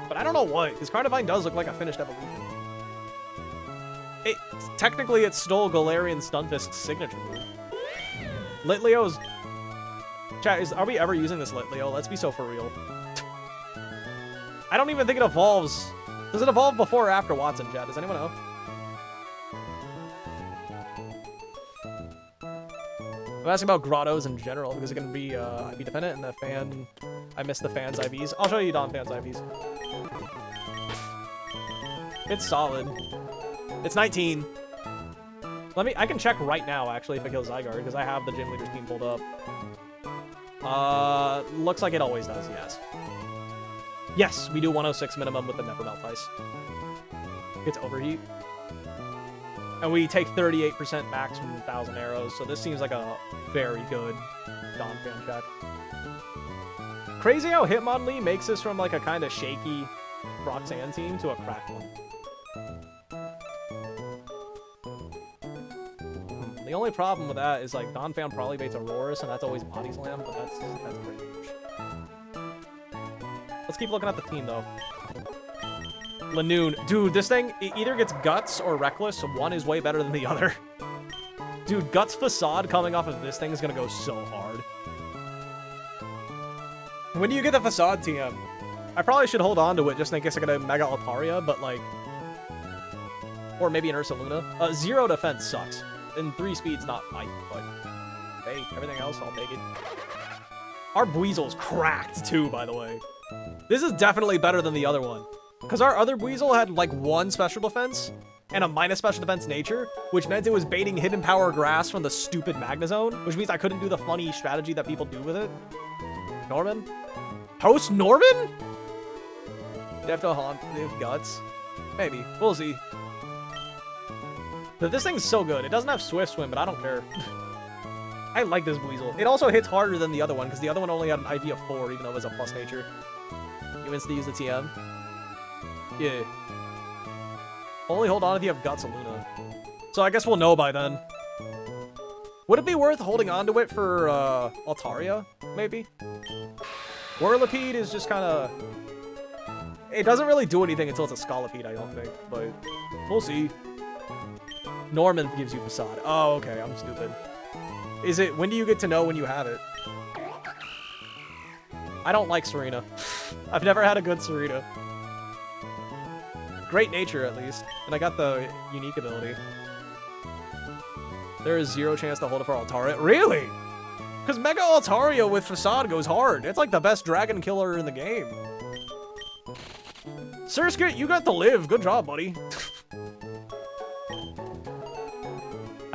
But I don't know what, because Carnivine does look like a finished evolution. Technically, it stole Galarian Stunfisk's signature move. Litleo's... Chat, are we ever using this Litleo? Let's be so for real. I don't even think it evolves. Does it evolve before or after Watson, chat? Does anyone know? I'm asking about grottos in general because it can be IV dependent and the fan. I missed the fans IVs. I'll show you Don fans IVs. It's solid. It's 19. I can check right now actually if it kills Zygarde because I have the gym leader's team pulled up. Looks like it always does, yes. Yes, we do 106 minimum with the Never Melt Ice. It's overheat. And we take 38% max from 1,000 arrows, so this seems like a very good Don fan check. Crazy how Hitmonlee makes this from like a kind of shaky Roxanne team to a cracked one. The only problem with that is like Donphan probably baits Auroras, and that's always Body Slam, but that's pretty much. Let's keep looking at the team though. Lanoon. Dude, this thing, it either gets Guts or Reckless, so one is way better than the other. Dude, Guts Facade coming off of this thing is gonna go so hard. When do you get the Facade TM? I probably should hold on to it just in case I get a Mega Altaria, but like... Or maybe an Ursaluna. 0 defense sucks. And 3 speed's not fine, but... Hey, everything else, I'll take it. Our Buizel's cracked too, by the way. This is definitely better than the other one. Because our other Buizel had like 1 special defense and a minus special defense nature, which meant it was baiting Hidden Power Grass from the stupid Magnezone, which means I couldn't do the funny strategy that people do with it. Norman? Host Norman? They have to haunt with Guts? Maybe. We'll see. But this thing's so good. It doesn't have Swift Swim, but I don't care. I like this Buizel. It also hits harder than the other one, because the other one only had an IV of 4, even though it was a plus nature. You instantly use the TM. Yeah. Only hold on if you have Guts Luna. So I guess we'll know by then. Would it be worth holding on to it for Altaria, maybe? Whirlipede is just kind of... It doesn't really do anything until it's a Scolipede, I don't think, but we'll see. Norman gives you Facade. Oh, okay, I'm stupid. Is it... When do you get to know when you have it? I don't like Serena. I've never had a good Serena. Great nature, at least. And I got the unique ability. There is 0 chance to hold it for Altaria. Really? Because Mega Altaria with Facade goes hard. It's like the best dragon killer in the game. Surskit, you got to live. Good job, buddy.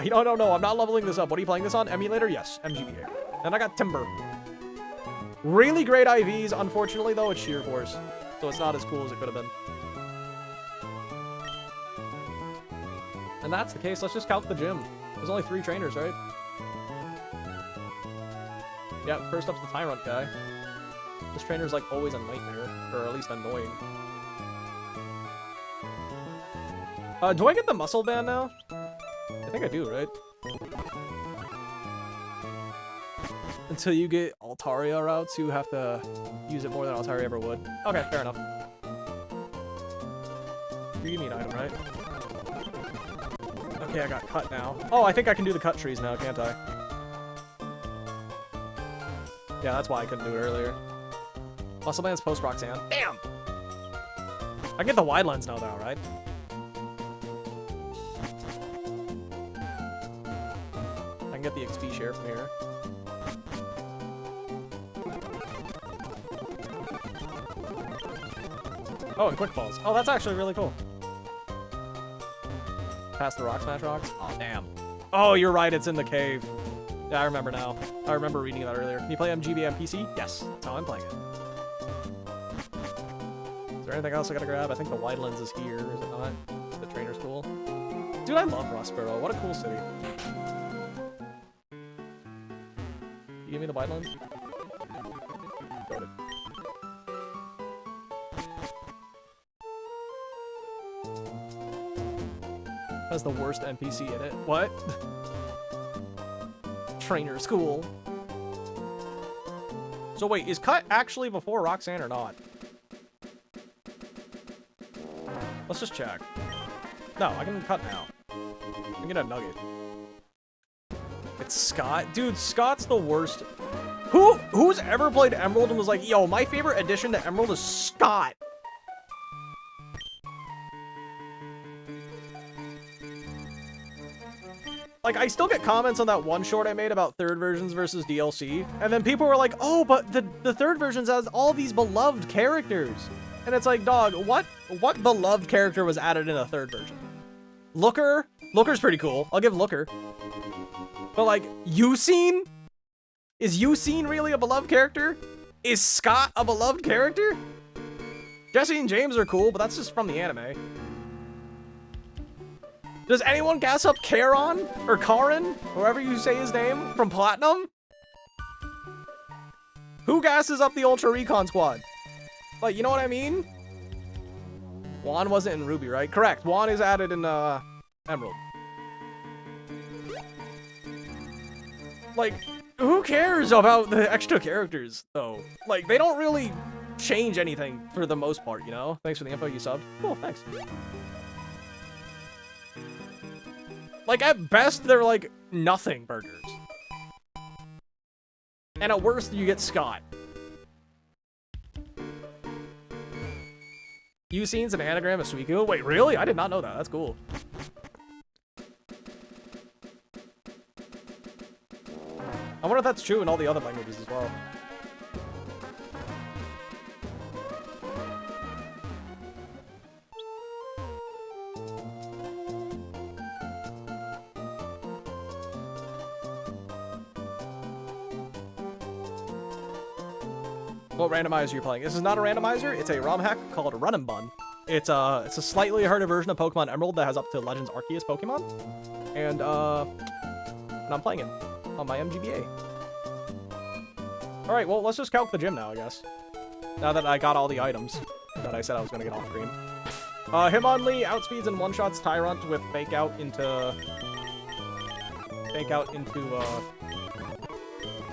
No, I'm not leveling this up. What are you playing this on? Emulator? Yes, MGBA. And I got Timber. Really great IVs. Unfortunately, though, it's Sheer Force. So it's not as cool as it could have been. And that's the case. Let's just count the gym. There's only 3 trainers, right? Yeah, first up's the Tyrant guy. This trainer's like always a nightmare. Or at least annoying. Do I get the muscle band now? I think I do, right? Until you get Altaria routes, you have to use it more than Altaria ever would. Okay, fair enough. You give me an item, right? Okay, I got cut now. Oh, I think I can do the cut trees now, can't I? Yeah, that's why I couldn't do it earlier. Muscle Band's post Roxanne. Damn! I get the wide lens now, though, right? I can get the XP share from here. Oh, and Quick Balls. Oh, that's actually really cool. Past the Rock Smash Rocks? Oh, damn. Oh, you're right. It's in the cave. Yeah, I remember now. I remember reading that earlier. Can you play MGB on PC? Yes. That's how I'm playing it. Is there anything else I gotta grab? I think the wide lens is here, is it not? The trainer's cool. Dude, I love Rossborough. What a cool city. You give me the wide lens? Got it. Has the worst NPC in it. What? Trainer school. So wait, is Cut actually before Roxanne or not? Let's just check. No, I can Cut now. I can get a nugget. It's Scott? Dude, Scott's the worst. Who's ever played Emerald and was like, yo, my favorite addition to Emerald is Scott? Like, I still get comments on that one short I made about third versions versus DLC, and then people were like, oh, but the third versions has all these beloved characters. And it's like, dog, what beloved character was added in a third version? Looker? Looker's pretty cool. I'll give Looker. But like, Yucine? Is Yucine really a beloved character? Is Scott a beloved character? Jesse and James are cool, but that's just from the anime. Does anyone gas up Charon? Or Karin? However you say his name? From Platinum? Who gasses up the Ultra Recon Squad? Like, you know what I mean? Juan wasn't in Ruby, right? Correct. Juan is added in Emerald. Like, who cares about the extra characters, though? Like, they don't really change anything for the most part, you know? Thanks for the info, you subbed. Cool, thanks. Like, at best, they're, like, nothing burgers. And at worst, you get Scott. Yucine's an anagram of Suiku? Wait, really? I did not know that. That's cool. I wonder if that's true in all the other languages as well. What randomizer you're playing? This is not a randomizer. It's a ROM hack called Run and Bun. It's a slightly harder version of Pokemon Emerald that has up to Legends Arceus Pokemon, and I'm playing it on my MGBA. All right, well, let's just calc the gym now, I guess. Now that I got all the items that I said I was gonna get off screen. Hitmonlee outspeeds and one-shots Tyrant with fake out into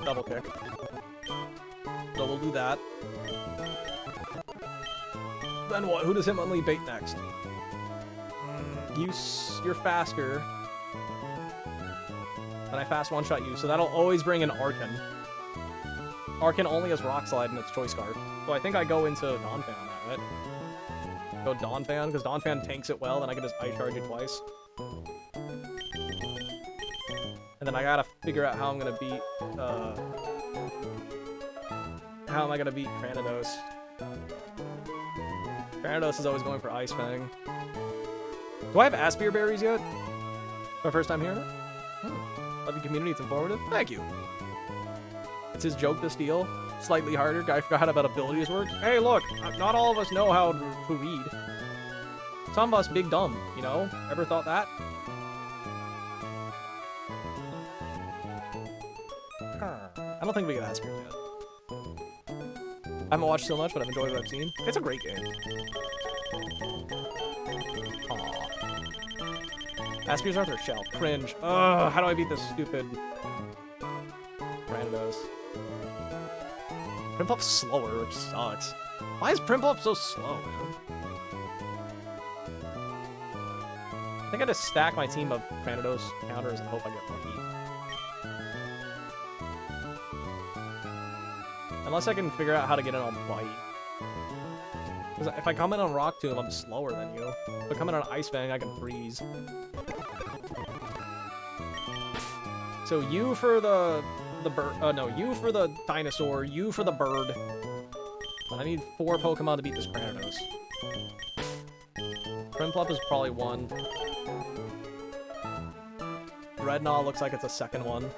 double kick. So we'll do that. Then what? Who does Hitmonlee bait next? You're faster. And I fast one-shot you, so that'll always bring an Arcan. Arcan only has Rock Slide in its Choice Scarf. So I think I go into Donphan on that, right? Go Donphan, because Donphan tanks it well, and I can just Ice Charge it twice. And then I gotta figure out how I'm gonna beat, how am I gonna beat Cranidos? Cranidos is always going for Ice Fang. Do I have Aspire Berries yet? My first time hearing it? Love your community, it's informative. Thank you. It's his joke to steal. Slightly harder. Guy forgot about abilities work. Hey, look, not all of us know how to read. Some of us big dumb, you know? Ever thought that? I don't think we get Aspire yet. I haven't watched so much, but I've enjoyed what I've seen. It's a great game. Aww. Aspires Arthur Shell. Cringe. Ugh, how do I beat this stupid Randos? Primpup's slower, which sucks. Why is Primpup so slow, man? I think I just stack my team of Cranidos counters and hope I get lucky. Unless I can figure out how to get in on Bite. Because if I come in on Rock Tomb, I'm slower than you. If I come in on Ice Fang, I can freeze. So you for the bird, no, you for the dinosaur, you for the bird. I need 4 Pokemon to beat this Cranidos. Prinplup is probably 1. Dreadnought looks like it's a second one.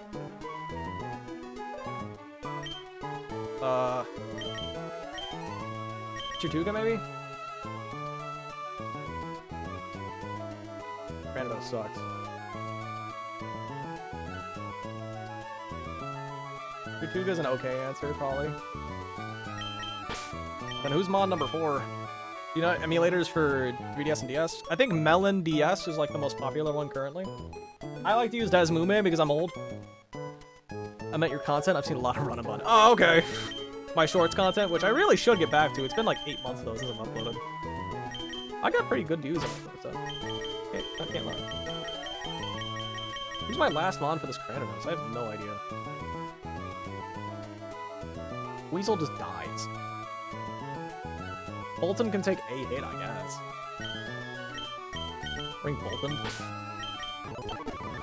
Chituga, maybe? Cranidos sucks. Chituga's an okay answer, probably. And who's Mon number 4? You know emulators for 3DS and DS? I think Melon DS is like the most popular one currently. I like to use Desmume because I'm old. I meant your content. I've seen a lot of run about it. Oh, okay. My shorts content, which I really should get back to. It's been like 8 months though since I've uploaded. I got pretty good views on it, so I can't lie. Who's my last mon for this Cranidos? I have no idea. Weasel just dies. Bolton can take a hit, I guess. Bring Bolton.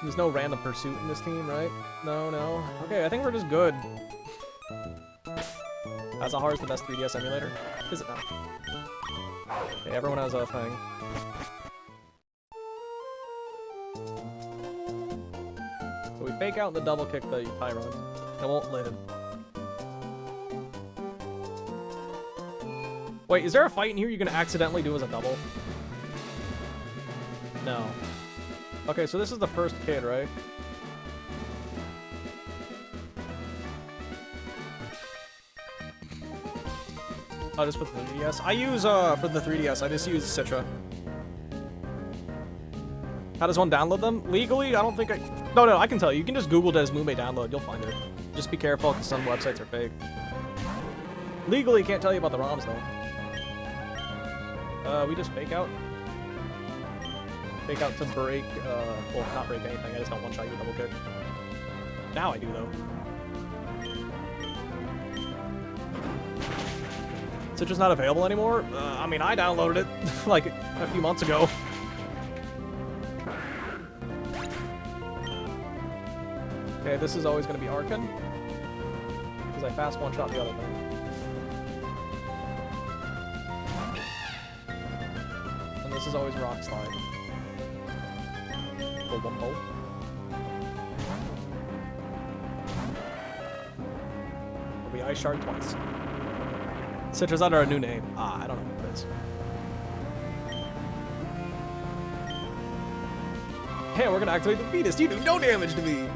There's no random pursuit in this team, right? No, no. Okay, I think we're just good. Azahar's the best 3DS emulator. Is it now? Okay, everyone has a thing. So we fake out the double kick the Tyron. It won't live. Wait, is there a fight in here you can accidentally do as a double? No. Okay, so this is the first kid, right? Oh, just with the 3DS? I use, for the 3DS, I just use Citra. How does one download them? Legally, I don't think I... No, I can tell you. You can just Google Desmume download. You'll find it. Just be careful, because some websites are fake. Legally, can't tell you about the ROMs, though. We just fake out. Fake out to break, well, not break anything. I just don't one-shot you with double kick. Now I do, though. Citra's not available anymore? I mean, I downloaded it, like, a few months ago. Okay, this is always going to be Arcan. Because I fast one-shot the other thing. And this is always Rock Slide. Pull one bolt. It'll be Ice Shard twice. Citra's under a new name. Ah, I don't know what it is. Hey, we're gonna activate the fetus. You do no damage to me.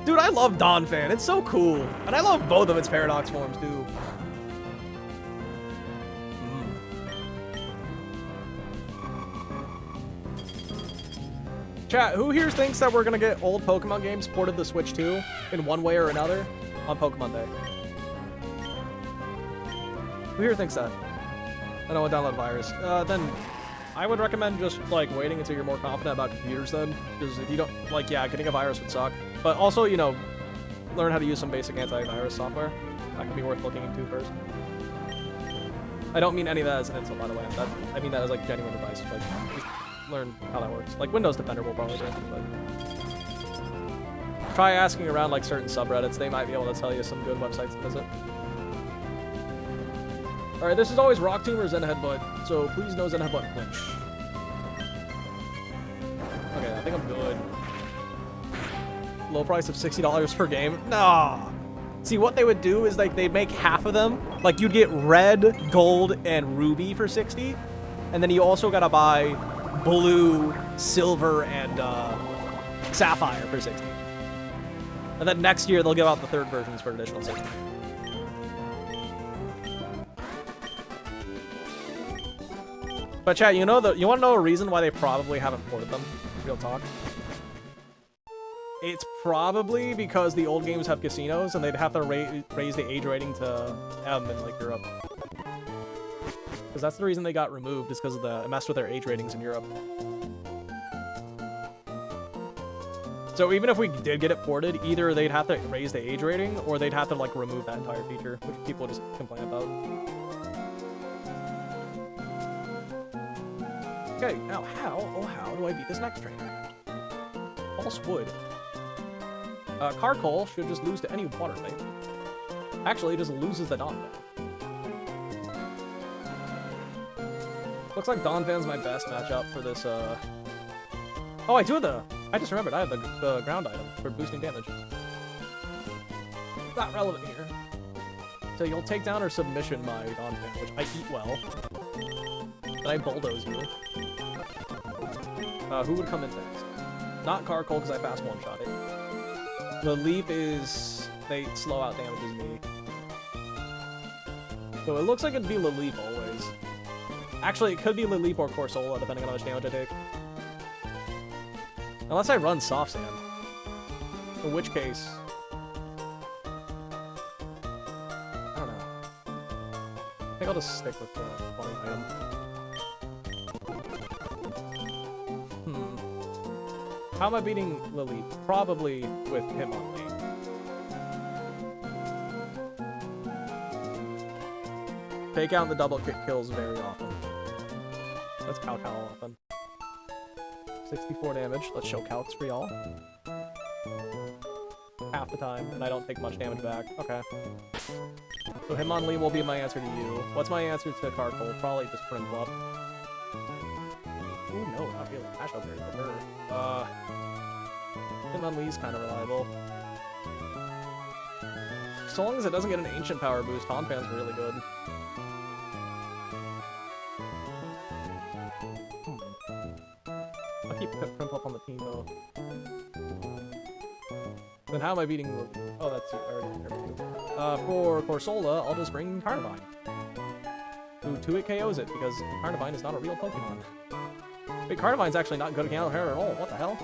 Dude, I love Donphan. It's so cool. And I love both of its paradox forms, too. Chat, who here thinks that we're gonna get old Pokemon games ported to Switch 2 in one way or another on Pokemon Day? Who here thinks that? I know a download virus. Then I would recommend just like waiting until you're more confident about computers then. Because if you don't, like, yeah, getting a virus would suck. But also, you know, learn how to use some basic antivirus software. That could be worth looking into first. I don't mean any of that as an insult, by the way. I mean that as like genuine advice. Like, just learn how that works. Like Windows Defender will probably do it, but try asking around like certain subreddits. They might be able to tell you some good websites to visit. Alright, this is always Rock Tomb or Zen Headbutt, so please no Zen Headbutt clinch. Okay, I think I'm good. Low price of $60 per game? Nah. See, what they would do is like they'd make half of them. Like you'd get red, gold, and ruby for 60, and then you also gotta buy blue, silver, and sapphire for 60. And then next year they'll give out the third versions for additional 60. But chat, you want to know a reason why they probably haven't ported them? Real talk. It's probably because the old games have casinos and they'd have to raise the age rating to M in like Europe. Because that's the reason they got removed, is because of it messed with their age ratings in Europe. So even if we did get it ported, either they'd have to raise the age rating or they'd have to like remove that entire feature, which people just complain about. Okay, now how do I beat this next trainer? False Wood. Carcoal should just lose to any water type. Actually, it just loses the Donphan. Looks like Donphan's my best matchup for this, Oh, I do have I just remembered, I have the ground item for boosting damage. Not relevant here. So you'll take down or submission my Donphan, which I eat well. Then I bulldoze you. Who would come in next? Not Carcoal, because I fast one-shot it. The Leap is... they slow out damages me. So it looks like it'd be Lily always. Actually, it could be Lily or Corsola, depending on how much damage I take. Unless I run Soft Sand. In which case... I don't know. I think I'll just stick with the flying item. How am I beating Lily? Probably with him on me. Fake out and the double kick kills very often. Let's calc how often. 64 damage. Let's show calcs for y'all. Half the time, and I don't take much damage back. Okay. So Hitmonlee will be my answer to you. What's my answer to Carcoal? Probably just Prinplup. Ooh, no, not really. Ash out there for her. Hitmonlee's kind of reliable. So long as it doesn't get an ancient power boost, Honpan's really good. I'll keep Prinplup on the team though. Then how am I beating Lily? Oh, that's already there. For Corsola, I'll just bring Carnivine. Who 2-hit KOs it, because Carnivine is not a real Pokemon. Wait, Carnivine's actually not good against her at all. What the hell?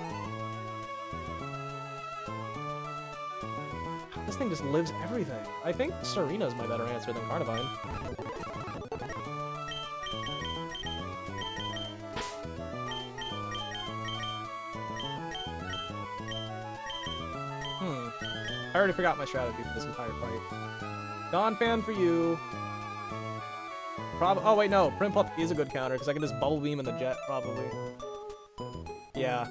This thing just lives everything. I think Serena's my better answer than Carnivine. I already forgot my strategy for this entire fight. Donphan for you. Oh wait, no. Prinplup is a good counter because I can just Bubble Beam in the jet, probably. Yeah.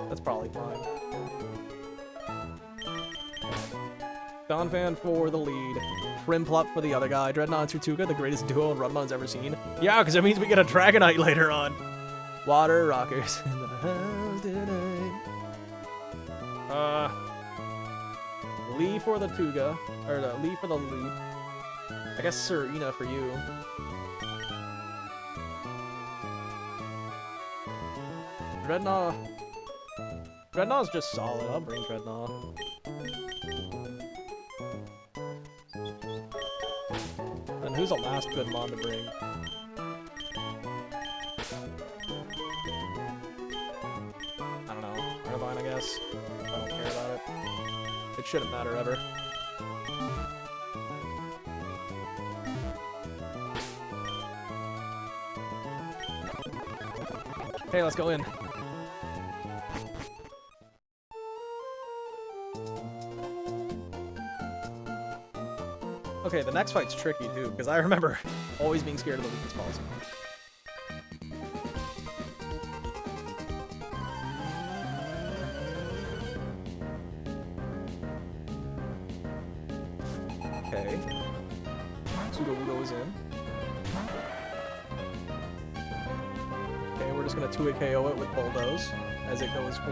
That's probably fine. Donphan for the lead. Prinplup for the other guy. Dreadnought and Tortuga, the greatest duo Rudmon's ever seen. Yeah, because it means we get a Dragonite later on. Water rockers in the house tonight. Lee for the Tuga. Or Lee for the lead. I guess Serena for you. Dreadnought. Dreadnought's just solid. I'll bring Dreadnought. Then who's the last good mon to bring? I don't know. Irvine, I guess. I don't care about it. It shouldn't matter ever. Hey, let's go in. Okay, the next fight's tricky too, because I remember always being scared of the weakest balls. Okay. Sudowoodo is in. Okay, we're just gonna 2-hit KO it with Bulldoze as it goes for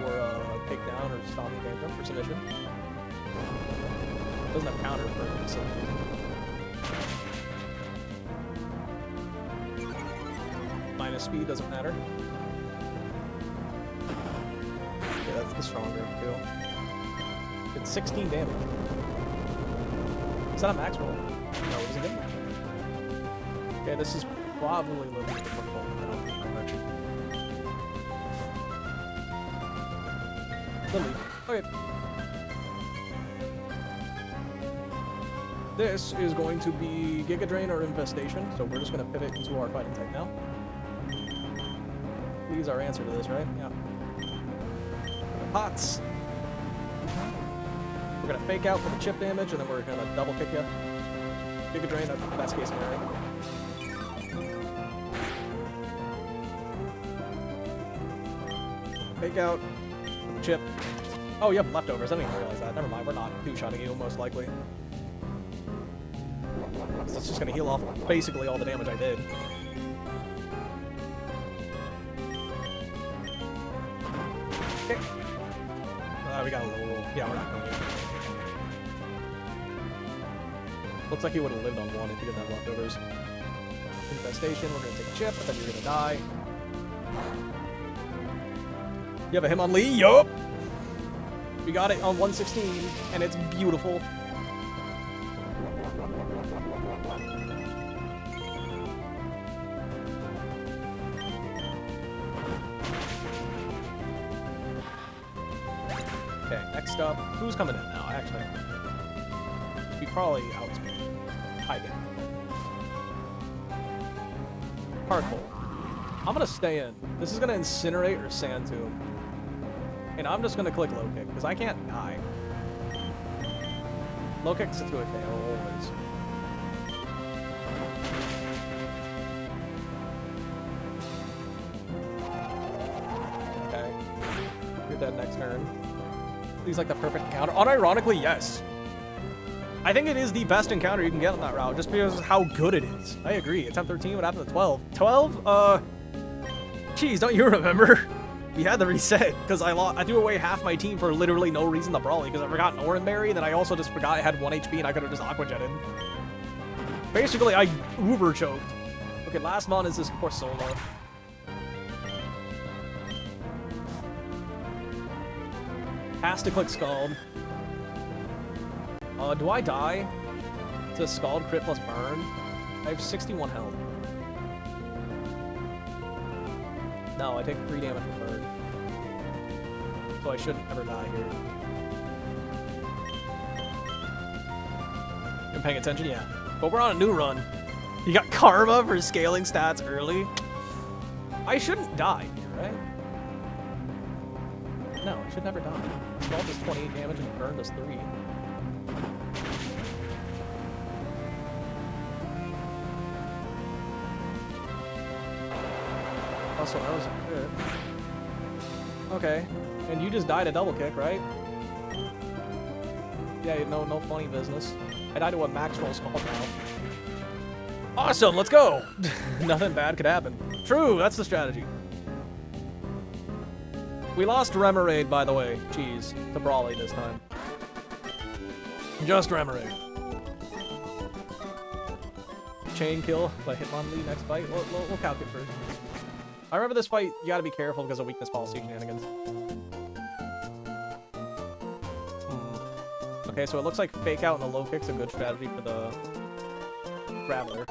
takedown or stomping tantrum for submission. Doesn't have counter for so. Minus speed doesn't matter. Yeah, that's the stronger too. It's 16 damage. Is that a max roll? No, it isn't it? Okay, this is probably Lily for football. I don't think very much. Lily. Okay. This is going to be Giga Drain or Infestation, so we're just going to pivot into our fighting type now. Please, our answer to this, right? Yeah. Pots. We're going to fake out for the chip damage, and then we're going to double kick you. Giga Drain, that's the best case scenario. Fake out for the chip. Oh, you have leftovers. I didn't even realize that. Never mind, we're not two-shotting you, most likely. So it's just going to heal off basically all the damage I did. Okay. We got a little... Yeah, we're not going to. Looks like he would have lived on one if he didn't have leftovers. Infestation, we're going to take a chip, but then you're going to die. You have a Hitmonlee? Yup! We got it on 116, and it's beautiful. Next up, who's coming in now? Actually, we probably outspeed. Hiding. Hardcore. I'm gonna stay in. This is gonna incinerate or sand tomb. And I'm just gonna click low kick, because I can't die. Low kick's into a KO always. Okay. You're dead next turn. He's like the perfect encounter. Unironically, yes. I think it is the best encounter you can get on that route, just because of how good it is. I agree. Attempt 13, what happened to 12? 12? Geez, don't you remember? We had to reset, because I threw away half my team for literally no reason to Brawly, because I forgot Norenberry, and then I also just forgot I had 1 HP, and I could have just Aqua Jetted. Basically, I uber choked. Okay, last mon is this poor Solo. Has to click Scald. Do I die to Scald, crit plus burn? I have 61 health. No, I take 3 damage from burn. So I shouldn't ever die here. You paying attention? Yeah. But we're on a new run. You got Karma for scaling stats early. I shouldn't die here, right? No, I should never die. Scald does 28 damage and burn does 3. Also, that was good. Okay, and you just died a double kick, right? Yeah, no funny business. I died to a max roll Scald now. Awesome, let's go! Nothing bad could happen. True, that's the strategy. We lost Remoraid, by the way. Jeez, to Brawly this time. Just Remoraid. Chain kill by Hitmonlee next fight. We'll calc it first. I remember this fight, you gotta be careful because of weakness policy shenanigans. Okay, so it looks like fake out and the low kick's a good strategy for the Graveler.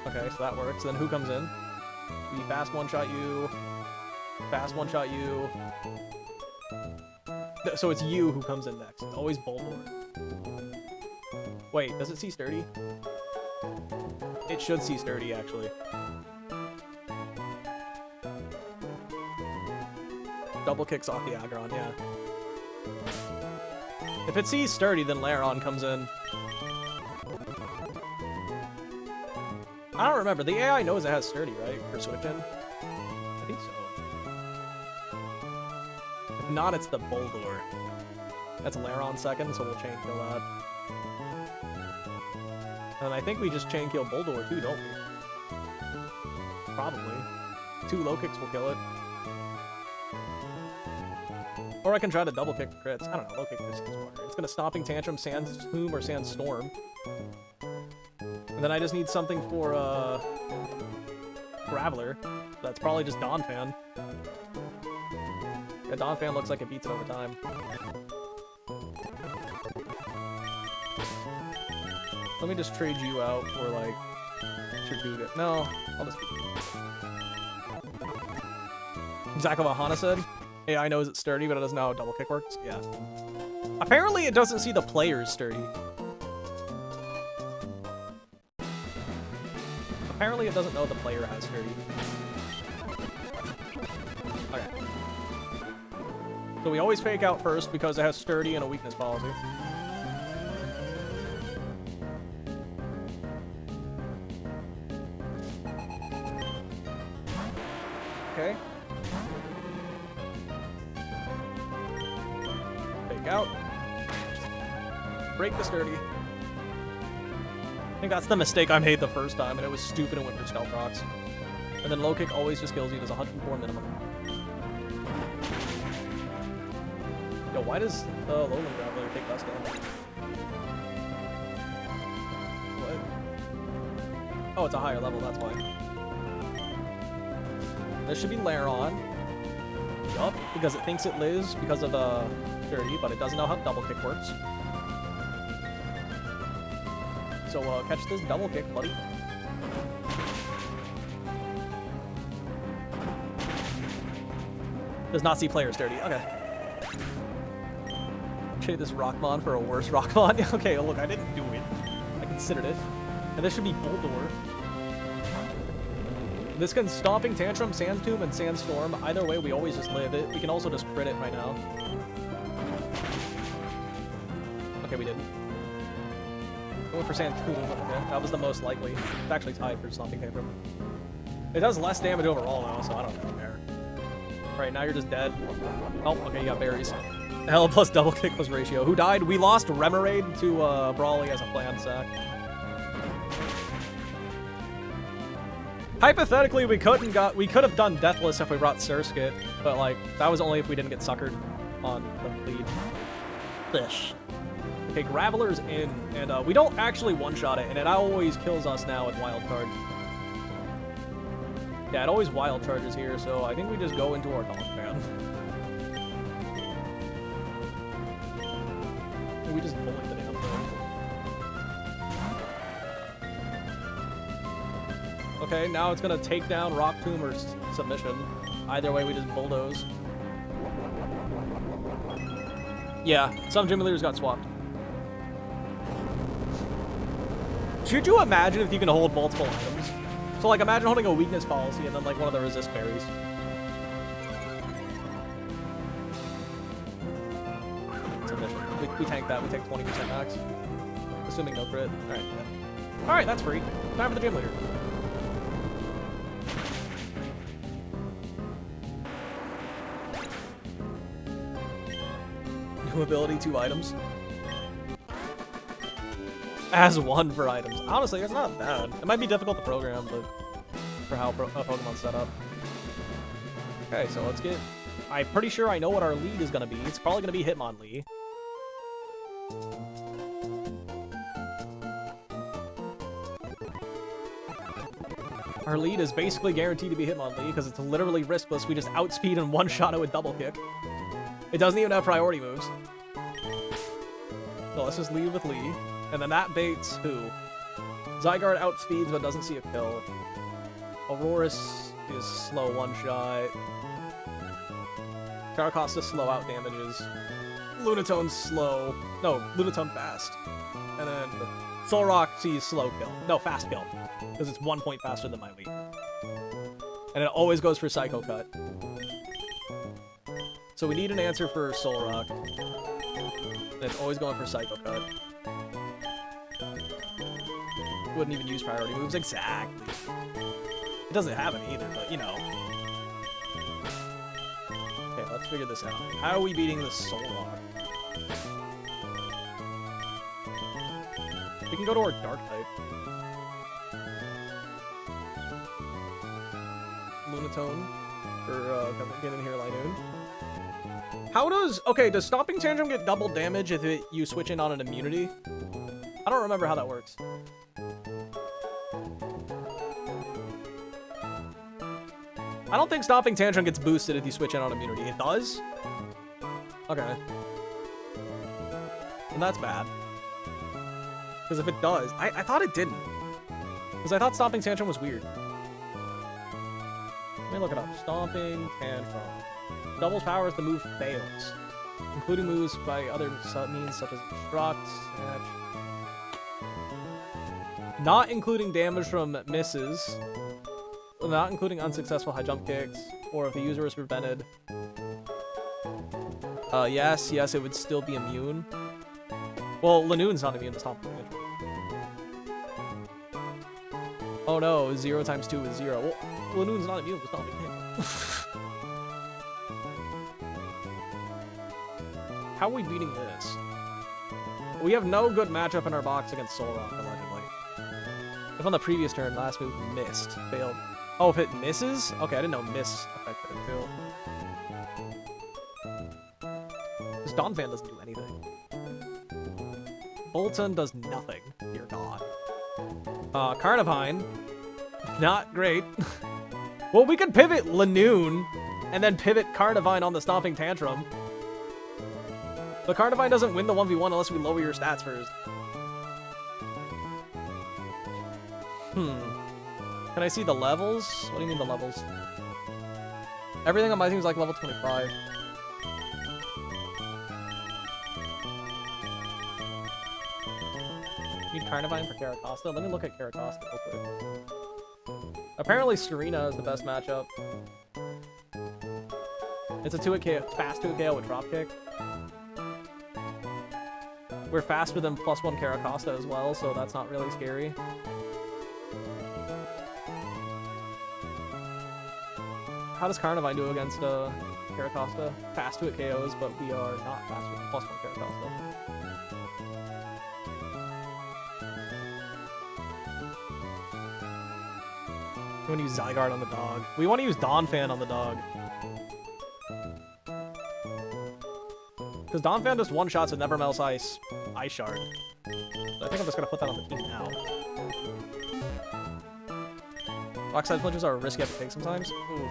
Okay, so that works. Then who comes in? We fast one-shot you. Fast one-shot you. So it's you who comes in next. It's always Bulldor. Wait, does it see Sturdy? It should see Sturdy, actually. Double kicks off the Aggron, yeah. If it sees Sturdy, then Laron comes in. I don't remember. The AI knows it has Sturdy, right? For switching? I think so. If not, it's the Bulldor. That's Laron second, so we'll chain kill that. And I think we just chain kill Bulldor too, don't we? Probably. 2 low kicks will kill it. Or I can try to double kick crits. I don't know, low kick this is harder. It's gonna Stomping Tantrum, Sandstorm, or Sandstorm. And then I just need something for Graveler. That's probably just Donphan. Yeah, Donphan looks like it beats it over time. Let me just trade you out for, like, Chirkuga. No, I'll just... Exactly what Hana said. AI knows it's Sturdy, but it doesn't know how double kick works. Yeah. Apparently it doesn't see the player's Sturdy. Apparently it doesn't know the player has Sturdy. Okay. So we always fake out first because it has Sturdy and a weakness policy. Okay. Fake out. Break the Sturdy. I think that's the mistake I made the first time, and it was stupid and went for Stealth Rocks. And then low kick always just kills you. There's 104 minimum. Yo, why does the Lowland Graveler take less damage? What? Oh, it's a higher level, that's why. This should be Laron. Yup, because it thinks it lives because of 30, but it doesn't know how double kick works. So catch this double kick, buddy. Does not see players dirty. Okay. Trade this Rockmon for a worse Rockmon. Okay, look, I didn't do it. I considered it. And this should be Boldore. This can Stomping Tantrum, Sand Tomb, and Sandstorm. Either way, we always just live it. We can also just crit it right now. Okay, we didn't. Going for Sand Tomb. Okay, that was the most likely. It's actually tied for Stomping Tantrum. It does less damage overall, though, so I don't really care. Alright, now you're just dead. Oh, okay, you got berries. Hell plus double kick plus ratio. Who died? We lost Remoraid to Brawly as a planned sack. Hypothetically, we could have done Deathless if we brought Surskit, but like that was only if we didn't get suckered on the lead. Fish. Okay, Graveler's in, and we don't actually one-shot it, and it always kills us now with Wild Charge. Yeah, it always Wild Charges here, so I think we just go into our Dog Fan. We just bullet the damn thing. Okay, now it's gonna take down Rock Tomb or Submission. Either way, we just bulldoze. Yeah, some gym leaders got swapped. Should you imagine if you can hold multiple items? So, like, imagine holding a weakness policy and then, like, one of the resist berries. Submission. We tank that. We take 20% max. Assuming no crit. Alright. Alright, that's free. Time for the gym leader. New ability, 2 items. As 1 for items. Honestly, it's not bad. It might be difficult to program, but for how Pokemon's set up. Okay, so let's get... I'm pretty sure I know what our lead is going to be. It's probably going to be Hitmonlee. Our lead is basically guaranteed to be Hitmonlee because it's literally riskless. We just outspeed and one-shot it with double kick. It doesn't even have priority moves. So let's just lead with Lee. And then that baits who? Zygarde outspeeds but doesn't see a kill. Aurorus is slow one-shot. Heracross is slow out damages. Lunatone's slow. No, Lunatone fast. And then Solrock sees slow kill. No, fast kill. Because it's 1 point faster than my lead. And it always goes for Psycho Cut. So we need an answer for Solrock. And it's always going for Psycho Cut. Wouldn't even use priority moves. Exactly. It doesn't have it either, but you know. Okay, let's figure this out. How are we beating this Solrock? We can go to our Dark type. Lunatone for getting in here, Linoon. How does... Okay, does Stomping Tantrum get double damage if you switch in on an immunity? I don't remember how that works. I don't think Stomping Tantrum gets boosted if you switch in on immunity. It does? Okay. And that's bad. Because if it does... I thought it didn't. Because I thought Stomping Tantrum was weird. Let me look it up. Stomping Tantrum. Doubles power as the move fails. Including moves by other means such as Destruct, Snatch. Not including damage from misses. Not including unsuccessful high jump kicks. Or if the user is prevented. Yes, it would still be immune. Well, Linoon's not immune to Stomping Tantrum. Oh no, 0 times 2 is 0. Well, Linoon's not immune to Stomping Tantrum. How are we beating this? We have no good matchup in our box against Solrock, allegedly. If on the previous turn, last move missed. Failed. Oh, if it misses? Okay, I didn't know miss affected it too. This Donphan doesn't do anything. Bolton does nothing. Dear God. Carnivine. Not great. Well, we could pivot Linoon and then pivot Carnivine on the Stomping Tantrum. But Carnivine doesn't win the 1v1 unless we lower your stats first. Can I see the levels? What do you mean the levels? Everything on my team is like level 25. Need Carnivine for Caracosta. Let me look at Caracosta real quick. Apparently Serena is the best matchup. It's a 2-hit KO, fast 2-hit KO with Dropkick. We're faster than +1 Caracosta as well, so that's not really scary. How does Carnivine do against Caracosta? Fast 2-hit KOs, but we are not faster than +1 Caracosta. We want to use Zygarde on the dog. We want to use Donphan on the dog. Because Donphan just one-shots with Never Melts Ice Shard. So I think I'm just going to put that on the team now. Rock-side flinches are a risk you have to take sometimes. Ooh.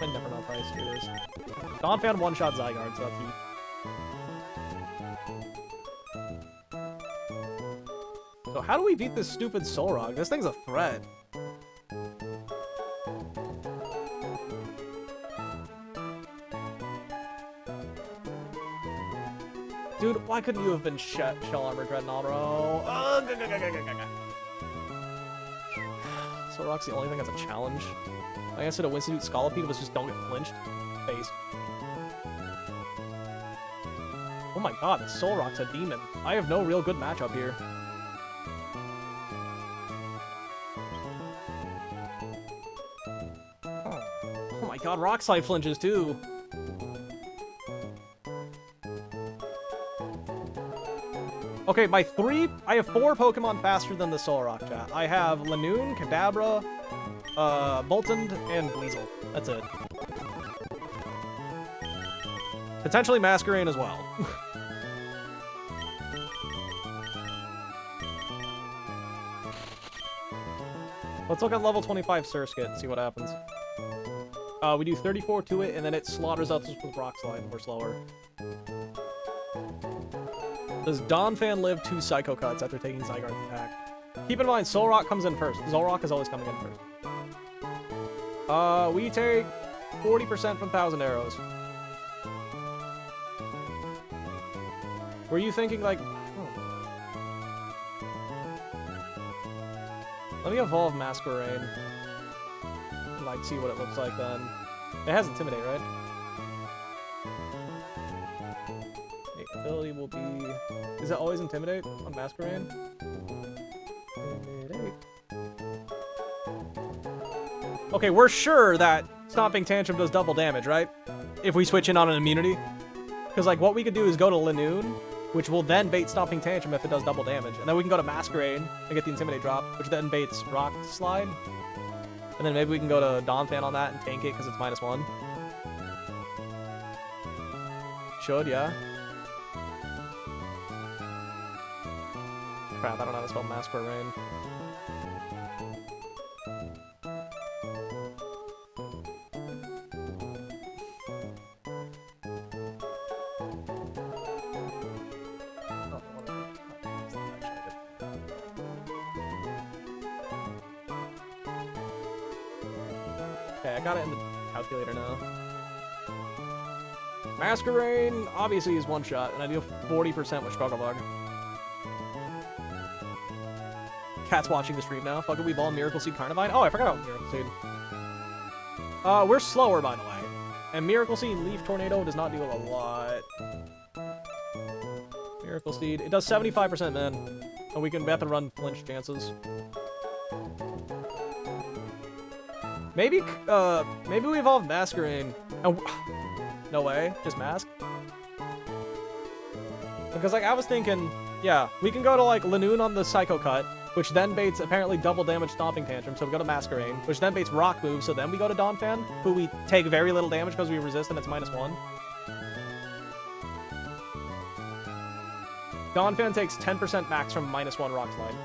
Never Melts Ice, here it is. Donphan one-shot Zygarde, so that's heat. So how do we beat this stupid Solrock? This thing's a threat. Dude, why couldn't you have been Shell Armor Dreadnought, bro? Solrock's the only thing that's a challenge. My answer to Winston Scolipede was just don't get flinched. Face. Oh my god, this Solrock's a demon. I have no real good matchup here. Oh my god, Rock Slide flinches too. Okay, I have 4 Pokemon faster than the Solrock, chat. I have Lanoon, Kadabra, Boltund, and Weasel. That's it. Potentially Masquerain as well. Let's look at level 25 Surskit and see what happens. We do 34 to it, and then it slaughters us with Rock Slide, and we're slower. Does Donphan live 2 Psycho Cuts after taking Zygarde's attack? Keep in mind, Solrock comes in first. Zolrock is always coming in first. We take 40% from 1,000 Arrows. Were you thinking, like... Let me evolve Masquerain. Like, see what it looks like then. It has Intimidate, right? The ability will be... Is it always Intimidate on Masquerain? Intimidate. Okay, we're sure that Stomping Tantrum does double damage, right? If we switch in on an immunity. Because, like, what we could do is go to Lanoon, which will then bait Stomping Tantrum if it does double damage. And then we can go to Masquerain and get the Intimidate drop, which then baits Rock Slide. And then maybe we can go to Donphan on that and tank it because it's -1. Should, yeah. Crap, I don't know how to spell Masquerain. Okay, I got it in the calculator now. Masquerain obviously is one shot, and I do 40% with Struggle Bug. Cat's watching the stream now. Fuck it, we ball Miracle Seed Carnivine. Oh, I forgot about Miracle Seed. We're slower, by the way. And Miracle Seed Leaf Tornado does not do a lot. Miracle Seed. It does 75%, man. And we have to run flinch chances. Maybe we evolve Masquerain. Oh, no way. Just Mask? Because, like, I was thinking, yeah, we can go to, like, Lanoon on the Psycho Cut, which then baits apparently double damage Stomping Tantrum, so we go to Masquerain, which then baits Rock Move, so then we go to Donphan, who we take very little damage because we resist and it's -1. Donphan takes 10% max from -1 Rock Slide.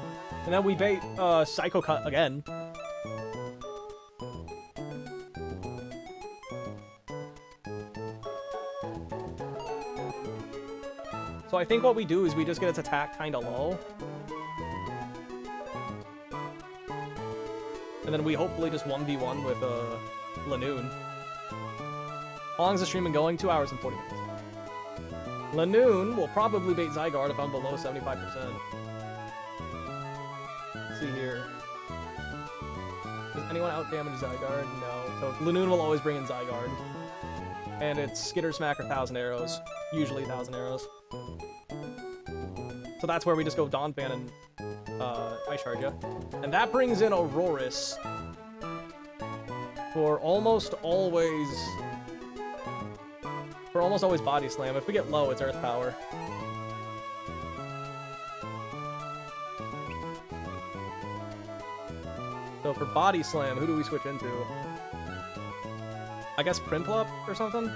And then we bait Psycho Cut again. So I think what we do is we just get its attack kind of low. And then we hopefully just 1v1 with Lunatone. How long is the stream been going? 2 hours and 40 minutes. Lunatone will probably bait Zygarde if I'm below 75%. Let's see here. Does anyone outdamage Zygarde? No. So Lunatone will always bring in Zygarde. And it's Skitter Smack or 1,000 arrows. Usually 1,000 arrows. So that's where we just go Donphan and Ice Charge ya. And that brings in Aurorus for almost always Body Slam. If we get low, it's Earth Power. So for Body Slam, who do we switch into? I guess Prinplup or something?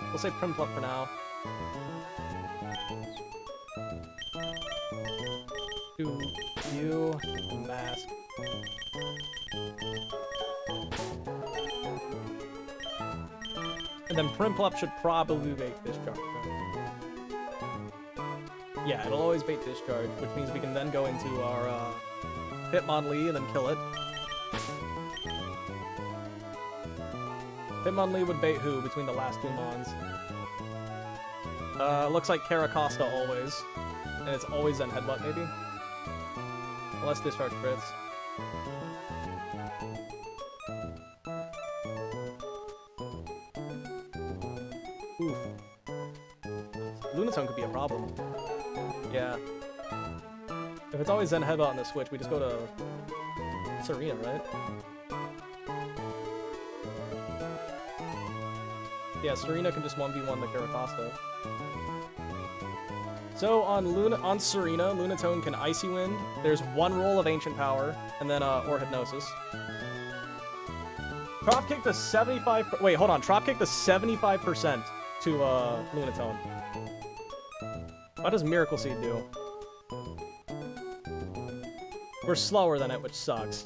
We'll say Prinplup for now. To you, Mask. And then Prinplup should probably bait Discharge. Yeah, it'll always bait Discharge, which means we can then go into our Hitmonlee and then kill it. Hitmonlee would bait who between the last two Mons? Looks like Heracross always. And it's always then Headbutt, maybe? Unless Discharge crits. Oof. Lunatone could be a problem. Yeah. If it's always Zen Headbutt on the Switch, we just go to Serena, right? Yeah, Serena can just 1v1 the Heracross. So on Serena, Lunatone can Icy Wind. There's one roll of Ancient Power, and then or Hypnosis. Trop Kick the 75. Wait, hold on. Trop Kick the 75% to Lunatone. What does Miracle Seed do? We're slower than it, which sucks.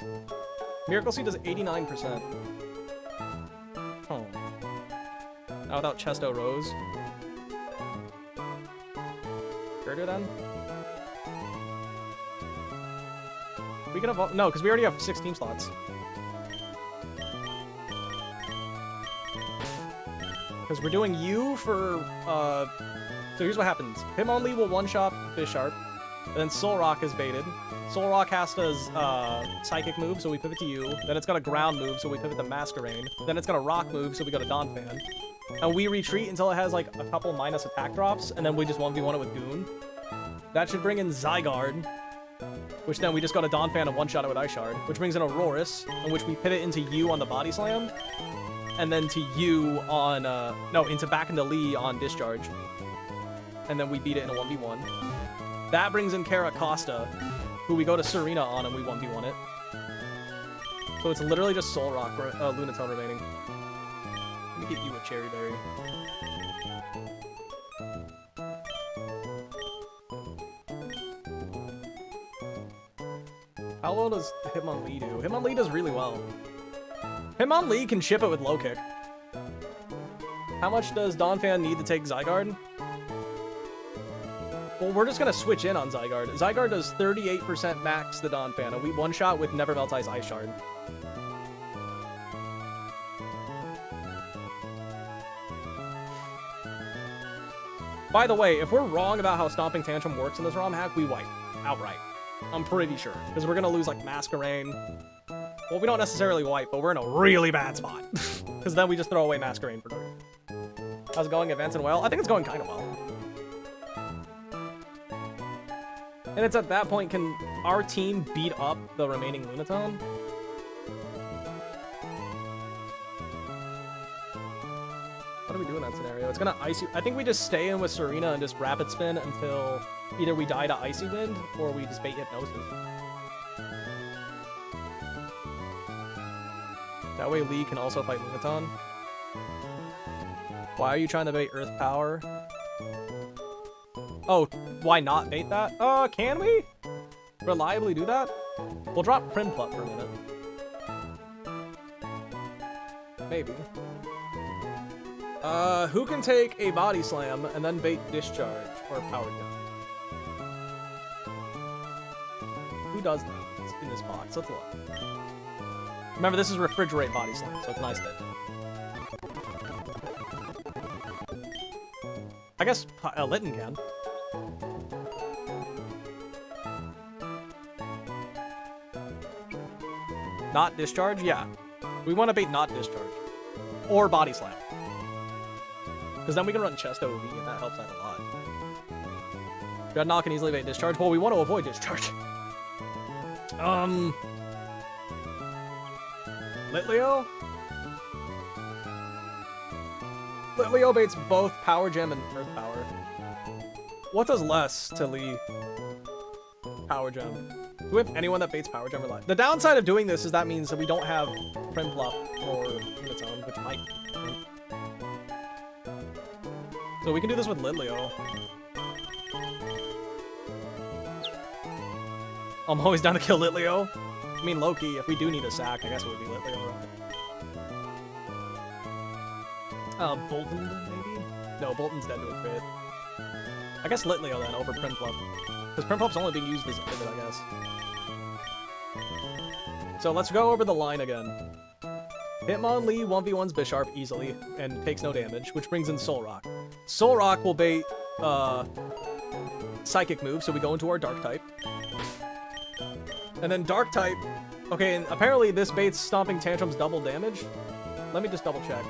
Miracle Seed does 89%. Oh. Now without Chesto Rose. Further then? We can evolve. No, because we already have 6 team slots. Because we're doing you for, so here's what happens. Hitmonlee will one-shot Bisharp, and then Solrock is baited. Solrock has to Psychic move, so we pivot to you. Then it's got a Ground move, so we pivot to Masquerain. Then it's got a Rock move, so we go to Donphan. And we retreat until it has, like, a couple minus attack drops, and then we just 1v1 it with Goon. That should bring in Zygarde, which then we just got a Donphan and one-shot it with Ice Shard, which brings in Aurorus, in which we pivot into you on the Body Slam, and then to you on, back into Lee on Discharge. And then we beat it in a 1v1. That brings in Heracross, who we go to Serena on and we 1v1 it. So it's literally just Solrock, Lunatone remaining. Let me get you a Cherry Berry. How well does Hitmonlee do? Hitmonlee does really well. Hitmonlee can chip it with Low Kick. How much does Donphan need to take Zygarde? Well, we're just gonna switch in on Zygarde. Zygarde does 38% max the Donphan, and we one-shot with Never Melt Ice Ice Shard. By the way, if we're wrong about how Stomping Tantrum works in this ROM hack, we wipe. Outright. I'm pretty sure. Because we're gonna lose, like, Masquerain. Well, we don't necessarily wipe, but we're in a really bad spot. Because then we just throw away Masquerain for no reason. How's it going? Advancing well? I think it's going kind of well. And it's at that point, can our team beat up the remaining Lunatone? What do we do in that scenario? It's gonna Icy... I think we just stay in with Serena and just Rapid Spin until either we die to Icy Wind or we just bait Hypnosis. That way Lee can also fight Lunatone. Why are you trying to bait Earth Power? Oh, why not bait that? Can we reliably do that? We'll drop Prinplup for a minute. Maybe. Who can take a Body Slam and then bait Discharge or Power Gun? does that in this box? Let's look. Remember, this is refrigerate body slam, so it's nice to... I guess Litten can. Not discharge? Yeah. We want to bait not discharge. Or body slam. Because then we can run chest OV, and that helps out a lot. Dreadnought can easily bait discharge. Well, we want to avoid discharge. Litleo? Litleo baits both Power Gem and Earth Power. What does less to Lee? Power Gem. Do we have anyone that baits Power Gem or Light? The downside of doing this is that means that we don't have Primplop or Lunatone, which might. So we can do this with Litleo. I'm always down to kill Litleo. I mean, low-key, if we do need a sack, I guess it would be Litleo, right? Bolton, maybe? No, Bolton's dead to a crit. I guess Litleo, then, over Primplop. Because Primplop's only being used as a pivot, I guess. So let's go over the line again. Hitmonlee 1v1s Bisharp easily, and takes no damage, which brings in Soul Rock. Soul Rock will bait, Psychic move, so we go into our Dark type. And then Dark type... Okay, and apparently this baits Stomping Tantrum's double damage. Let me just double check.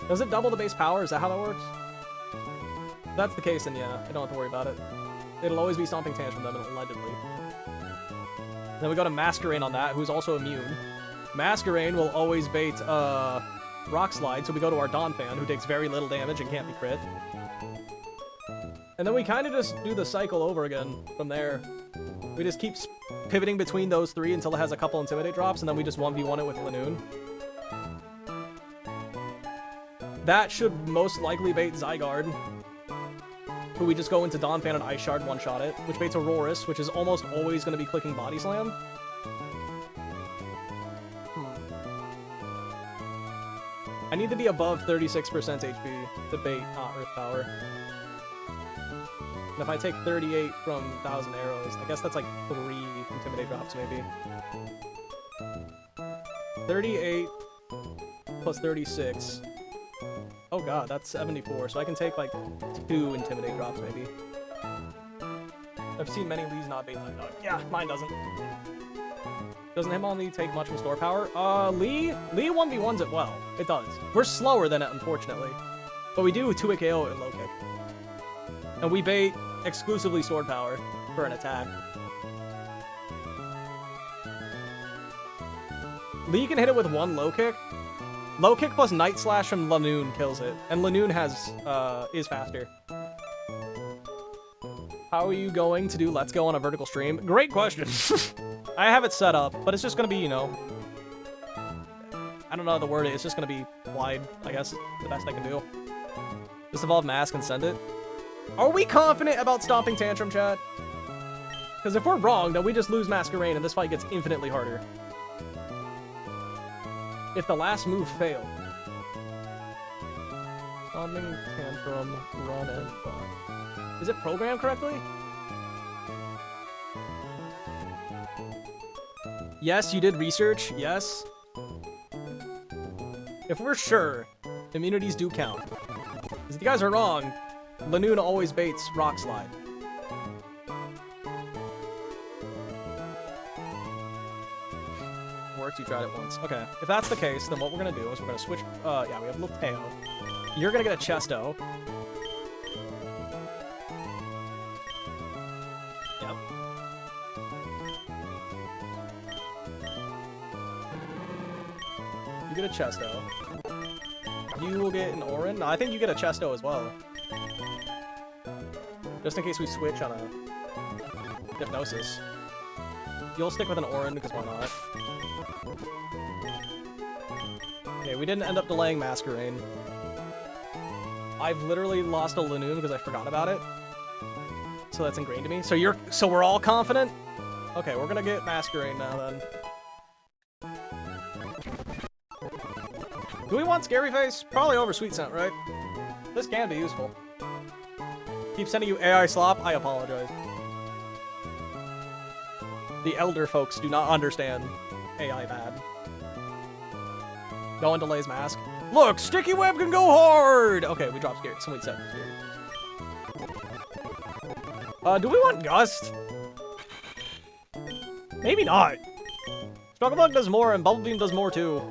Does it double the base power? Is that how that works? If that's the case, then yeah, I don't have to worry about it. It'll always be Stomping Tantrum, then, allegedly. Then we go to Masquerain on that, who's also immune. Masquerain will always bait, Rock Slide, so we go to our Donphan, who takes very little damage and can't be crit. And then we kind of just do the cycle over again from there. We just keep pivoting between those three until it has a couple Intimidate drops, and then we just 1v1 it with Lanoon. That should most likely bait Zygarde, who we just go into Donphan and Ice Shard one-shot it, which baits Aurorus, which is almost always going to be clicking Body Slam. I need to be above 36% HP to bait Earth Power. And if I take 38 from 1,000 Arrows, I guess that's like 3 Intimidate drops, maybe. 38 plus 36. Oh god, that's 74, so I can take like 2 Intimidate drops, maybe. I've seen many Lees not bait like that. Yeah, mine doesn't. Doesn't Hitmonlee take much from store power? Lee 1v1s it well. It does. We're slower than it, unfortunately. But we do 2-hit KO and low kick. And we bait exclusively sword power for an attack. Lee can hit it with 1 low kick. Low kick plus Night Slash from Lanoon kills it. And Lanoon is faster. How are you going to do Let's Go on a vertical stream? Great question. I have it set up, but it's just going to be, you know... I don't know how to word it. It's just going to be wide, I guess. The best I can do. Just evolve Mask and send it. Are we confident about Stomping Tantrum, chat? Because if we're wrong, then we just lose Masquerain and this fight gets infinitely harder. If the last move failed. Stomping Tantrum, run and butt. Is it programmed correctly? Yes, you did research. Yes. If we're sure, immunities do count. Because if you guys are wrong, Lanoon always baits Rock Slide. Works, you tried it once. Okay, if that's the case, then what we're gonna do is we're gonna switch, yeah, we have Lilteo. You're gonna get a Chesto. Yep. You get a Chesto. You will get an Orin. No, I think you get a Chesto as well. Just in case we switch on a Hypnosis. You'll stick with an Orin, because why not? Okay, we didn't end up delaying Masquerain. I've literally lost a Lanoon because I forgot about it. So that's ingrained to me. So we're all confident? Okay, we're gonna get Masquerain now then. Do we want Scary Face? Probably over Sweet Scent, right? This can be useful. Keep sending you AI slop. I apologize. The elder folks do not understand AI bad. Go into Lay's mask. Look, Sticky Web can go hard! Okay, we dropped Scary. Somebody said Scary. Do we want Gust? Maybe not. Struggle Bug does more, and Bubble Beam does more too.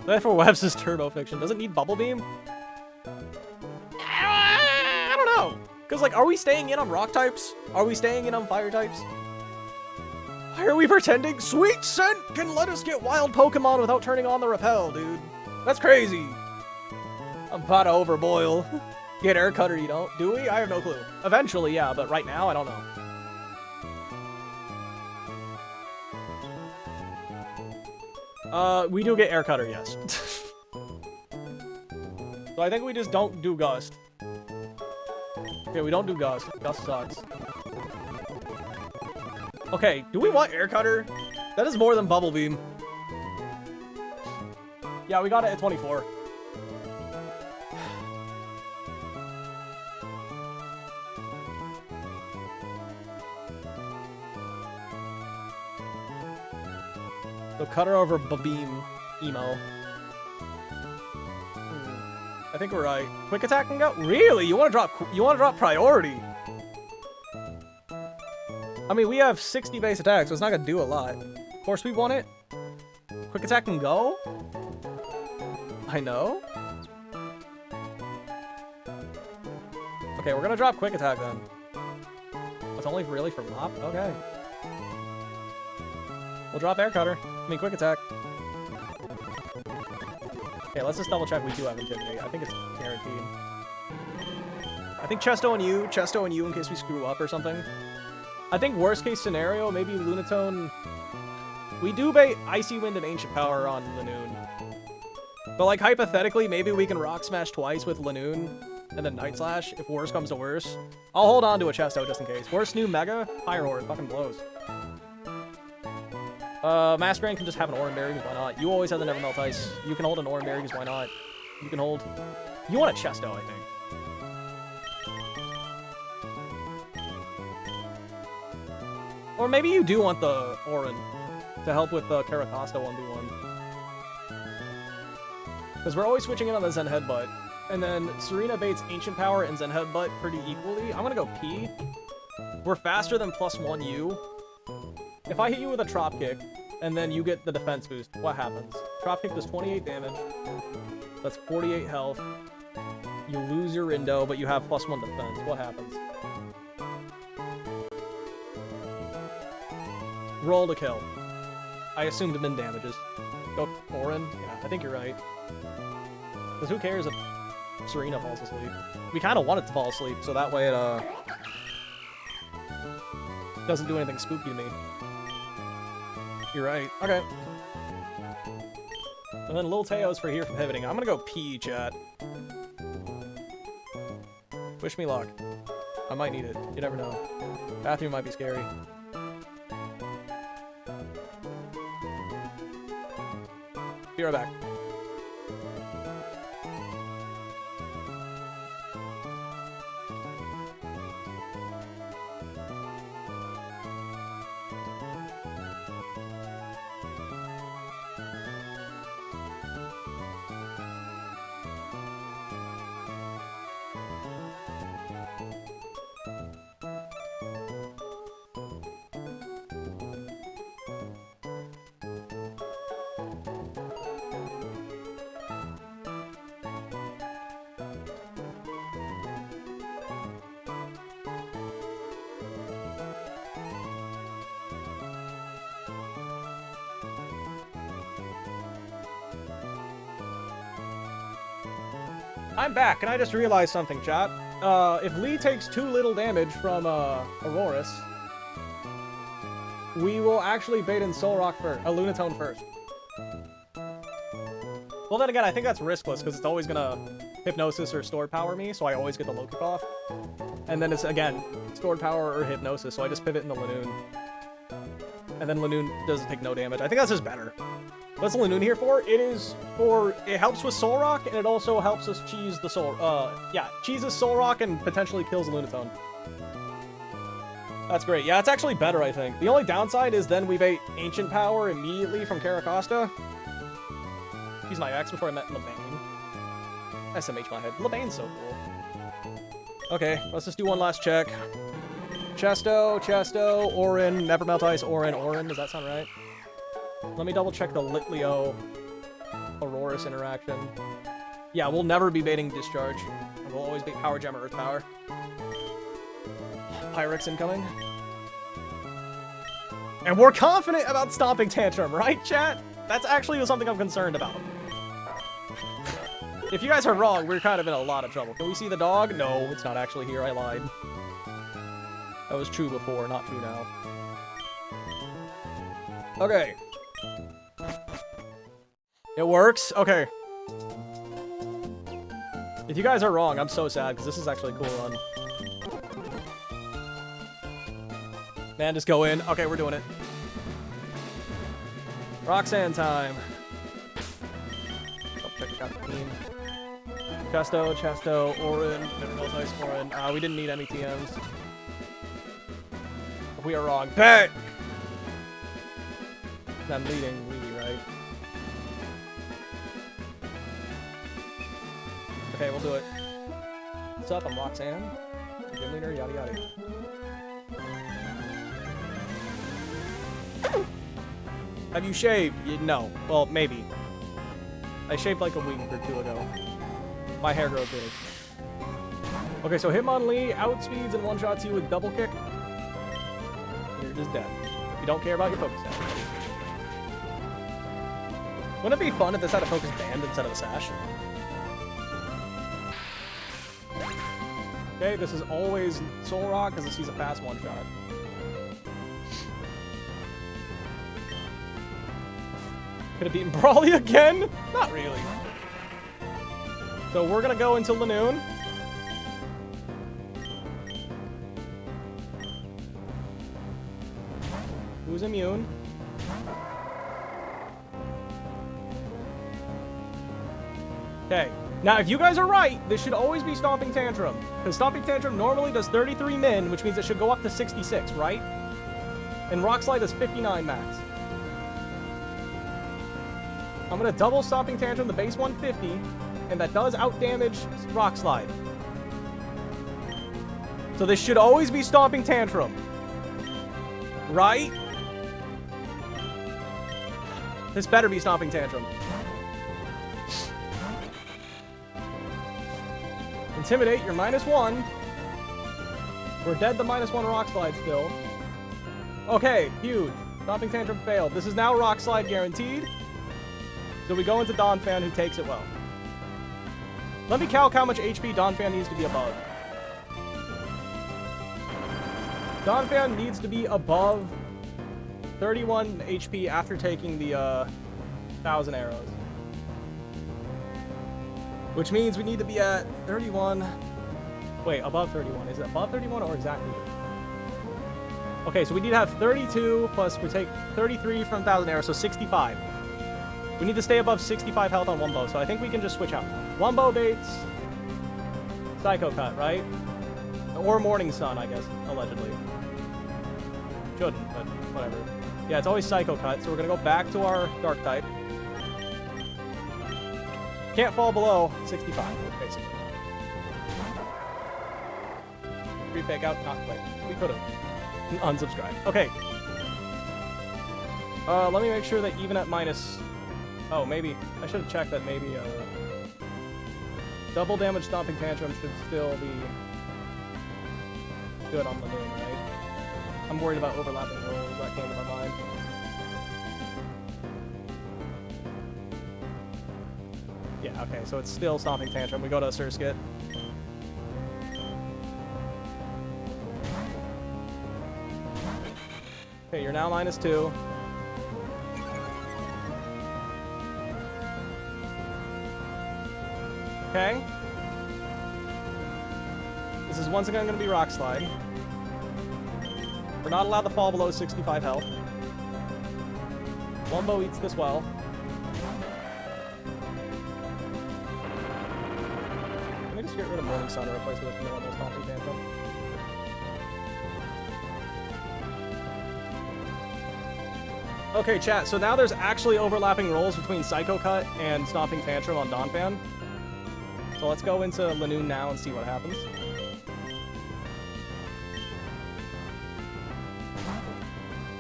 Therefore, Webs is Turbo Fiction. Does it need Bubble Beam? I don't know. Because, like, are we staying in on Rock types? Are we staying in on Fire types? Why are we pretending Sweet Scent can let us get wild Pokemon without turning on the Repel, dude? That's crazy. I'm about to overboil. Get Air Cutter, you don't? Do we? I have no clue. Eventually, yeah, but right now, I don't know. We do get Air Cutter, yes. So I think we just don't do Gust. Okay, we don't do Gust. Gust sucks. Okay, do we want Air Cutter? That is more than Bubble Beam. Yeah, we got it at 24. So Cutter over Beam Emo. I think we're right. Quick Attack can go? Really? You want to drop priority? I mean, we have 60 base attacks, so it's not gonna do a lot. Of course we want it. Quick Attack can go? I know. Okay, we're gonna drop Quick Attack then. It's only really for Mop? Okay. We'll drop Air Cutter. I mean, Quick Attack. Okay, let's just double check we do have Intimidate. I think it's guaranteed. I think Chesto and you in case we screw up or something. I think worst case scenario, maybe Lunatone. We do bait Icy Wind and Ancient Power on Lanoon. But like hypothetically, maybe we can Rock Smash twice with Lanoon and then Night Slash if worse comes to worse. I'll hold on to a Chesto just in case. Worst new Mega? Fire Horde fucking blows. Masquerain can just have an Oranberry, because why not? You always have the Never Melt Ice. You can hold an Oranberry, because why not? You can hold... You want a Chesto, I think. Or maybe you do want the Oran to help with the Caracosta 1v1. Because we're always switching in on the Zen Headbutt. And then Serena baits Ancient Power and Zen Headbutt pretty equally. I'm gonna go P. We're faster than +1 U. If I hit you with a Trop Kick, and then you get the defense boost, what happens? Trop Kick does 28 damage. That's 48 health. You lose your Rindo, but you have +1 defense. What happens? Roll to kill. I assumed min damages. Go Orin? Yeah, I think you're right. Because who cares if Serena falls asleep? We kind of want it to fall asleep, so that way it, doesn't do anything spooky to me. You're right. Okay. And then Lil Teo's for here for pivoting. I'm gonna go P, chat. Wish me luck. I might need it. You never know. Bathroom might be scary. Be right back. I'm back, and I just realized something, chat. If Lee takes too little damage from, Aurorus, we will actually bait in Soul Rock first, Lunatone first. Well, then again, I think that's riskless, because it's always gonna Hypnosis or Stored Power me, so I always get the low kick off. And then it's, again, Stored Power or Hypnosis, so I just pivot into Lanoon. And then Lanoon doesn't take no damage. I think that's just better. What's Lanoon here for? It helps with Soul Rock, and it also helps us cheese the cheeses Soul Rock and potentially kills Lunatone. That's great. Yeah, it's actually better, I think. The only downside is then we've ate Ancient Power immediately from Heracross. He's my ex before I met Lebane. SMH my head. Lebane's so cool. Okay, let's just do one last check. Chesto, Orin, Never Melt Ice, Orin. Does that sound right? Let me double check the Litleo Auroras interaction. Yeah, we'll never be baiting Discharge. We'll always bait Power Gem or Earth Power. Pyrex incoming. And we're confident about Stomping Tantrum, right, chat? That's actually something I'm concerned about. If you guys are wrong, we're kind of in a lot of trouble. Can we see the dog? No, it's not actually here. I lied. That was true before, not true now. Okay. It works? Okay. If you guys are wrong, I'm so sad, because this is actually a cool run. Man, just go in. Okay, we're doing it. Roxanne time. Oh, check out the team. Chesto, Orin, Never Melt Ice, Orin. We didn't need any TMs. We are wrong. Bet! I'm leading Lily, right? Okay, we'll do it. What's up? I'm Roxanne. Gym leader, yada yada. Have you shaved? No. Well, maybe. I shaved like a week or two ago. My hair grows big. Okay, so Hitmonlee outspeeds and one-shots you with double kick. You're just dead. You don't care about your focus dash. Wouldn't it be fun if this had a focus band instead of a sash? Okay, this is always Soul Rock because this is a fast one-shot. Could have beaten Brawly again? Not really. So we're gonna go into Lunatone. Who's immune? Okay. Now, if you guys are right, this should always be Stomping Tantrum. Because Stomping Tantrum normally does 33 min, which means it should go up to 66, right? And Rock Slide does 59 max. I'm gonna double Stomping Tantrum, the base 150, and that does outdamage Rock Slide. So this should always be Stomping Tantrum. Right? This better be Stomping Tantrum. Intimidate, you're -1. We're dead the -1 Rock Slide still. Okay, huge. Stomping Tantrum failed. This is now Rock Slide guaranteed. So we go into Donphan, who takes it well. Let me calc how much HP Donphan needs to be above. Donphan needs to be above 31 HP after taking the 1,000 arrows. Which means we need to be at 31. Wait, above 31. Is it above 31 or exactly? Okay, so we need to have 32 plus we take 33 from 1,000 arrows, so 65. We need to stay above 65 health on one bow, so I think we can just switch out. One bow baits Psycho Cut, right? Or Morning Sun, I guess, allegedly. Shouldn't, but whatever. Yeah, it's always Psycho Cut, so we're gonna go back to our Dark type. Can't fall below 65, basically. Free fake out, not quite. We could have. Unsubscribe. Okay. Let me make sure that even at minus... Oh, maybe. I should have checked that maybe, double damage Stomping Tantrum should still be good on the moon, right? I'm worried about overlapping rolls. That came to my mind. Yeah, okay, so it's still Stomping Tantrum. We go to Surskit. Okay, you're now -2. Okay. This is once again going to be Rock Slide. We're not allowed to fall below 65 health. Wumbo eats this well. Let me just get rid of Morning Sun and replace it with Stomping Tantrum. Okay, chat, so now there's actually overlapping roles between Psycho Cut and Stomping Tantrum on Donphan. So let's go into Lanoon now and see what happens.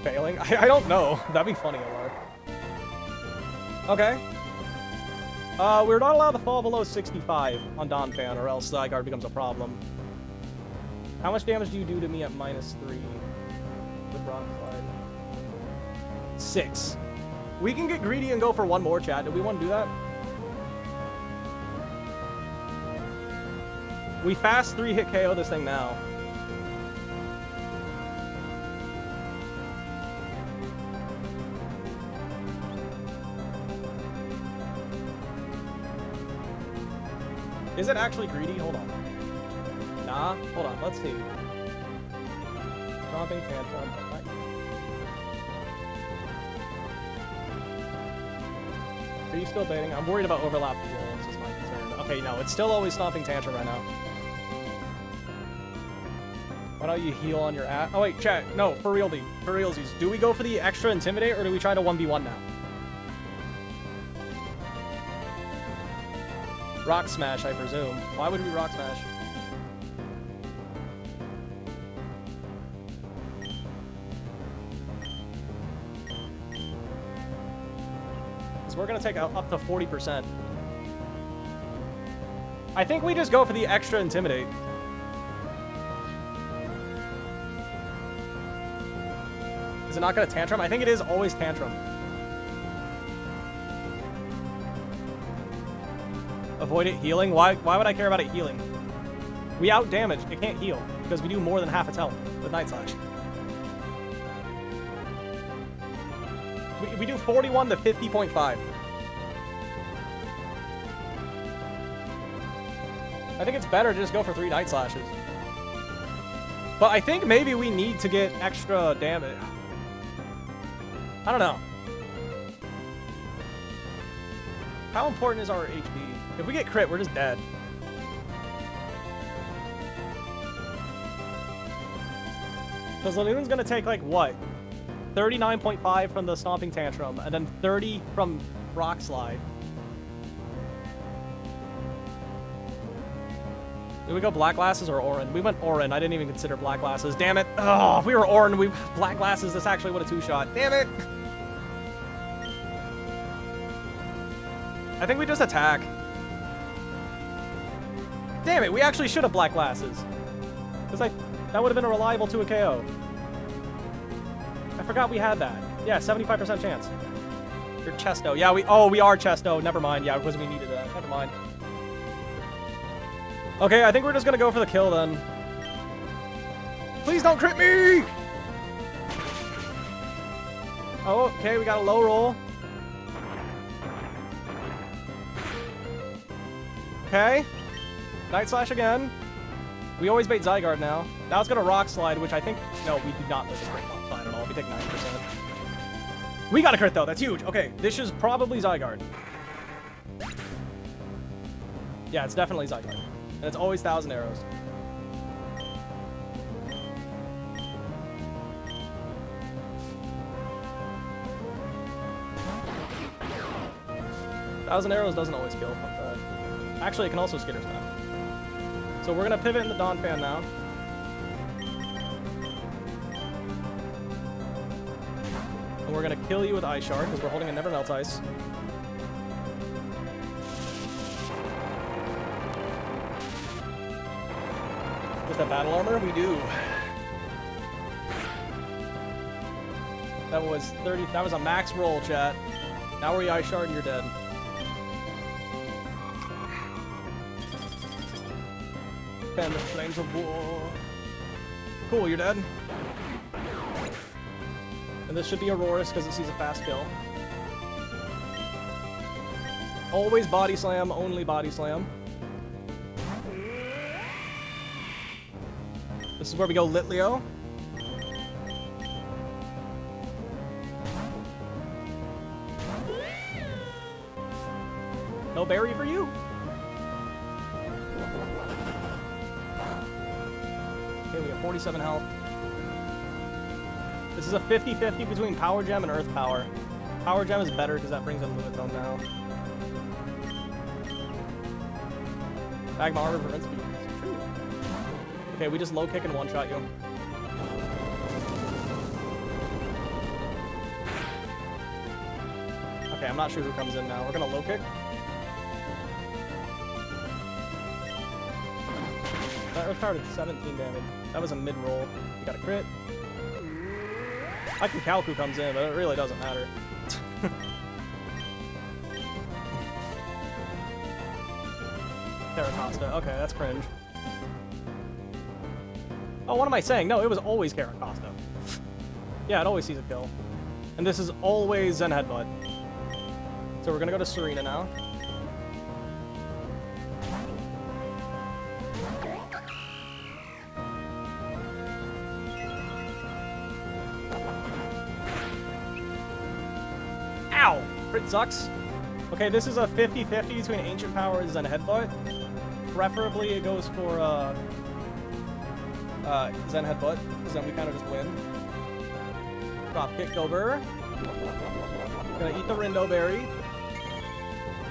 Failing? I don't know. That'd be funny, LR. Okay. We're not allowed to fall below 65 on Donphan, or else Zygarde becomes a problem. How much damage do you do to me at -3 with Rock Slide? 6. We can get greedy and go for one more, chat. Do we want to do that? We fast 3-hit KO this thing now. Is it actually greedy? Hold on. Nah, hold on. Let's see. Stomping Tantrum. Are you still baiting? I'm worried about overlap rolls is my concern. Okay, no, it's still always Stomping Tantrum right now. Why don't you heal on your ass? Oh wait, chat. No, for realsies. Do we go for the extra Intimidate or do we try to 1v1 now? Rock Smash, I presume. Why would we Rock Smash? Because we're going to take up to 40%. I think we just go for the extra Intimidate. Is it not going to Tantrum? I think it is always Tantrum. Avoid it healing? Why would I care about it healing? We out damage. It can't heal because we do more than half its health with Night Slash. We do 41 to 50.5. I think it's better to just go for 3 Night Slashes. But I think maybe we need to get extra damage. I don't know. How important is our HP? If we get crit, we're just dead. Because Lanoon's gonna take, like, what? 39.5 from the Stomping Tantrum, and then 30 from Rock Slide. Did we go Black Glasses or Orin? We went Orin. I didn't even consider Black Glasses. Damn it. Oh, if we were Orin, Black Glasses, this actually would have 2-shot. Damn it. I think we just attack. Damn it, we actually should have Black Glasses. Because that would have been a reliable 2 KO. I forgot we had that. Yeah, 75% chance. You're Chesto. Yeah, we are Chesto. Never mind. Yeah, because we needed that. Never mind. Okay, I think we're just gonna go for the kill then. Please don't crit me! Oh, okay, we got a low roll. Okay. Night Slash again. We always bait Zygarde now. Now it's gonna Rock Slide, which I think... No, we do not let this break Rock Slide at all. We take 9%. We got a crit though. That's huge. Okay, this is probably Zygarde. Yeah, it's definitely Zygarde. And it's always 1,000 arrows. Thousand arrows doesn't always kill. Actually, it can also skitter snap. So we're gonna pivot into Donphan now. And we're gonna kill you with Ice Shard because we're holding a Never Melt Ice. With that battle armor, we do. That was 30. That was a max roll, chat. Now we Ice Shard and you're dead. Fan the flames of war. Cool, you're dead. And this should be Aurorus because it sees a fast kill. Always body slam, only body slam. This is where we go Litleo. No berry for you. Okay, we have 47 health. This is a 50-50 between Power Gem and Earth Power. Power Gem is better because that brings in Lunatone now. Magma Armor prevents speed. True. Okay, we just low kick and one-shot you. Okay, I'm not sure who comes in now. We're gonna low kick. That Earth Power did 17 damage. That was a mid-roll. You got a crit. I can calc who comes in, but it really doesn't matter. Heracross. Okay, that's cringe. Oh, what am I saying? No, it was always Heracross. Yeah, it always sees a kill. And this is always Zen Headbutt. So we're gonna go to Serena now. Ow! Crit sucks. Okay, this is a 50-50 between Ancient Powers and Headbutt. Preferably it goes for Zen Headbutt, because then we kind of just win. Drop kick over. Gonna eat the Rindo Berry.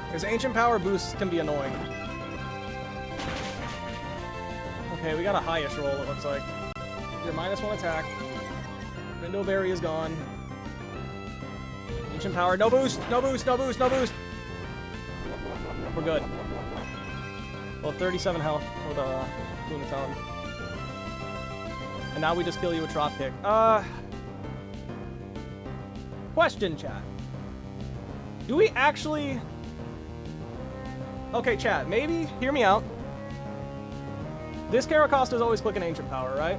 Because Ancient Power boosts can be annoying. Okay, we got a highish roll, it looks like. Your -1 attack. Rindo Berry is gone. Ancient Power, no boost, no boost, no boost, no boost. We're good. Well, 37 health with a Lunatone. And now we just kill you with Drop Kick. Question, chat. Do we actually... Okay, chat, maybe, hear me out. This Heracross is always clicking Ancient Power, right?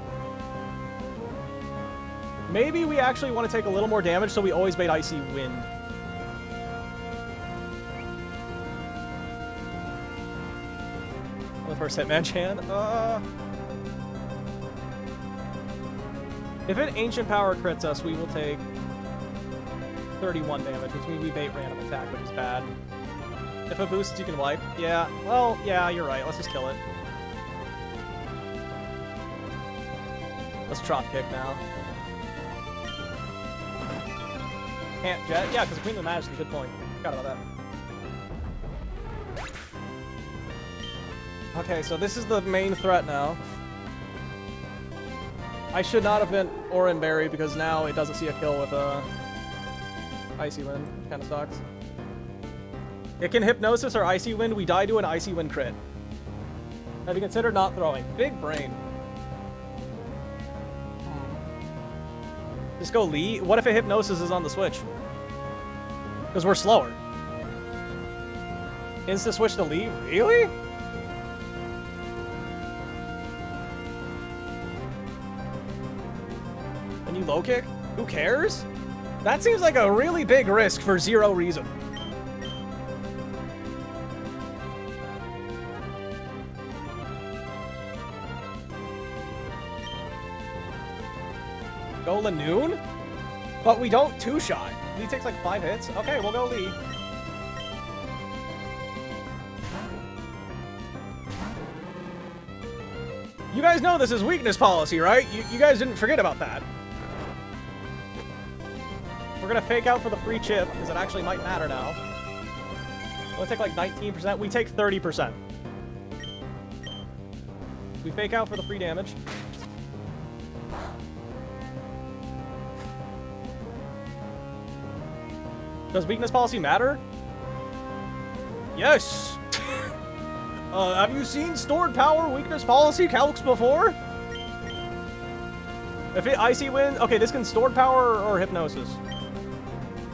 Maybe we actually want to take a little more damage, so we always bait Icy Wind. The first Hitman Chan. If it Ancient Power crits us, we will take 31 damage, which means we bait random attack, which is bad. If it boosts, you can wipe. Yeah, well, yeah, you're right. Let's just kill it. Let's Drop Kick now. Can't jet? Yeah, because Queen of the Majesty, good point. Forgot about that. Okay, so this is the main threat now. I should not have been Oran Berry because now it doesn't see a kill with a Icy Wind, which kind of sucks. It can Hypnosis or Icy Wind. We die to an Icy Wind crit. Have you considered not throwing? Big brain. Just go Lee. What if a Hypnosis is on the switch? Because we're slower. Insta switch to Lee? Really? And you low kick? Who cares? That seems like a really big risk for zero reason. Go Lunatone? But we don't two-shot. Lee takes like 5 hits. Okay, we'll go Lee. You guys know this is weakness policy, right? You guys didn't forget about that. We're gonna fake out for the free chip, because it actually might matter now. We'll take like 19%. We take 30%. We fake out for the free damage. Does weakness policy matter? Yes! Have you seen stored power weakness policy calcs before? If it Icy Wind... Okay, this can stored power or Hypnosis.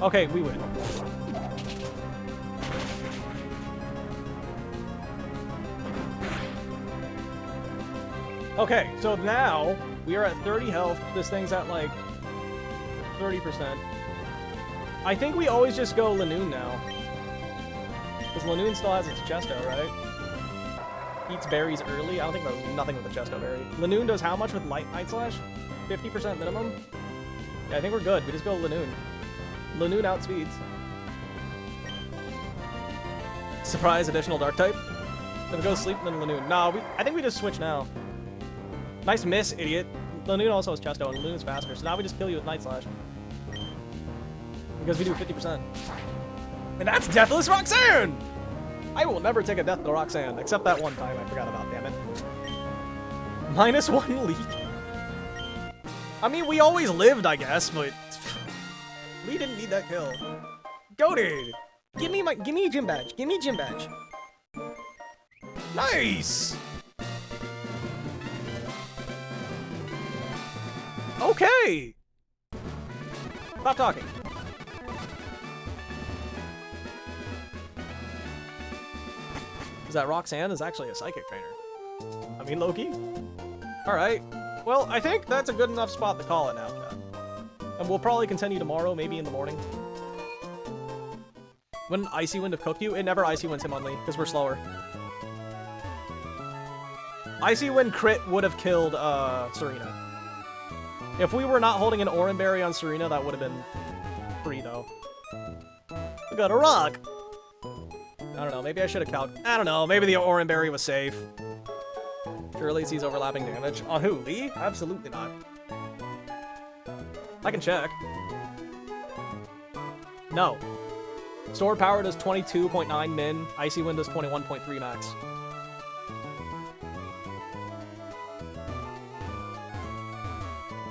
Okay, we win. Okay, so now we are at 30 health. This thing's at like 30%. I think we always just go Lunatone now. Because Lunatone still has its Chesto, right? Eats berries early? I don't think there's nothing with the Chesto berry. Lunatone does how much with Night Slash? 50% minimum? Yeah, I think we're good. We just go Lunatone. Lunatone outspeeds. Surprise additional Dark type? Then we go to sleep and then Lunatone. Nah, I think we just switch now. Nice miss, idiot. Lanoon also has Chesto, and Lanoon's faster, so now we just kill you with Night Slash. Because we do 50%. And that's Deathless Roxanne! I will never take a Death to Roxanne, except that one time I forgot about, damn it. -1 lead. I mean, we always lived, I guess, but we didn't need that kill. Goated! Give me a gym badge. Give me a gym badge. Nice! Okay! Stop talking. Is that Roxanne is actually a psychic trainer? I mean, Loki. Alright. Well, I think that's a good enough spot to call it now, chat. And we'll probably continue tomorrow, maybe in the morning. Wouldn't Icy Wind have cooked you? It never Icy Winds him on Lee, because we're slower. Icy Wind crit would have killed Serena. If we were not holding an Oran Berry on Serena, that would have been free, though. We got a rock! I don't know, maybe I should have calc. I don't know, maybe the Oran Berry was safe. Surely sees overlapping damage. On who? Lee? Absolutely not. I can check. No. Sword Power does 22.9 min. Icy Wind does 21.3 max.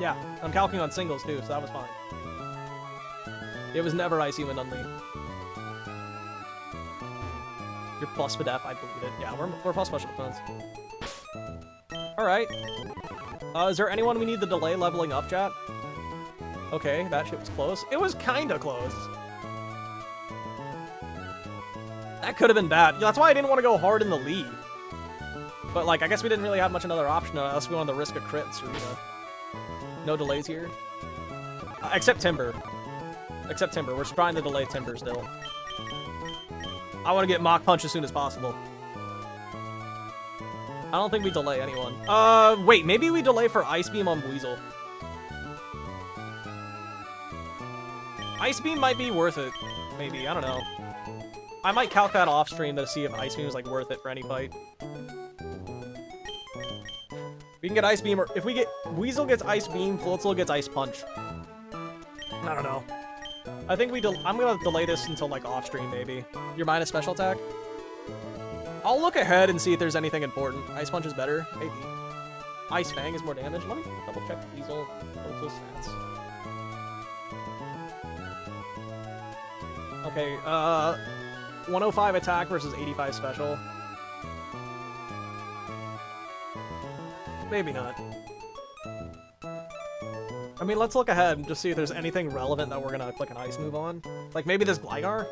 Yeah, I'm calculating on singles too, so that was fine. It was never Icy Wind on Lee. You're plus Fidef, I believe it. Yeah, we're plus special defense. Alright. Is there anyone we need to delay leveling up, chat? Okay, that shit was close. It was kinda close. That could have been bad. That's why I didn't want to go hard in the lead. But, like, I guess we didn't really have much another option unless we wanted to risk a crit in Serena. No delays here. Except Timber. Except Timber. We're trying to delay Timber still. I want to get Mach Punch as soon as possible. I don't think we delay anyone. Wait, maybe we delay for Ice Beam on Weasel. Ice Beam might be worth it. Maybe, I don't know. I might calc that off stream to see if Ice Beam is like worth it for any fight. We can get Ice Beam, or if we get Weasel gets Ice Beam, Floatzel gets Ice Punch. I don't know. I think I'm gonna delay this until like off stream maybe. Your minus special attack. I'll look ahead and see if there's anything important. Ice Punch is better, maybe. Ice Fang is more damage. Let me double check Weasel Floatzel stats. Okay, 105 attack versus 85 special. Maybe not. I mean, let's look ahead and just see if there's anything relevant that we're gonna click an ice move on. Like, maybe this Gligar?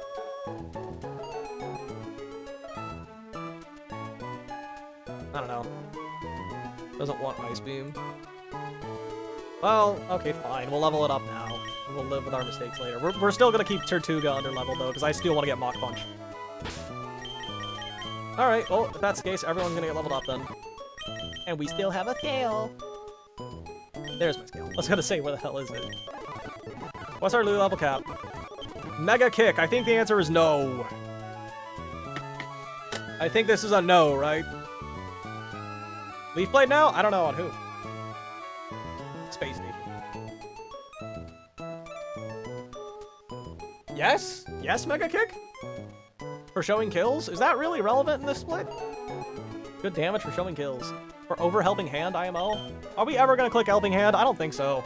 I don't know. Doesn't want Ice Beam. Well, okay, fine. We'll level it up now. We'll live with our mistakes later. We're still gonna keep Tortuga under level, though, because I still want to get Mach Punch. Alright, well, if that's the case, everyone's gonna get leveled up then. And we still have a scale. There's my scale. I was gonna say, where the hell is it? What's our Lulu level cap? Mega Kick. I think the answer is no. I think this is a no, right? Leaf Blade now? I don't know on who. Space Station. Yes? Yes, Mega Kick? For showing kills? Is that really relevant in this split? Good damage for showing kills. For over Helping Hand, IMO? Are we ever gonna click Helping Hand? I don't think so.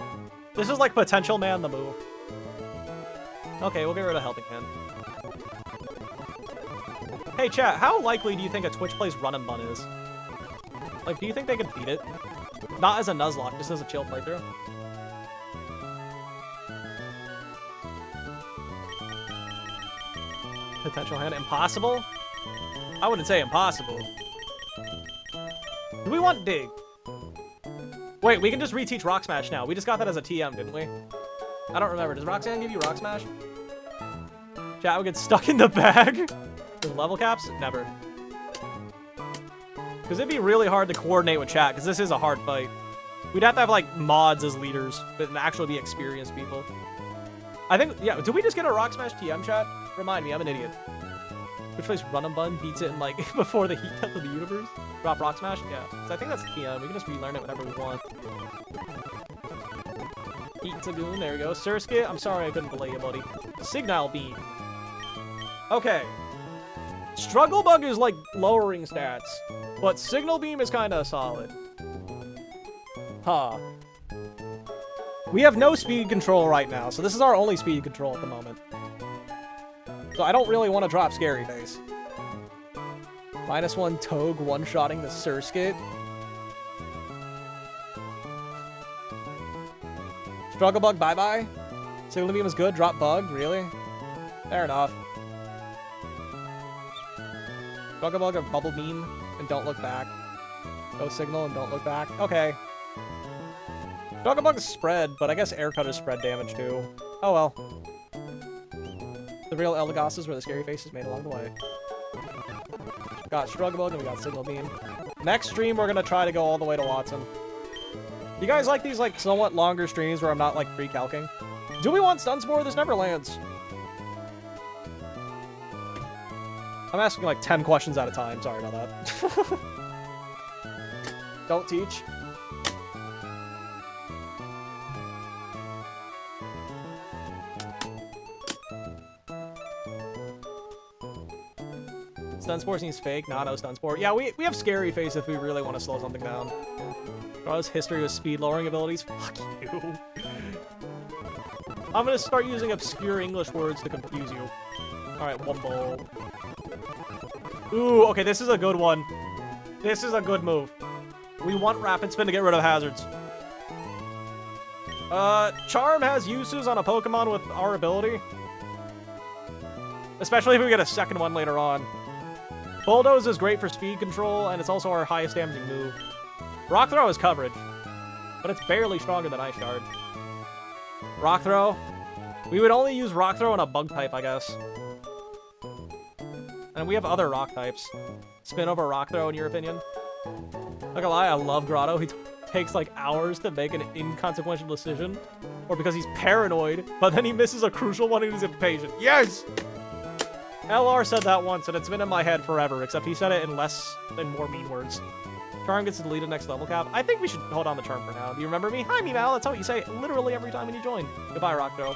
This is like Potential Man the move. Okay, we'll get rid of Helping Hand. Hey chat, how likely do you think a Twitch plays Run and Bun is? Like, do you think they could beat it? Not as a Nuzlocke, just as a chill playthrough. Potential Hand, impossible? I wouldn't say impossible. Do we want Dig? Wait, we can just reteach Rock Smash now. We just got that as a TM, didn't we? I don't remember. Does Roxanne give you Rock Smash? Chat would get stuck in the bag? With level caps? Never. Because it'd be really hard to coordinate with chat, because this is a hard fight. We'd have to have, like, mods as leaders, but actually be experienced people. I think, yeah, did we just get a Rock Smash TM, chat? Remind me, I'm an idiot. Which place Run and Bun beats it in, like, before the heat death of the universe? Drop Rock Smash? Yeah. So I think that's the TM. We can just relearn it whenever we want. Heat Tagoon, there we go. Surskit, I'm sorry I couldn't delay you, buddy. Signal Beam. Okay. Struggle Bug is, like, lowering stats. But Signal Beam is kind of solid. Huh. We have no speed control right now, so this is our only speed control at the moment. So I don't really want to drop Scary Face. -1 Togue one-shotting the Surskit. Struggle Bug, bye-bye. Signal Beam is good, drop Bug, really? Fair enough. Struggle Bug or Bubble Beam, and don't look back. Go Signal and don't look back. Okay. Struggle Bug is spread, but I guess Air Cut is spread damage too. Oh well. The real Elagosses were the Scary Faces made along the way. Got Struggle Bug and we got Signal Beam. Next stream, we're gonna try to go all the way to Watson. You guys like these, like, somewhat longer streams where I'm not, like, pre-calcing? Do we want Stun Spore? This never lands. I'm asking, like, 10 questions at a time. Sorry about that. Don't teach. Stun Spore seems fake. Nah, no Stun Spore. Yeah, we have Scary Face if we really want to slow something down. Draw's history with speed lowering abilities. Fuck you. I'm gonna start using obscure English words to confuse you. Alright, Wumble. Ooh, okay, this is a good one. This is a good move. We want Rapid Spin to get rid of hazards. Charm has uses on a Pokemon with our ability. Especially if we get a second one later on. Bulldoze is great for speed control, and it's also our highest damaging move. Rock Throw is coverage, but it's barely stronger than Ice Shard. Rock Throw. We would only use Rock Throw on a Bug type, I guess. And we have other Rock types. Spin over Rock Throw, in your opinion? Not gonna lie, I love Grotto. He takes like hours to make an inconsequential decision. Or because he's paranoid, but then he misses a crucial one and he's impatient. Yes! LR said that once, and it's been in my head forever, except he said it in less and more mean words. Charm gets deleted next level cap. I think we should hold on the Charm for now. Do you remember me? Hi, Meow. That's what you say literally every time when you join. Goodbye, Rock Throw.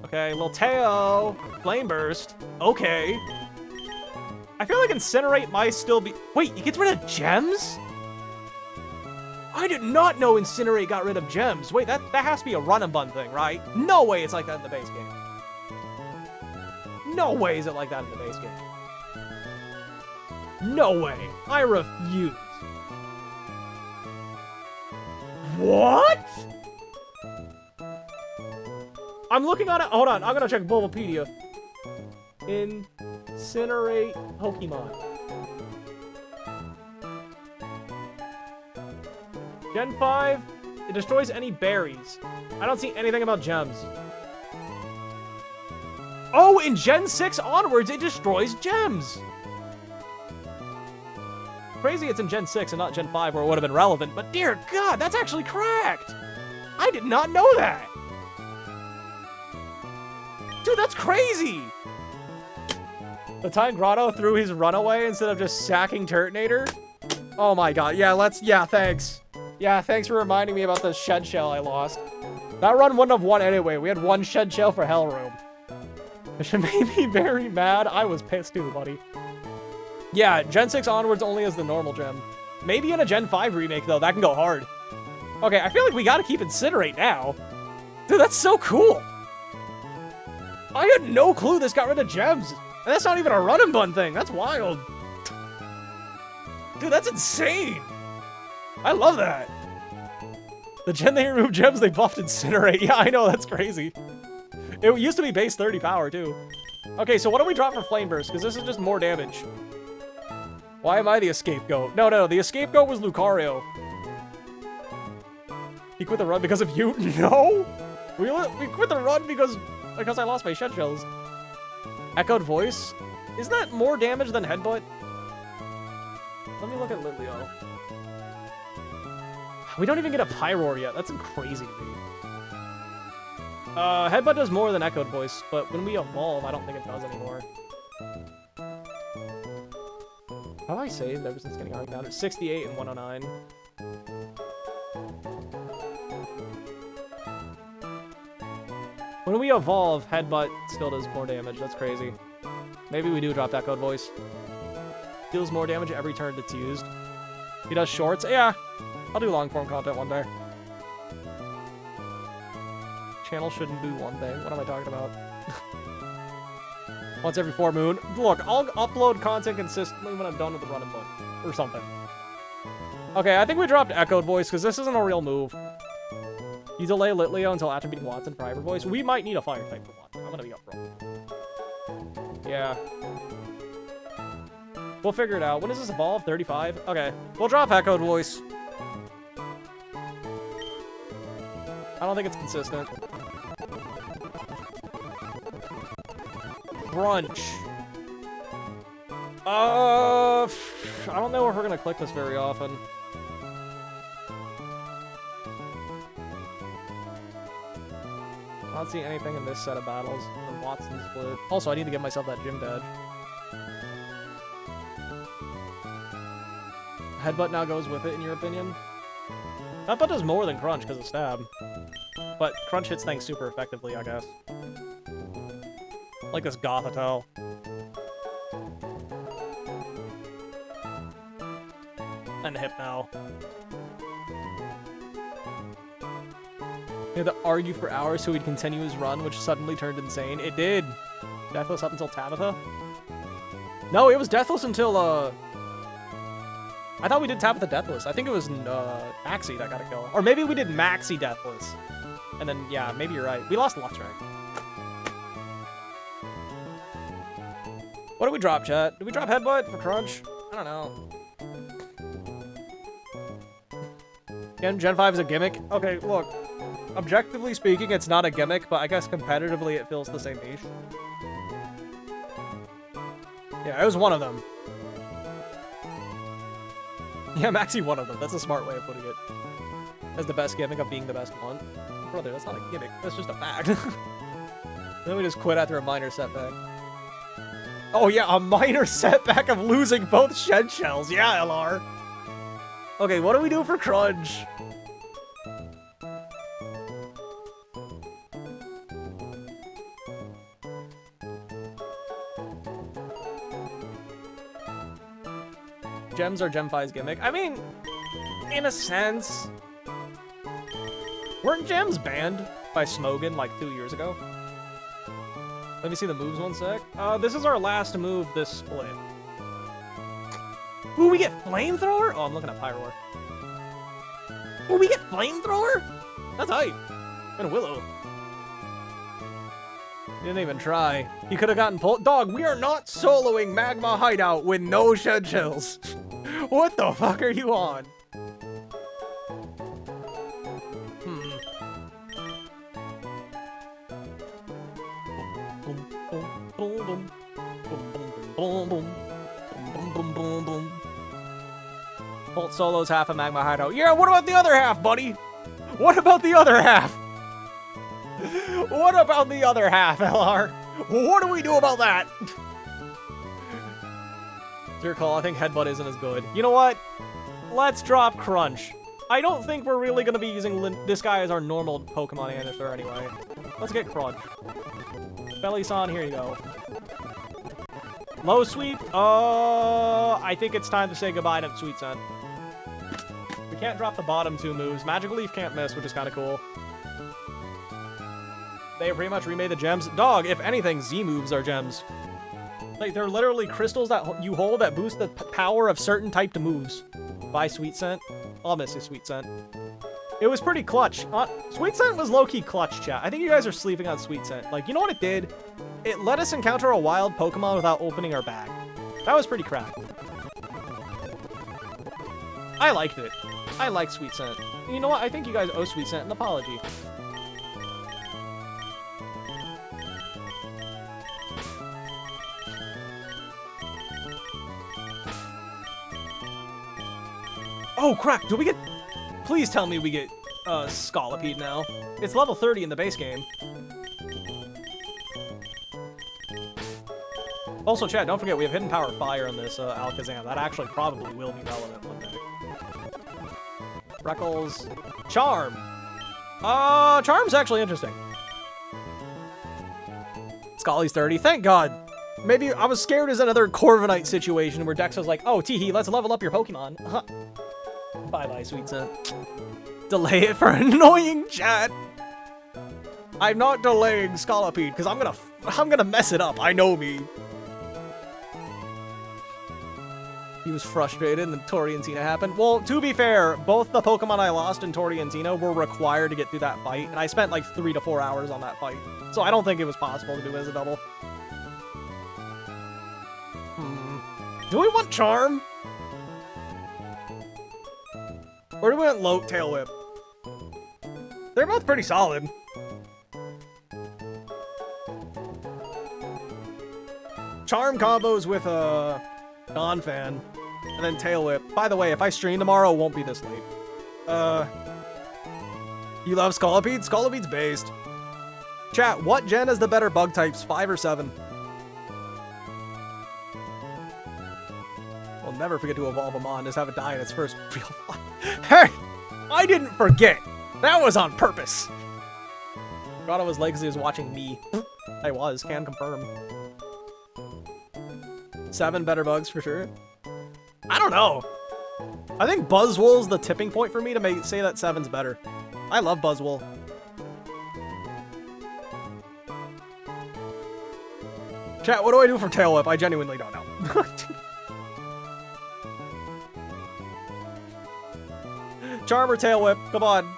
Okay, Lilteo. Flame Burst. Okay. I feel like Incinerate might still be... Wait, it gets rid of gems? I did not know Incinerate got rid of gems. Wait, that has to be a run and bun thing, right? No way it's like that in the base game. No way is it like that in the base game. No way. I refuse. What? I'm looking on it. Hold on. I'm going to check Bulbapedia. Incinerate Pokemon. Gen 5, it destroys any berries. I don't see anything about gems. Oh, in Gen 6 onwards, it destroys gems. Crazy it's in Gen 6 and not Gen 5 where it would have been relevant, but dear God, that's actually cracked. I did not know that. Dude, that's crazy. The time Grotto threw his runaway instead of just sacking Turtonator? Oh my God, yeah, thanks. Yeah, thanks for reminding me about the Shed Shell I lost. That run wouldn't have won anyway. We had one Shed Shell for Hell Room. Which made me very mad. I was pissed too, buddy. Yeah, Gen 6 onwards only as the normal gem. Maybe in a Gen 5 remake, though. That can go hard. Okay, I feel like we gotta keep Incinerate now. Dude, that's so cool. I had no clue this got rid of gems. And that's not even a run and bun thing. That's wild. Dude, that's insane. I love that. The gen they removed gems, they buffed Incinerate. Yeah, I know, that's crazy. It used to be base 30 power, too. Okay, so what do we drop for Flame Burst? Because this is just more damage. Why am I the Escapegoat? No, the Escapegoat was Lucario. He quit the run because of you? No! We quit the run because I lost my Shed Shells. Echoed Voice? Isn't that more damage than Headbutt? Let me look at Litleo. We don't even get a Pyroar yet. That's crazy to me. Headbutt does more than Echoed Voice, but when we evolve, I don't think it does anymore. How have I saved ever since getting hard down? It's 68 and 109. When we evolve, Headbutt still does more damage. That's crazy. Maybe we do drop Echoed Voice. Deals more damage every turn it's used. He does shorts. Yeah, I'll do long form content one day. Channel shouldn't do one thing. What am I talking about? Once every 4 moon. Look, I'll upload content consistently when I'm done with the run and book. Or something. Okay, I think we dropped Echoed Voice because this isn't a real move. You delay Litleo until after beating Watson for Hyper Voice. We might need a Fire type for Watson. I'm gonna be upfront. Yeah. We'll figure it out. When does this evolve? 35? Okay. We'll drop Echoed Voice. I don't think it's consistent. Crunch. I don't know if we're gonna click this very often. I don't see anything in this set of battles. The Watson split. Also, I need to give myself that gym badge. Headbutt now goes with it, in your opinion? Headbutt does more than Crunch because of Stab. But Crunch hits things super effectively, I guess. Like this Gothitelle. And Hypno. He had to argue for hours so he'd continue his run, which suddenly turned insane. It did! Deathless up until Tabitha? No, it was Deathless until, I thought we did Tabitha Deathless. I think it was, Maxie that got a kill. Or maybe we did Maxie Deathless. And then, yeah, maybe you're right. We lost Luxray. What did we drop, chat? Did we drop Headbutt for Crunch? I don't know. Again, Gen 5 is a gimmick. Okay, look. Objectively speaking, it's not a gimmick, but I guess competitively it fills the same niche. Yeah, it was one of them. Yeah, Maxie one of them. That's a smart way of putting it. As the best gimmick of being the best one. Brother, that's not a gimmick. That's just a fact. Then we just quit after a minor setback. Oh yeah, a minor setback of losing both Shed Shells. Yeah, LR. Okay, what do we do for Crunch? Gems are Gem 5's gimmick. I mean, in a sense. Weren't gems banned by Smogan like 2 years ago? Let me see the moves one sec. This is our last move this split. Ooh, we get Flamethrower? Oh, I'm looking at Pyroar. Ooh, we get Flamethrower? That's hype. And Willow. He didn't even try. He could have gotten pulled. Dog, we are not soloing Magma Hideout with no Shed Shells. What the fuck are you on? Bolt Solo's half a Magma Hideout. Yeah, what about the other half, buddy? What about the other half? What about the other half, LR? What do we do about that? Dear call, I think Headbutt isn't as good. You know what? Let's drop Crunch. I don't think we're really going to be using this guy as our normal Pokemon answer anyway. Let's get Crunch. Belly-san, here you go. Low Sweep? I think it's time to say goodbye to Sweet Scent. We can't drop the bottom 2 moves. Magical Leaf can't miss, which is kind of cool. They pretty much remade the gems. Dog, if anything, Z moves are gems. Like, they're literally crystals that you hold that boost the power of certain typed moves. By Sweet Scent. I'll miss you, Sweet Scent. It was pretty clutch. Sweet Scent was low-key clutch, chat. I think you guys are sleeping on Sweet Scent. Like, you know what it did? It let us encounter a wild Pokemon without opening our bag. That was pretty crap. I liked it. I like Sweet Scent. And you know what? I think you guys owe Sweet Scent an apology. Oh, crap. Do we get... Please tell me we get Scolipede now. It's level 30 in the base game. Also, chat, don't forget, we have Hidden Power Fire in this Alakazam. That actually probably will be relevant one day. Freckles. Charm. Charm's actually interesting. Scully's 30. Thank God. Maybe I was scared as another Corviknight situation where Dex was like, oh, Teehee, let's level up your Pokemon. Bye-bye, sweet scent. Delay it for annoying chat. I'm not delaying Scolipede because I'm gonna mess it up. I know me. He was frustrated and then Toriantina happened. Well, to be fair, both the Pokemon I lost in Toriantina were required to get through that fight, and I spent like 3 to 4 hours on that fight. So I don't think it was possible to do it as a double. Do we want Charm? Or do we want Lote Tail Whip? They're both pretty solid. Charm combos with a non-fan, and then Tail Whip. By the way, if I stream tomorrow, it won't be this late. You love Scolipede? Scolipede's based. Chat, what gen is the better bug types, 5 or 7? We'll never forget to evolve a Mon, just have it die in its first real fight. Hey! I didn't forget! That was on purpose! Forgot I was late because he was watching me. I was, can confirm. 7 better bugs for sure. I don't know. I think Buzzwole's the tipping point for me to say that 7's better. I love Buzzwole. Chat, what do I do for Tail Whip? I genuinely don't know. Charm or Tail Whip? Come on.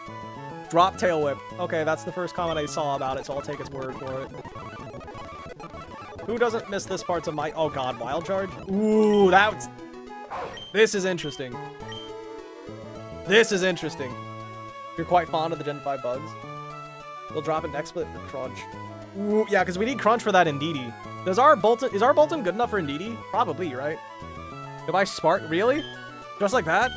Drop Tail Whip. Okay, that's the first comment I saw about it, so I'll take his word for it. Who doesn't miss this parts of my... Oh god, Wild Charge? Ooh, that's... This is interesting. This is interesting. You're quite fond of the Gen 5 bugs. We'll drop it next split for Crunch. Ooh, yeah, because we need Crunch for that Indeedee. Is our Bolton good enough for Indeedee? Probably, right? If I Spark... Really? Just like that?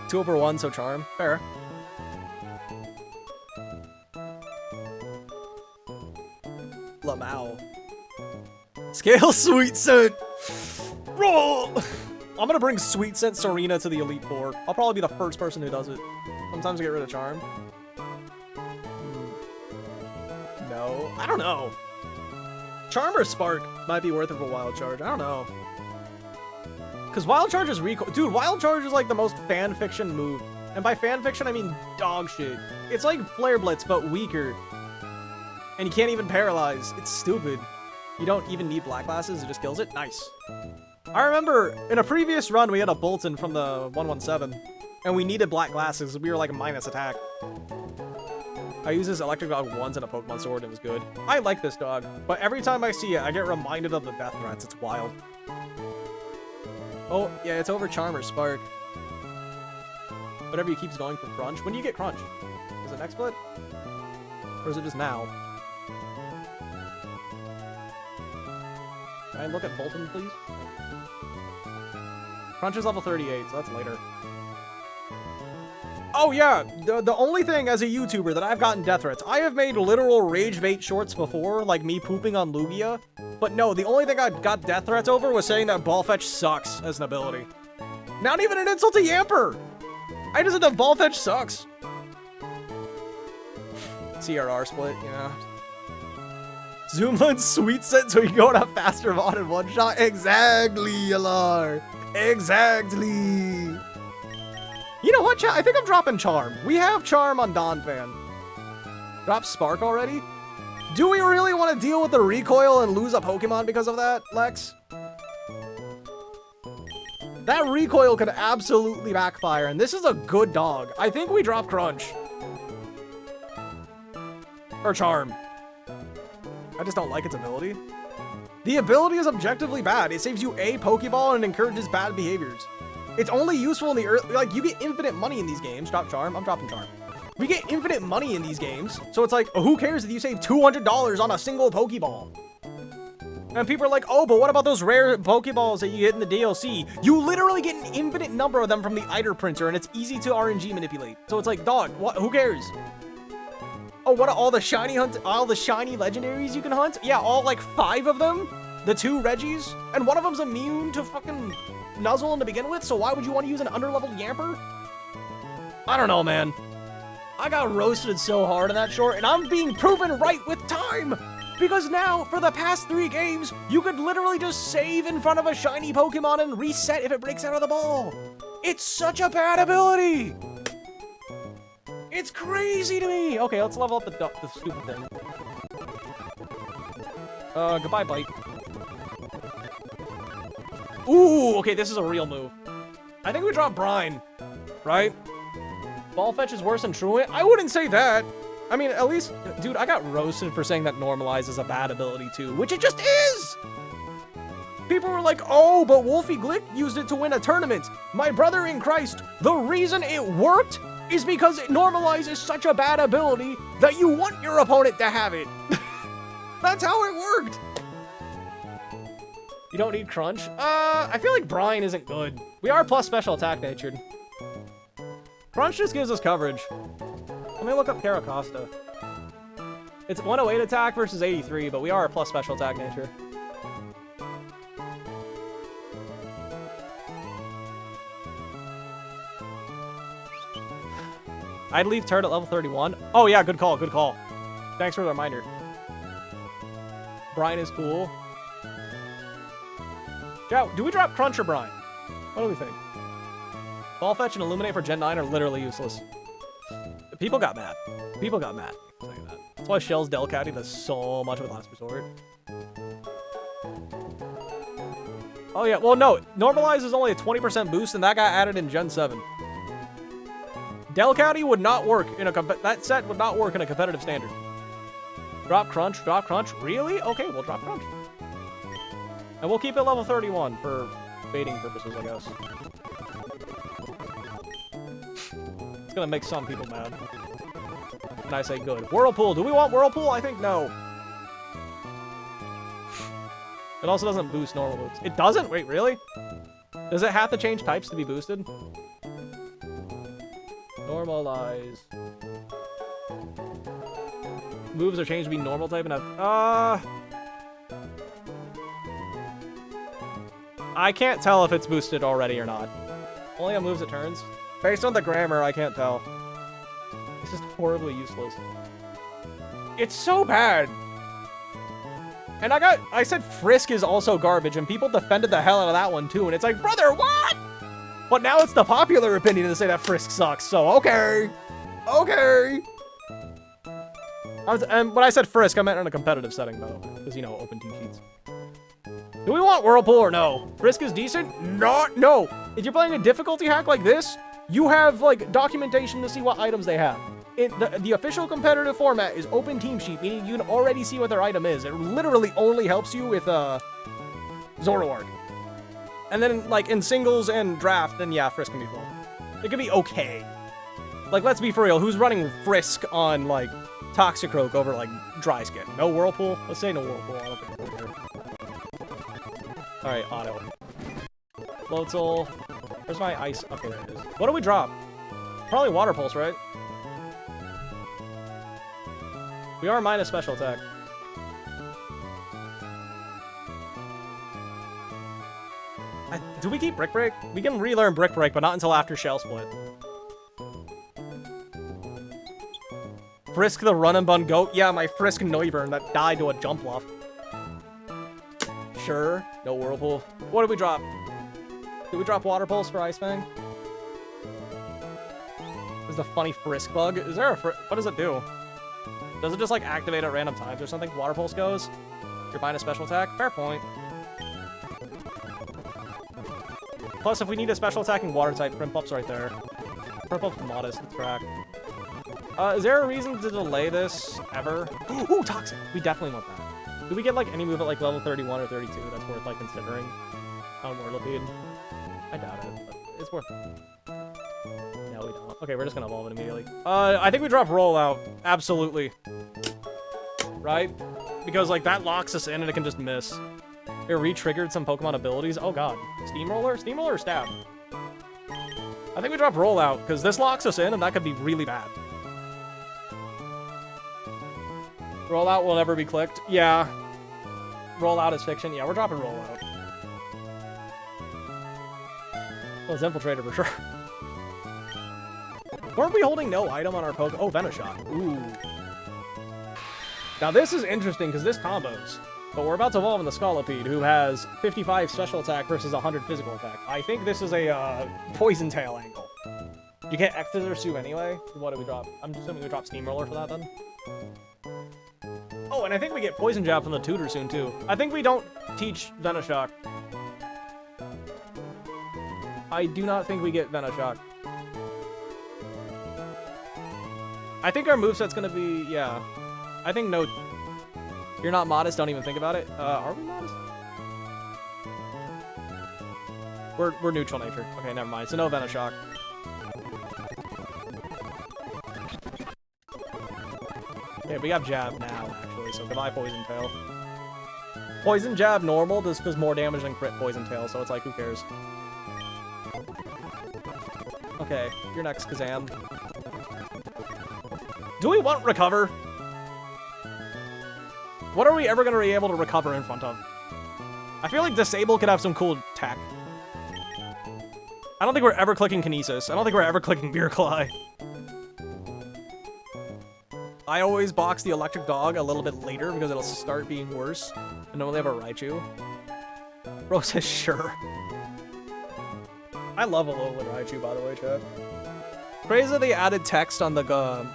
2 over 1, so Charm. Fair. Lamau. Scale Sweet Scent. Roll. I'm gonna bring Sweet Scent Serena to the Elite Four. I'll probably be the first person who does it. Sometimes I get rid of Charm. No, I don't know. Charm or Spark might be worth it for Wild Charge. I don't know. Because Wild Charge is recoil. Dude, Wild Charge is like the most fan fiction move. And by fan fiction, I mean dog shit. It's like Flare Blitz, but weaker. And you can't even paralyze. It's stupid. You don't even need Black Glasses. It just kills it. Nice. I remember in a previous run, we had a Bolton from the 117. And we needed Black Glasses. We were like a minus attack. I used this Electric Dog once in a Pokemon Sword. And it was good. I like this dog. But every time I see it, I get reminded of the death threats. It's wild. Oh, yeah, it's over Charm or Spark. Whatever he keeps going for Crunch. When do you get Crunch? Is it next split? Or is it just now? Can I look at Bolton, please? Crunch is level 38, so that's later. Oh yeah, the only thing as a YouTuber that I've gotten death threats, I have made literal rage bait shorts before, like me pooping on Lugia. But no, the only thing I got death threats over was saying that Ball Fetch sucks as an ability. Not even an insult to Yamper! I just said that Ball Fetch sucks. CRR split, yeah. Zoomland Sweet Scent so you can go on a faster mod in one shot. Exactly, Alar. Exactly. You know what, chat? I think I'm dropping Charm. We have Charm on Donphan. Drop Spark already? Do we really want to deal with the recoil and lose a Pokemon because of that, Lex? That recoil could absolutely backfire, and this is a good dog. I think we drop Crunch. Or Charm. I just don't like its ability. The ability is objectively bad. It saves you a Pokeball and encourages bad behaviors. It's only useful in the early, like, you get infinite money in these games. Drop Charm. I'm dropping Charm. We get infinite money in these games. So it's like, who cares if you save $200 on a single Pokeball? And people are like, oh, but what about those rare Pokeballs that you get in the DLC? You literally get an infinite number of them from the Eider printer, and it's easy to RNG manipulate. So it's like, dog, what? Who cares? Oh, what are all the shiny legendaries you can hunt? Yeah, all like 5 of them. The 2 Reggies, and one of them's immune to fucking Nuzzle to begin with, so why would you want to use an underleveled Yamper? I don't know, man. I got roasted so hard in that short, and I'm being proven right with time! Because now, for the past 3 games, you could literally just save in front of a shiny Pokemon and reset if it breaks out of the ball. It's such a bad ability! It's crazy to me! Okay, let's level up the stupid thing. Goodbye, Bite. Ooh, okay, this is a real move. I think we drop Brine, right? Ball Fetch is worse than Truant? I wouldn't say that. I mean, at least, dude, I got roasted for saying that Normalize is a bad ability too, which it just is! People were like, oh, but Wolfie Glick used it to win a tournament. My brother in Christ, the reason it worked is because Normalize is such a bad ability that you want your opponent to have it. That's how it worked. You don't need Crunch? I feel like Brine isn't good. We are plus special attack natured. Crunch just gives us coverage. Let me look up Caracosta. It's 108 attack versus 83, but we are plus special attack nature. I'd leave Turd at level 31. Oh yeah, good call, good call. Thanks for the reminder. Brine is cool. Joe, do we drop Crunch or Brine? What do we think? Ball Fetch and Illuminate for Gen 9 are literally useless. People got mad. People got mad saying that. That's why Shell's Delcatty does so much with Last Resort. Oh yeah, well no, Normalize is only a 20% boost and that got added in Gen 7. Delcatty would not work in a that set would not work in a competitive standard. Drop Crunch, really? Okay, we'll drop Crunch. And we'll keep it level 31 for baiting purposes, I guess. It's gonna make some people mad. And I say good. Whirlpool, do we want Whirlpool? I think no. It also doesn't boost normal moves. It doesn't? Wait, really? Does it have to change types to be boosted? Normalize. Moves are changed to be normal type and have... I can't tell if it's boosted already or not. Only on moves it turns. Based on the grammar, I can't tell. It's just horribly useless. It's so bad. And I said Frisk is also garbage, and people defended the hell out of that one too, and it's like, brother, what? But now it's the popular opinion to say that Frisk sucks, so okay. Okay. And when I said Frisk, I meant in a competitive setting, by the way, because, you know, open team sheets. Do we want Whirlpool or no? Frisk is decent? No. If you're playing a difficulty hack like this, you have, like, documentation to see what items they have. The official competitive format is open team sheet, meaning you can already see what their item is. It literally only helps you with, Zoroark. And then, like, in singles and draft, then yeah, Frisk can be fun. It can be okay. Like, let's be for real. Who's running Frisk on, like, Toxicroak over, like, Dry Skin? No Whirlpool? Let's say no Whirlpool. I don't think it's here. Alright, auto. Floatzel. Where's my ice? Okay, there it is. What do we drop? Probably Water Pulse, right? We are minus special attack. Do we keep Brick Break? We can relearn Brick Break, but not until after Shell Split. Frisk the Run and Bun Goat? Yeah, my Frisk Noivern that died to a Jump Bluff. Sure. No Whirlpool. What did we drop? Did we drop Water Pulse for Ice Fang? This is a funny Frisk bug. Is there a what does it do? Does it just like activate at random times or something? Water Pulse goes? You're buying a special attack? Fair point. Plus, if we need a special attacking water type, Primpup's right there. Primpup's modest, it's crack. Is there a reason to delay this ever? Ooh, Toxic! We definitely want that. Do we get like any move at like level 31 or 32 that's worth like considering on Whirlipede? I doubt it, but it's worth it. No, we don't. Okay, we're just gonna evolve it immediately. I think we drop Rollout. Absolutely. Right? Because like that locks us in and it can just miss. It re-triggered some Pokemon abilities. Oh god. Steamroller? Steamroller or Stab? I think we drop Rollout, because this locks us in and that could be really bad. Rollout will never be clicked. Yeah. Rollout is fiction. Yeah, we're dropping rollout. Oh, it's Infiltrator for sure. Weren't we holding no item on our poke? Oh, Venoshock. Ooh. Now this is interesting because this combos. But we're about to evolve in the Scolipede, who has 55 special attack versus 100 physical attack. I think this is a Poison Tail angle. You can't Exeter anyway. What do we drop? I'm assuming we drop Steamroller for that then. Oh, and I think we get Poison Jab from the tutor soon too. I think we don't teach Venoshock. I do not think we get Venoshock. I think our moveset's gonna be, yeah. I think no. You're not modest, don't even think about it. Are we modest? We're neutral nature. Okay, never mind. So no Venoshock. Okay, we have Jab now, actually, so goodbye Poison Tail. Poison Jab normal just does more damage than crit Poison Tail, so it's like, who cares? Okay, you're next, Kazam. Do we want Recover? What are we ever going to be able to recover in front of? I feel like Disable could have some cool tech. I don't think we're ever clicking Kinesis. I don't think we're ever clicking Miracle Eye. I always box the Electric Dog a little bit later because it'll start being worse. And then we have a Raichu. Bro says sure. I love a Alolan Raichu, by the way, chat. Crazy that they added text on the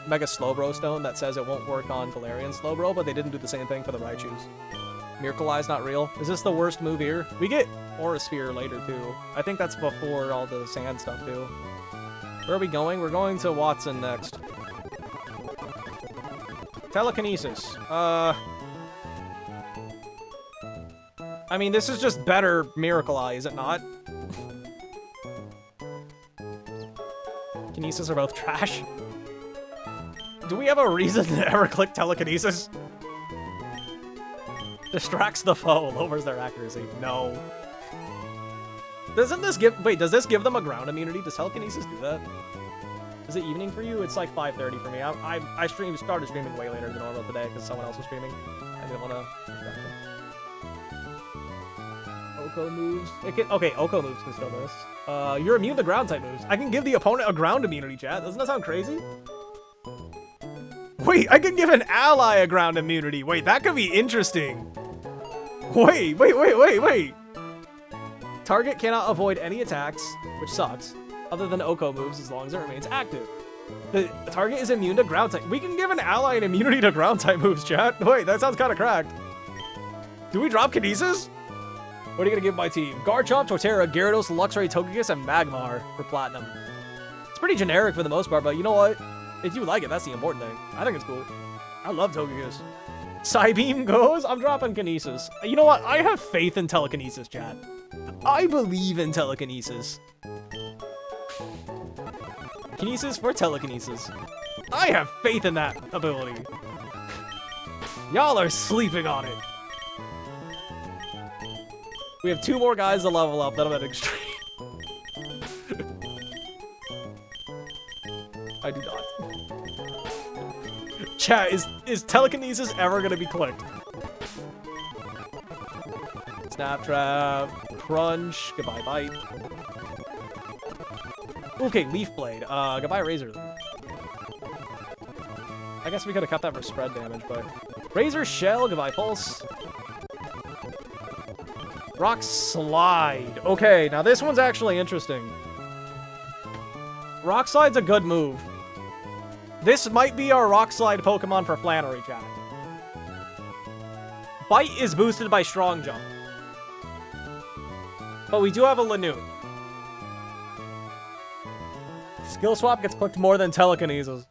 Mega Slowbro Stone that says it won't work on Galarian Slowbro, but they didn't do the same thing for the Raichus. Miracle Eye's not real. Is this the worst move here? We get Aura Sphere later, too. I think that's before all the sand stuff, too. Where are we going? We're going to Watson next. Telekinesis. I mean, this is just better Miracle Eye, is it not? Kinesis are both trash. Do we have a reason to ever click Telekinesis? Distracts the foe, lowers their accuracy. No. Doesn't this give... Wait, does this give them a ground immunity? Does Telekinesis do that? Is it evening for you? It's like 5:30 for me. I started streaming way later than normal today because someone else was streaming. I didn't want to distract them. Oko moves. Okay, Oko moves can still miss. You're immune to ground type moves. I can give the opponent a ground immunity, chat. Doesn't that sound crazy? Wait, I can give an ally a ground immunity. Wait, that could be interesting. Wait. Target cannot avoid any attacks, which sucks, other than Oko moves as long as it remains active. The target is immune to ground type. We can give an ally an immunity to ground type moves, chat. Wait, that sounds kind of cracked. Do we drop Kinesis? What are you gonna give my team? Garchomp, Torterra, Gyarados, Luxray, Togekiss, and Magmar for Platinum. It's pretty generic for the most part, but you know what? If you like it, that's the important thing. I think it's cool. I love Togekiss. Psybeam goes? I'm dropping Kinesis. You know what? I have faith in Telekinesis, chat. I believe in Telekinesis. Kinesis for Telekinesis. I have faith in that ability. Y'all are sleeping on it. We have 2 more guys to level up. That'll be extreme. I do not. Chat, is Telekinesis ever gonna be clicked? Snap Trap, Crunch, goodbye Bite. Okay, Leaf Blade. Goodbye Razor. I guess we could have cut that for spread damage, but Razor Shell, goodbye Pulse. Rock Slide. Okay, now this one's actually interesting. Rock Slide's a good move. This might be our Rock Slide Pokemon for Flannery, chat. Bite is boosted by Strong Jump. But we do have a Lanoon. Skill Swap gets clicked more than Telekinesis.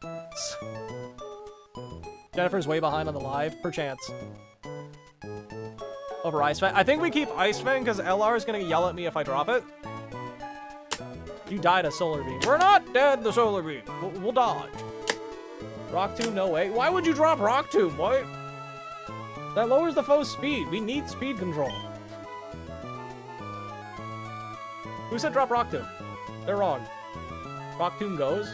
Jennifer's way behind on the live, perchance. Over Ice Fang. I think we keep Ice Fang because LR is going to yell at me if I drop it. You died a Solar Beam. We're not dead, the Solar Beam. We'll dodge. Rock Tomb, no way. Why would you drop Rock Tomb? What? That lowers the foe's speed. We need speed control. Who said drop Rock Tomb? They're wrong. Rock Tomb goes.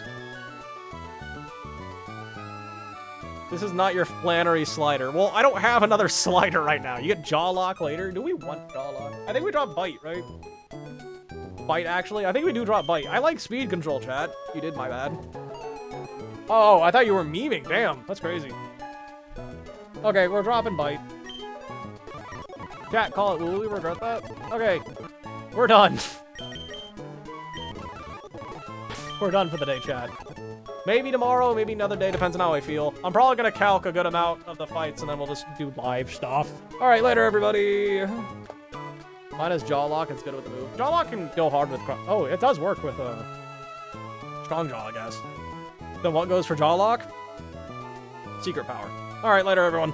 This is not your Flannery slider. Well, I don't have another slider right now. You get Jaw Lock later. Do we want Jaw Lock? I think we drop Bite, right? Bite, actually? I think we do drop Bite. I like speed control, chat. You did, my bad. Oh, I thought you were memeing. Damn, that's crazy. Okay, we're dropping Bite. Chat, call it. Will we regret that? Okay, we're done. We're done for the day, chat. Maybe tomorrow, maybe another day, depends on how I feel. I'm probably gonna calc a good amount of the fights, and then we'll just do live stuff. All right, later, everybody. Mine is Jaw Lock. It's good with the move. Jaw Lock can go hard with... Oh, it does work with Strong Jaw, I guess. Then what goes for Jaw Lock? Secret Power. All right, later, everyone.